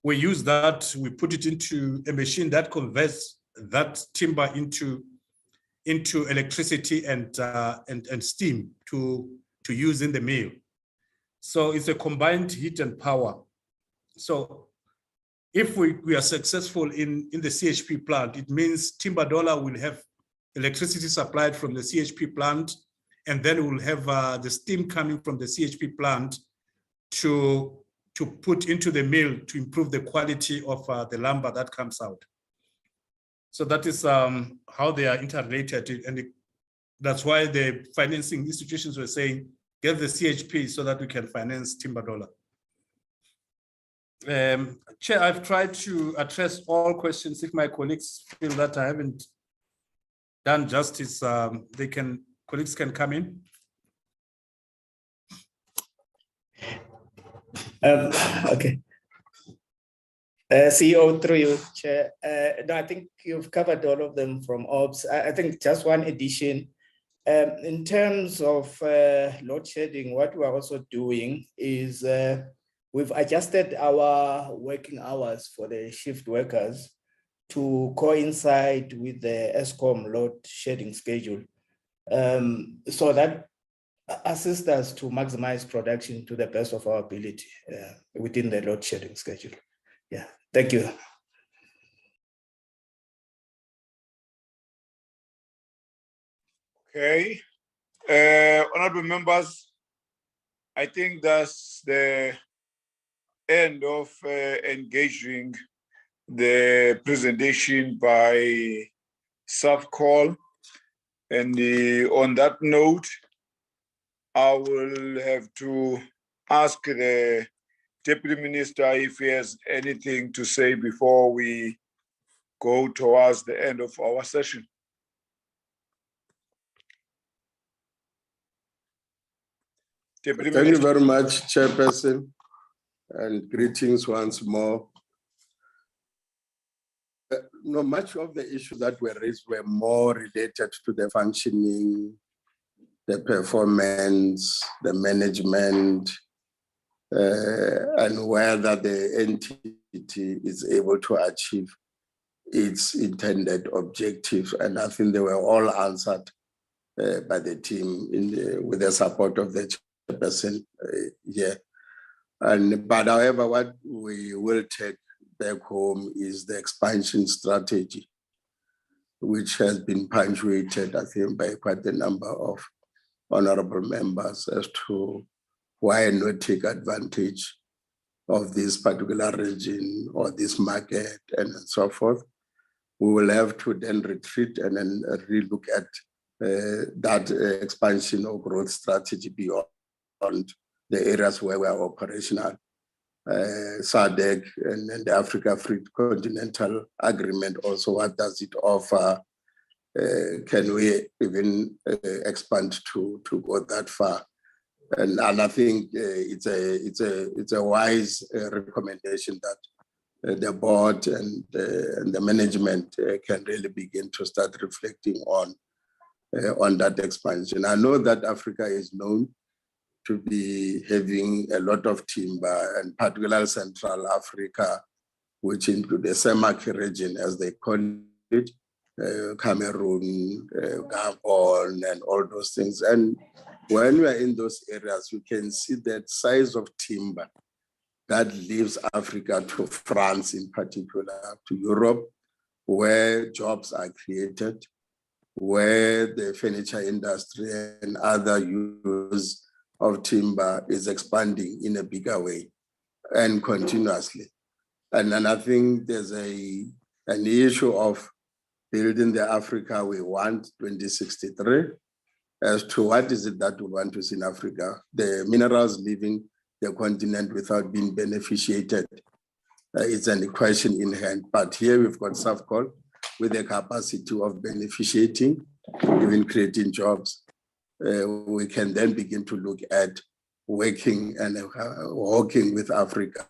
We use that, we put it into a machine that converts that timber into electricity and steam to use in the mill. So it's a combined heat and power. So if we are successful in the CHP plant, it means Timber Dollar will have electricity supplied from the CHP plant, and then we'll have the steam coming from the CHP plant to put into the mill to improve the quality of the lumber that comes out. So that is how they are interrelated, and that's why the financing institutions were saying, get the CHP so that we can finance Timber Dollar. Chair, I've tried to address all questions. If my colleagues feel that I haven't done justice, colleagues can come in. Okay. CEO through you, Chair. No, I think you've covered all of them from ops. I think just one addition. In terms of load shedding, what we're also doing is we've adjusted our working hours for the shift workers to coincide with the ESCOM load shedding schedule. So that assists us to maximize production to the best of our ability within the load shedding schedule. Yeah, thank you. Okay, honorable members, I think that's the end of engaging the presentation by Safcol. And on that note, I will have to ask the Deputy Minister if he has anything to say before we go towards the end of our session. Deputy Thank you Minister. very much, Chairperson, and greetings once more. No, much of the issues that were raised were more related to the functioning, the performance, the management, and whether the entity is able to achieve its intended objectives. And I think they were all answered by the team with the support of the chairperson here. But however, what we will take back home is the expansion strategy, which has been punctuated, I think, by quite a number of honorable members as to why not take advantage of this particular region or this market and so forth. We will have to then retreat and then relook at that expansion or growth strategy beyond the areas where we are operational. SADC and the Africa Free Continental Agreement also, what does it offer? Can we even expand to go that far? And I think it's a wise recommendation that the board and the management can really begin to start reflecting on that expansion. I know that Africa is known to be having a lot of timber, and particularly Central Africa, which include the CEMAC region, as they call it, Cameroon, Gabon, and all those things. And when we are in those areas, you can see that size of timber that leaves Africa to France in particular, to Europe, where jobs are created, where the furniture industry and other use of timber is expanding in a bigger way and continuously. And then I think there's an issue of building the Africa we want 2063 as to what is it that we want to see in Africa. The minerals leaving the continent without being beneficiated is a question in hand. But here we've got Safcol with the capacity of beneficiating, even creating jobs. We can then begin to look at working and working with Africa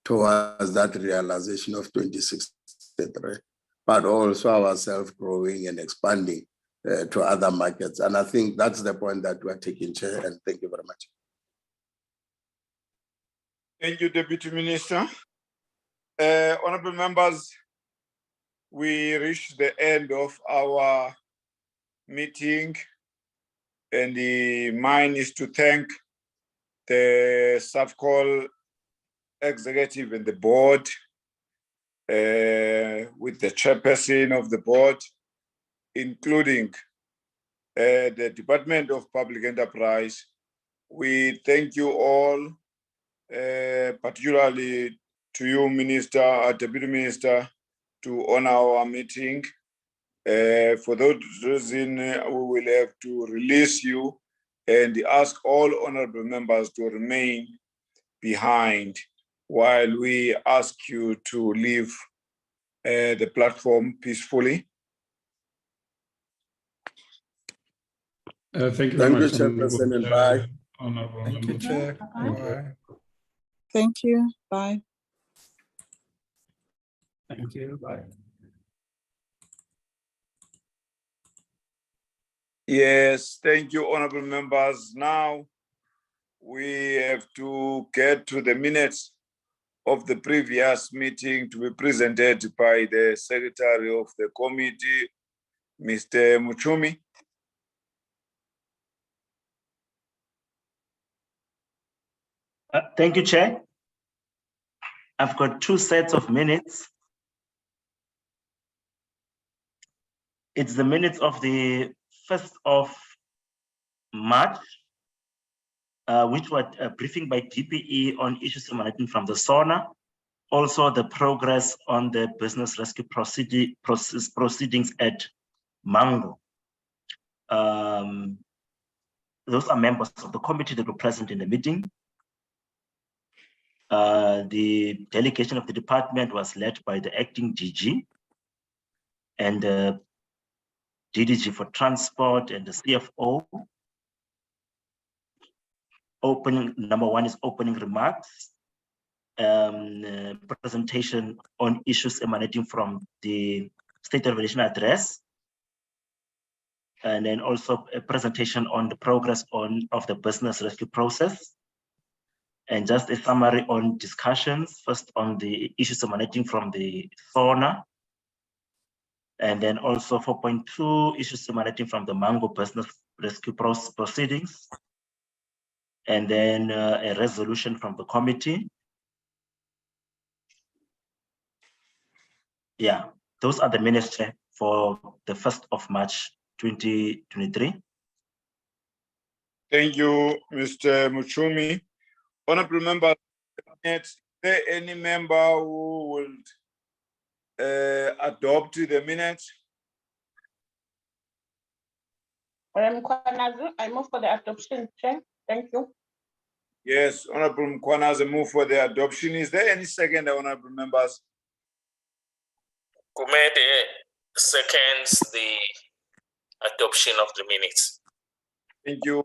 towards that realization of 2063, but also ourselves growing and expanding to other markets. And I think that's the point that we're taking, Chair, and thank you very much. Thank you, Deputy Minister. Honorable members, we reached the end of our meeting, and mine is to thank the Safcol executive and the board, with the chairperson of the board, including the Department of Public Enterprise. We thank you all, particularly to you, Minister, Deputy Minister, to honor our meeting. For those reasons, we will have to release you and ask all honorable members to remain behind while we ask you to leave the platform peacefully. Thank you very much. Chairperson, and bye. Thank you, Chair. Bye. Thank you. Bye. Thank you. Bye. Yes, thank you, honorable members. Now we have to get to the minutes of the previous meeting to be presented by the Secretary of the Committee, Mr. Muchumi. Thank you, Chair. I've got two sets of minutes. It's the minutes of the 1st of March, which was a briefing by DPE on issues emanating from the SONA. Also, the progress on the business rescue proceedings at Mango. Those are members of the committee that were present in the meeting. The delegation of the department was led by the acting DG and the DDG for transport and the CFO. Number one is opening remarks, presentation on issues emanating from the State of the Nation address, and then also a presentation on the progress of the business rescue process, and just a summary on discussions, first on the issues emanating from the SONA, and then also 4.2 issues emanating from the Mango business rescue proceedings, and then a resolution from the committee. Yeah, those are the minutes, Chair, for the 1st of March 2023. Thank you, Mr. Muchumi. Honorable members, is there any member who will adopt the minutes? I move for the adoption, Chair. Thank you. Yes, Honorable Mkwanaze move for the adoption. Is there any second, honorable members? Kumede seconds the adoption of the minutes. Thank you.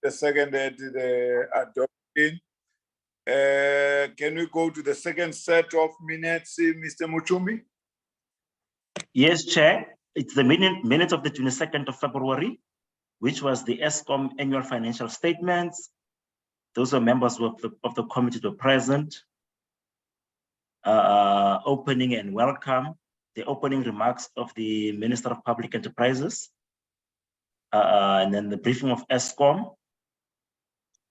The second, the adoption. Can we go to the second set of minutes, Mr. Muchumi? Yes, Chair. It's the minutes of the 22nd of February, which was the ESCOM annual financial statements. Those are members of the committee were present. Opening and welcome. The opening remarks of the Minister of Public Enterprises. And then the briefing of ESCOM.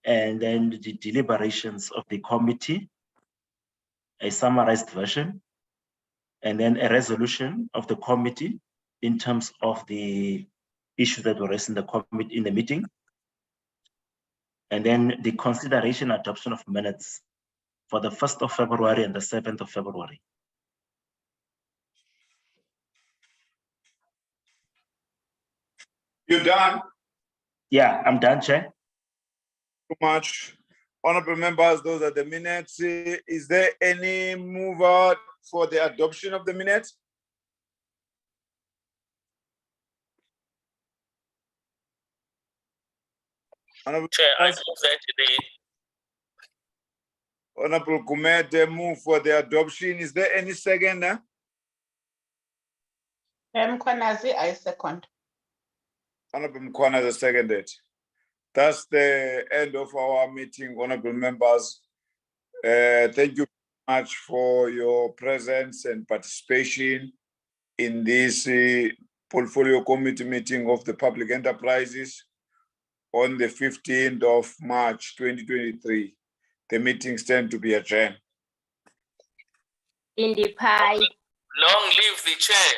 And then the deliberations of the committee. A summarized version. And then a resolution of the committee in terms of the issues that were raised in the committee in the meeting. And then the consideration adoption of minutes for the 1st of February and the 7th of February. You done? Yeah, I'm done, Chair. Too much. Honorable members, those are the minutes. Is there any mover for the adoption of the minutes? Honorable Chair, I move that the Honorable Kumede move for the adoption. Is there any second? Mkwanazi, I second. Honorable Mkwanazi seconded. That's the end of our meeting, honorable members. Thank you very much for your presence and participation in this portfolio committee meeting of the public enterprises on the 15th of March 2023. The meeting stands to be adjourned. In the pie. long live the chair.